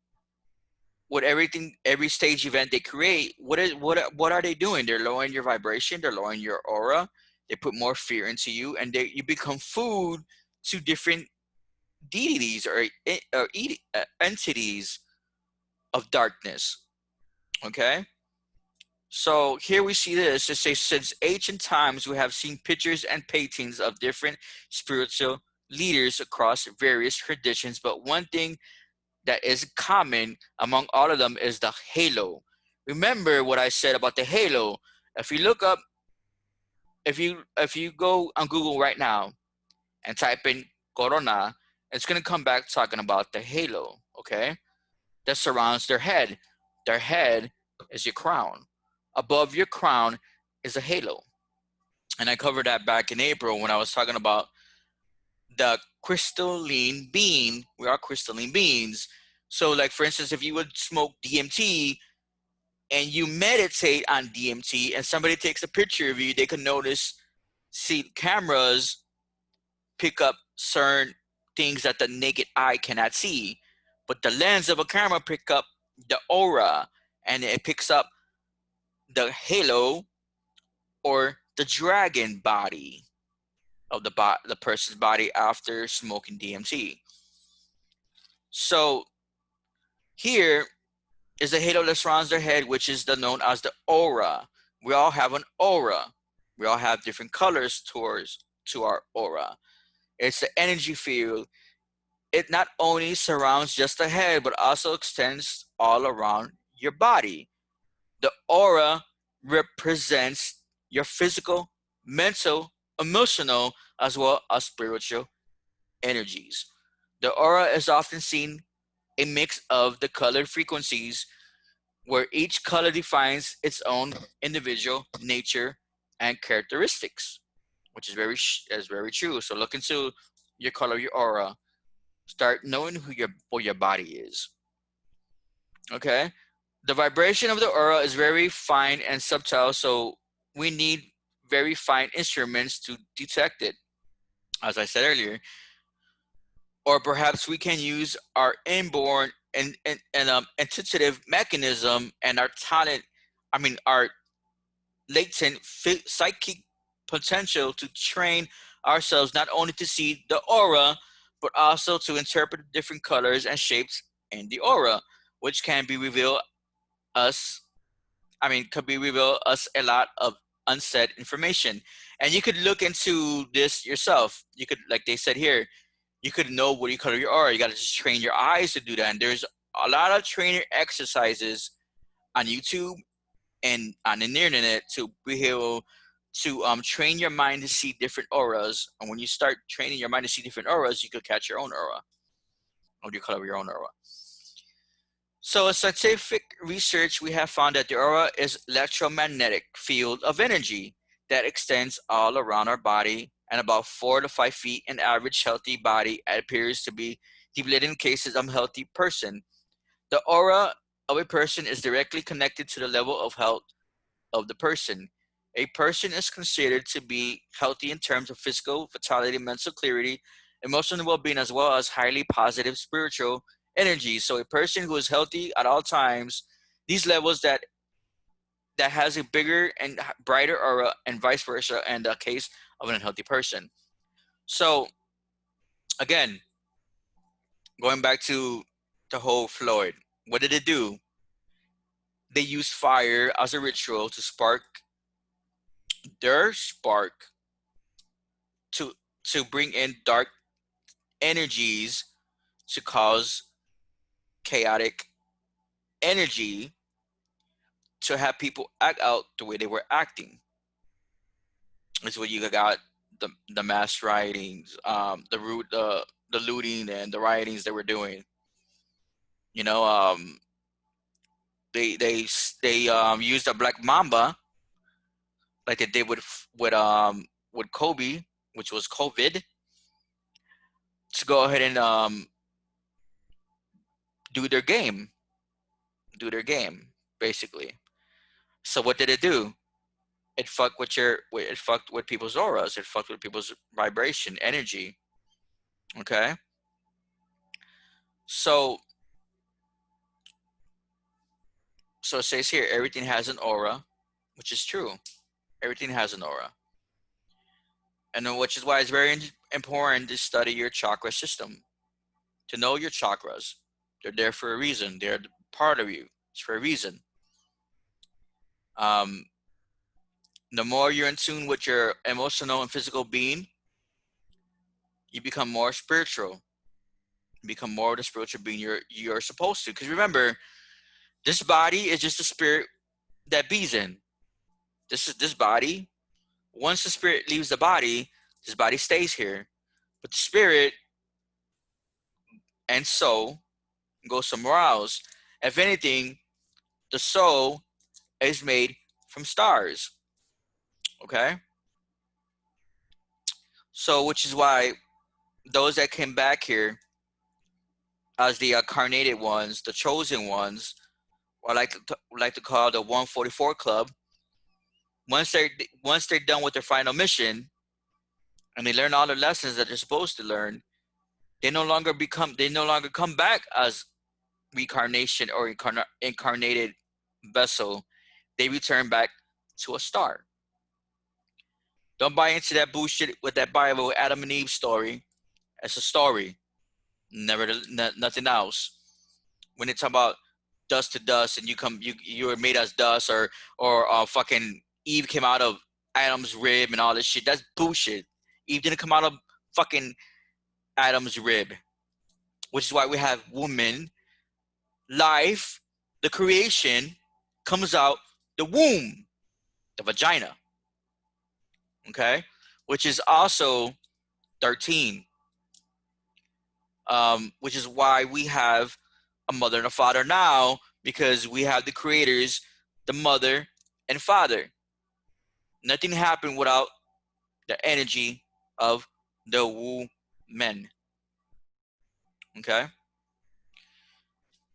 with everything, every stage event they create, what are they doing? They're lowering your vibration. They're lowering your aura. They put more fear into you, and you become food to different deities or entities of darkness. Okay. So here we see this. It says, since ancient times, we have seen pictures and paintings of different spiritual leaders across various traditions. But one thing that is common among all of them is the halo. Remember what I said about the halo. If you look up, if you go on Google right now and type in corona, it's gonna come back talking about the halo. Okay, that surrounds their head. Their head is your crown. Above your crown is a halo. And I covered that back in April when I was talking about the crystalline being. We are crystalline beings. So, like, for instance, if you would smoke DMT and you meditate on DMT and somebody takes a picture of you, they can see cameras pick up certain things that the naked eye cannot see. But the lens of a camera pick up the aura, and it picks up the halo or the dragon body of the person's body after smoking DMT. So here is the halo that surrounds their head, which is known as the aura. We all have an aura. We all have different colors to our aura. It's the energy field. It not only surrounds just the head, but also extends all around your body. The aura represents your physical, mental, emotional, as well as spiritual energies. The aura is often seen a mix of the color frequencies where each color defines its own individual nature and characteristics, which is very true. So look into your color, your aura. Start knowing what your body is. Okay, the vibration of the aura is very fine and subtle, so we need very fine instruments to detect it, as I said earlier. Or perhaps we can use our inborn and intuitive mechanism and our talent, I mean, our latent psychic potential to train ourselves not only to see the aura, but also to interpret different colors and shapes in the aura, which can be reveal us, could be reveal us a lot of unsaid information. And you could look into this yourself. You could, like they said here, you could know what you color your aura. You got to just train your eyes to do that. And there's a lot of trainer exercises on YouTube and on the internet to be able to train your mind to see different auras. And when you start training your mind to see different auras, you could catch your own aura, or you color your own aura. So, in scientific research, we have found that the aura is electromagnetic field of energy that extends all around our body and about 4 to 5 feet. An average healthy body appears to be depleted in cases of a healthy person. The aura of a person is directly connected to the level of health of the person. A person is considered to be healthy in terms of physical vitality, mental clarity, emotional well-being, as well as highly positive spiritual energy. So a person who is healthy at all times, these levels that has a bigger and brighter aura, and vice versa in the case of an unhealthy person. So again, going back to the whole Floyd, what did it do? They used fire as a ritual to spark their spark to bring in dark energies to cause chaotic energy to have people act out the way they were acting. It's what you got the mass riotings, the looting and the riotings they were doing. You know, they used a black mamba like they did with Kobe, which was COVID, to go ahead and do their game, basically. So what did it do? It fucked with people's auras. It fucked with people's vibration, energy. Okay. So it says here, everything has an aura, which is true. Everything has an aura, and then, which is why it's very important to study your chakra system, to know your chakras. They're there for a reason. They're part of you. It's for a reason. Um, the more you're in tune with your emotional and physical being, you become more spiritual. You become more of the spiritual being you're supposed to. Because remember, this body is just a spirit that bees in. This body. Once the spirit leaves the body, this body stays here. But the spirit and soul go somewhere else. If anything, the soul is made from stars. Okay? So, which is why those that came back here as the incarnated ones, the chosen ones, or like to call the 144 Club, once they're done with their final mission and they learn all the lessons that they're supposed to learn, they no longer come back as reincarnation or incarnated vessel. They return back to a star. Don't buy into that bullshit with that Bible Adam and Eve story. It's a story, never nothing else. When they talk about dust to dust and you were made as dust, or fucking Eve came out of Adam's rib and all this shit, that's bullshit. Eve didn't come out of fucking Adam's rib, which is why we have woman, life, the creation comes out the womb, the vagina, okay, which is also 13, which is why we have a mother and a father now because we have the creators, the mother and father. Nothing happened without the energy of the woman. Okay?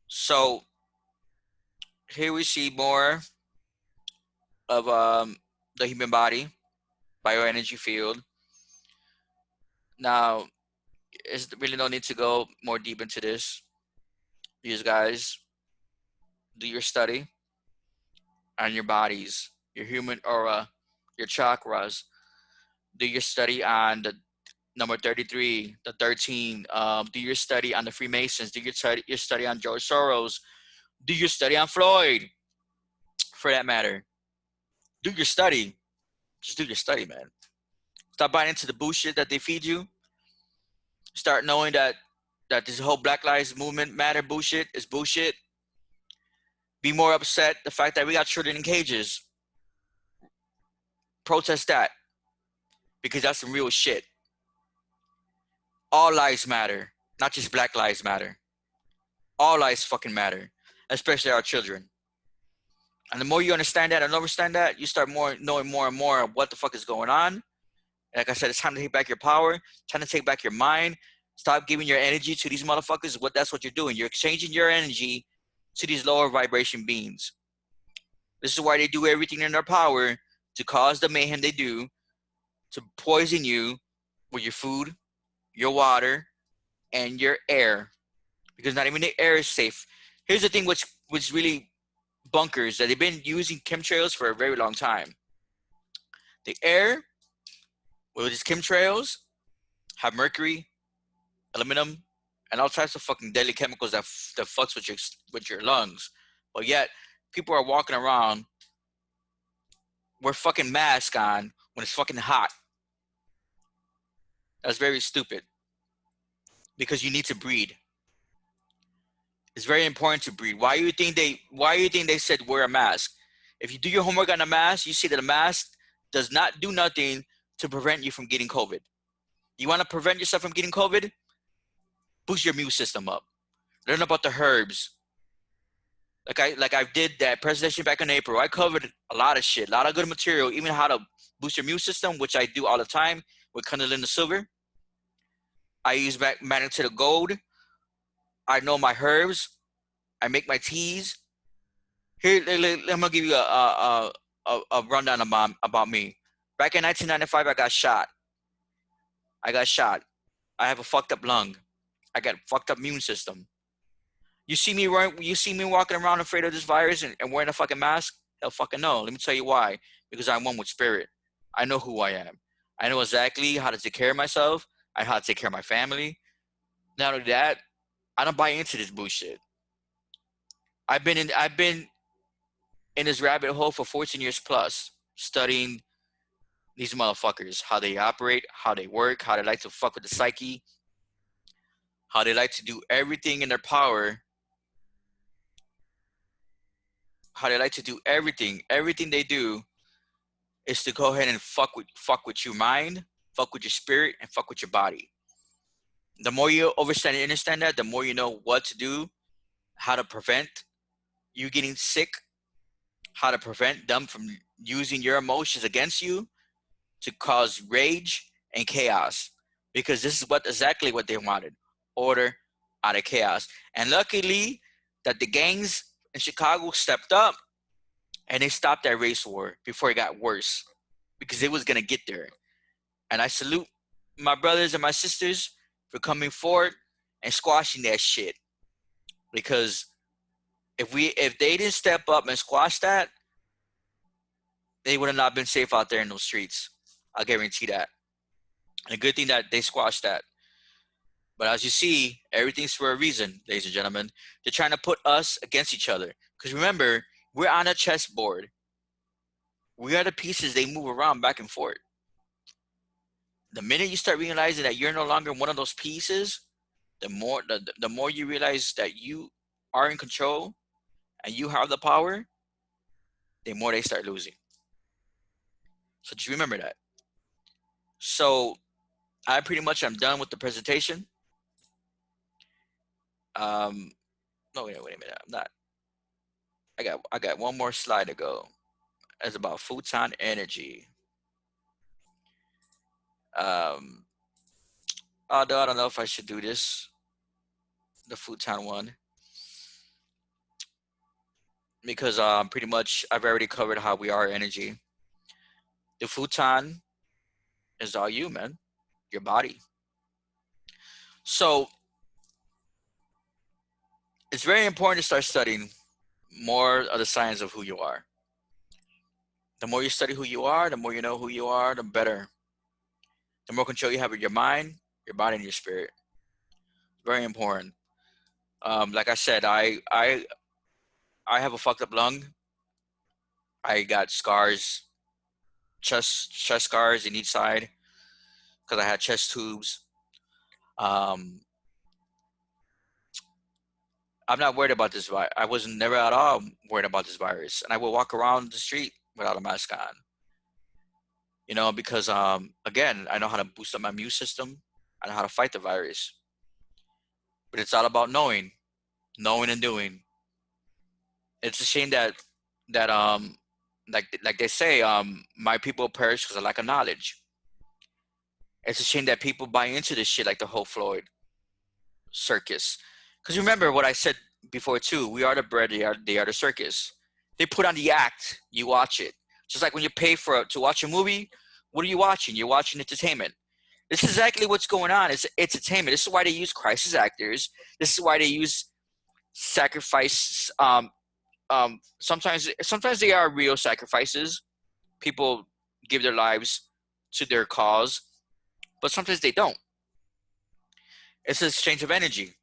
So here we see more of the human body, bioenergy field. Now, there's really no need to go more deep into this. You guys do your study on your bodies, your human aura, your chakras. Do your study on the number 33, the 13. Do your study on the Freemasons. Do your study on George Soros. Do your study on Floyd, for that matter. Do your study. Just do your study, man. Stop buying into the bullshit that they feed you. Start knowing that this whole Black Lives Movement matter bullshit is bullshit. Be more upset the fact that we got children in cages. Protest that, because that's some real shit. All lives matter, not just Black lives matter. All lives fucking matter, especially our children. And the more you understand that and understand that, you start knowing more and more of what the fuck is going on. Like I said, it's time to take back your power, time to take back your mind. Stop giving your energy to these motherfuckers. That's what you're doing. You're exchanging your energy to these lower vibration beings. This is why they do everything in their power to cause the mayhem they do, to poison you with your food, your water, and your air. Because not even the air is safe. Here's the thing which really bunkers, that they've been using chemtrails for a very long time. The air with these chemtrails have mercury, aluminum, and all types of fucking deadly chemicals that fucks with your lungs. But yet, people are walking around with fucking masks on when it's fucking hot. That's very stupid. Because you need to breathe. It's very important to breathe. Why do you think they said wear a mask? If you do your homework on a mask, you see that a mask does not do nothing to prevent you from getting COVID. You want to prevent yourself from getting COVID? Boost your immune system up. Learn about the herbs. Like I did that presentation back in April. I covered a lot of shit, a lot of good material, even how to boost your immune system, which I do all the time with Cunnilinda Silver. I use Magnetic to the Gold. I know my herbs. I make my teas. Here, I'm gonna give you a rundown about me. Back in 1995, I got shot. I have a fucked up lung. I got a fucked up immune system. You see me walking around afraid of this virus and wearing a fucking mask? Hell fucking no. Let me tell you why. Because I'm one with spirit. I know who I am. I know exactly how to take care of myself. I know how to take care of my family. Not only that, I don't buy into this bullshit. I've been in this rabbit hole for 14 years plus, studying these motherfuckers, how they operate, how they work, how they like to fuck with the psyche, how they like to do everything in their power, how they like to do everything. Everything they do is to go ahead and fuck with your mind, fuck with your spirit, and fuck with your body. The more you understand that, the more you know what to do, how to prevent you getting sick, how to prevent them from using your emotions against you to cause rage and chaos. Because this is exactly what they wanted. Order out of chaos. And luckily that the gangs in Chicago stepped up and they stopped that race war before it got worse. Because it was going to get there. And I salute my brothers and my sisters for coming forward and squashing that shit. Because if they didn't step up and squash that, they would have not been safe out there in those streets. I'll guarantee that. And a good thing that they squashed that. But as you see, everything's for a reason, ladies and gentlemen. They're trying to put us against each other. Because remember, we're on a chessboard. We are the pieces they move around back and forth. The minute you start realizing that you're no longer one of those pieces, the more you realize that you are in control and you have the power, the more they start losing. So just remember that. So I pretty much am done with the presentation. No, wait a minute. I'm not. I got one more slide to go. It's about photon energy. Um, although I don't know if I should do this, the photon one, because pretty much I've already covered how we are energy. The photon is all you, man, your body. So it's very important to start studying more of the science of who you are. The more you study who you are, the more you know who you are, the better. The more control you have of your mind, your body, and your spirit. Very important. Like I said, I have a fucked up lung. I got scars, chest scars in each side because I had chest tubes. Um, I'm not worried about this virus. I was never at all worried about this virus, and I would walk around the street without a mask on. Because again, I know how to boost up my immune system. I know how to fight the virus. But it's all about knowing and doing. It's a shame that like they say, my people perish because of lack of knowledge. It's a shame that people buy into this shit like the whole Floyd circus. Because remember what I said before too. We are the bread. They are the circus. They put on the act. You watch it. Just like when you pay to watch a movie. What are you watching? You're watching entertainment. This is exactly what's going on. It's entertainment. This is why they use crisis actors. This is why they use sacrifice. Sometimes they are real sacrifices. People give their lives to their cause, but sometimes they don't. It's an exchange of energy,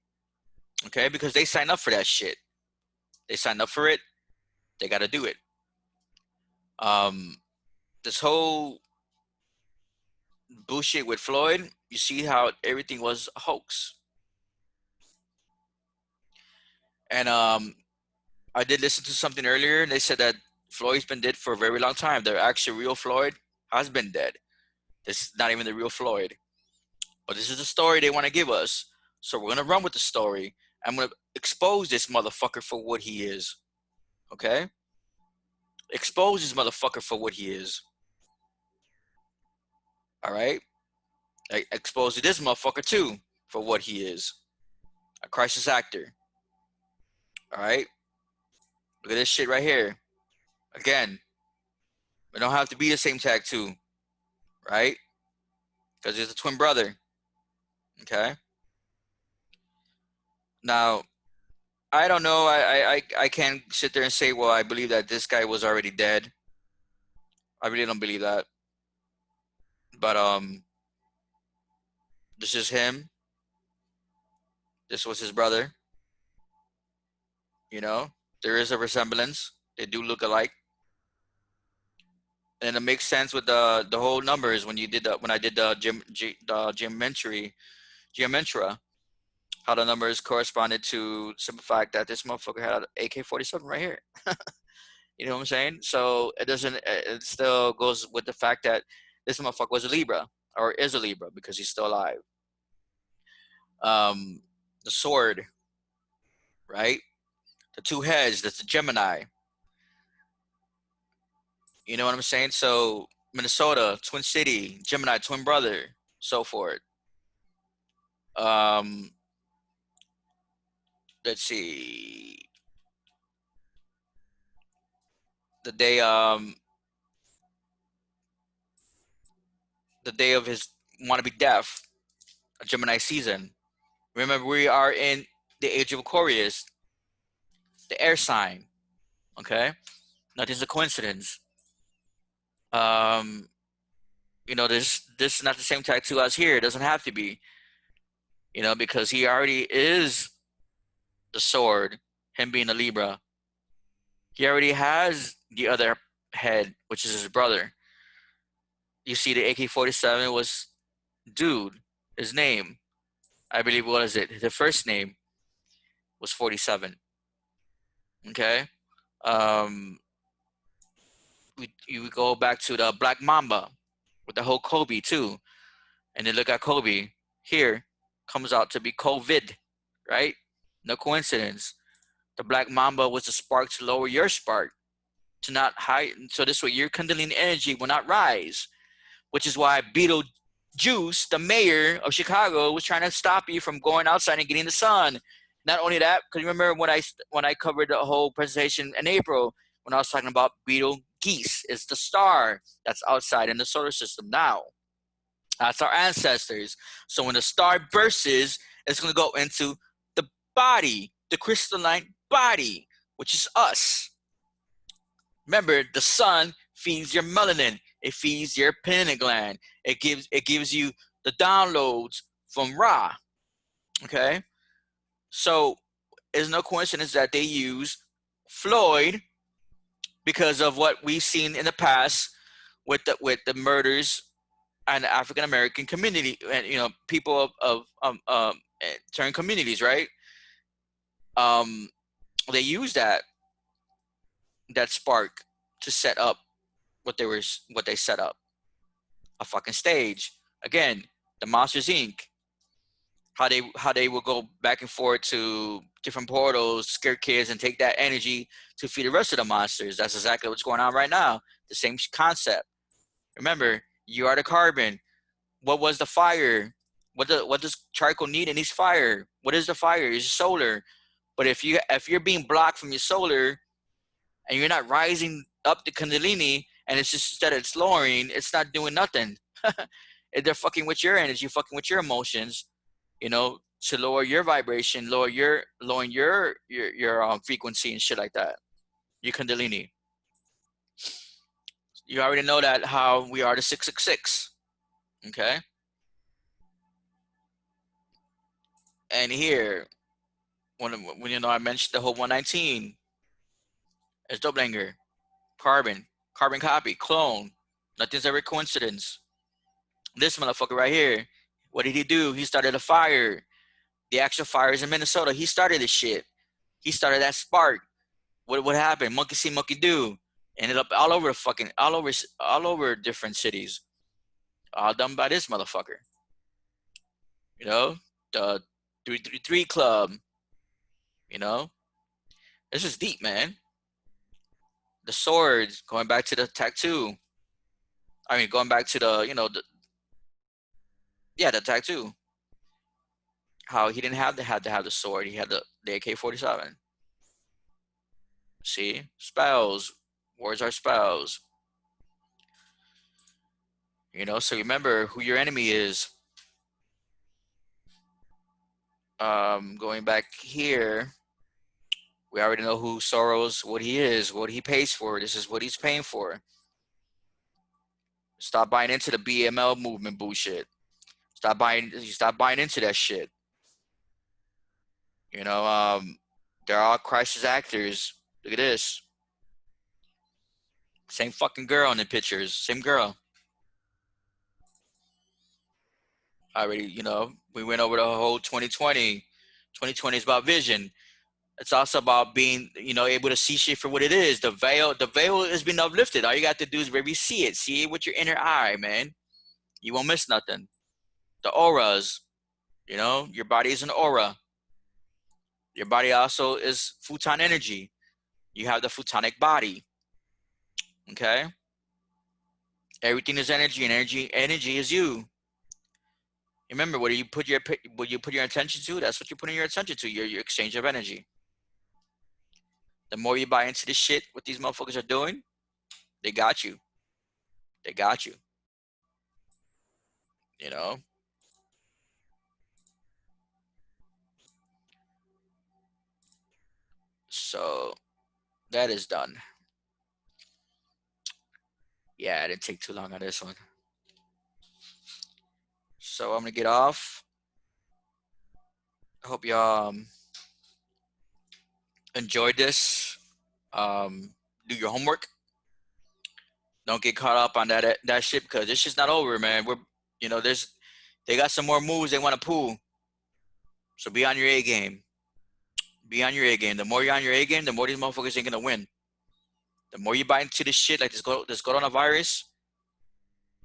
okay? Because they sign up for that shit. They sign up for it. They got to do it. Um, this whole bullshit with Floyd, you see how everything was a hoax. And I did listen to something earlier, and they said that Floyd's been dead for a very long time. The actual real Floyd has been dead. This is not even the real Floyd. But this is the story they want to give us. So we're going to run with the story. I'm going to expose this motherfucker for what he is. Okay? Expose this motherfucker for what he is. All right? Expose this motherfucker too for what he is. A crisis actor. All right? Look at this shit right here. Again, we don't have to be the same tattoo. Right? Because he's a twin brother. Okay? Now, I don't know. I can't sit there and say, well, I believe that this guy was already dead. I really don't believe that. But this is him. This was his brother. There is a resemblance. They do look alike, and it makes sense with the whole numbers when I did the geometry, how the numbers corresponded to simple fact that this motherfucker had an AK-47 right here. You know what I'm saying? So it doesn't. It still goes with the fact that this motherfucker was a Libra or is a Libra because he's still alive. Um, the sword, right? The two heads. That's the Gemini. You know what I'm saying? So Minnesota, Twin City, Gemini, twin brother, so forth. Um, let's see. The day the day of his wannabe death, a Gemini season. Remember, we are in the age of Aquarius, the air sign. Okay, nothing's a coincidence. Um, this is not the same tattoo as here. It doesn't have to be. Because he already is the sword. Him being a Libra, he already has the other head, which is his brother. You see, the AK-47 was dude. His name, I believe, what is it? The first name was 47. Okay. Um, we go back to the Black Mamba with the whole Kobe too, and then look at Kobe here, comes out to be COVID, right? No coincidence. The black mamba was the spark to lower your spark, to not high. So this way, your Kundalini energy will not rise, which is why Beetlejuice, the mayor of Chicago, was trying to stop you from going outside and getting the sun. Not only that, because you remember when I covered the whole presentation in April, when I was talking about Betelgeuse, it's the star that's outside in the solar system now. That's our ancestors. So when the star bursts, it's going to go into the body, the crystalline body, which is us. Remember, the sun feeds your melanin. It feeds your pineal gland. It gives you the downloads from Ra. Okay, so it's no coincidence that they use Floyd because of what we've seen in the past with the murders and the African American community and people of certain communities, right? Um, they use that spark to set up what they set up, a fucking stage. Again, the Monsters Inc. How they will go back and forth to different portals, scare kids, and take that energy to feed the rest of the monsters. That's exactly what's going on right now. The same concept. Remember, you are the carbon. What was the fire? What does charcoal need? It needs fire. What is the fire? It's solar. But if you're being blocked from your solar and you're not rising up the Kundalini and it's just instead it's lowering, it's not doing nothing. They're fucking with your energy, fucking with your emotions, to lower your vibration, lowering your frequency and shit like that. Your Kundalini. You already know that how we are the 666. Okay? And here, when I mentioned the whole 119, it's Doppelganger, carbon copy, clone. Nothing's ever coincidence. This motherfucker right here, what did he do? He started a fire. The actual fire is in Minnesota. He started this shit. He started that spark. What happened? Monkey see, monkey do. Ended up all over different cities. All done by this motherfucker. The 333 Club. This is deep, man. The swords, going back to the tattoo. I mean, going back to the tattoo. How he didn't have to have the sword. He had the AK-47. See? Spells. Words are spells. So remember who your enemy is. Going back here, we already know who Soros, what he is, what he pays for. This is what he's paying for. Stop buying into the BML movement bullshit. Stop buying into that shit. They're all crisis actors. Look at this. Same fucking girl in the pictures. Same girl. We went over the whole 2020. 2020 is about vision. It's also about being, able to see shit for what it is. The veil has been uplifted. All you got to do is maybe see it with your inner eye, man. You won't miss nothing. The auras, your body is an aura. Your body also is photon energy. You have the photonic body. Okay? Everything is energy, and energy is you. Remember, what you put your attention to, that's what you're putting your attention to, your exchange of energy. The more you buy into this shit, what these motherfuckers are doing, they got you. They got you. So that is done. Yeah, I didn't take too long on this one. So I'm gonna get off. I hope y'all enjoyed this. Do your homework. Don't get caught up on that shit because this shit's not over, man. They got some more moves they want to pull. So be on your A game. Be on your A game. The more you're on your A game, the more these motherfuckers ain't gonna win. The more you buy into this shit, like this coronavirus,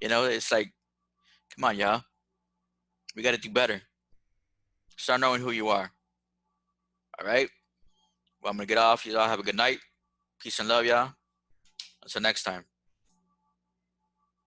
it's like, come on, y'all. We gotta do better. Start knowing who you are. All right? Well, I'm gonna get off. Y'all have a good night. Peace and love, y'all. Until next time.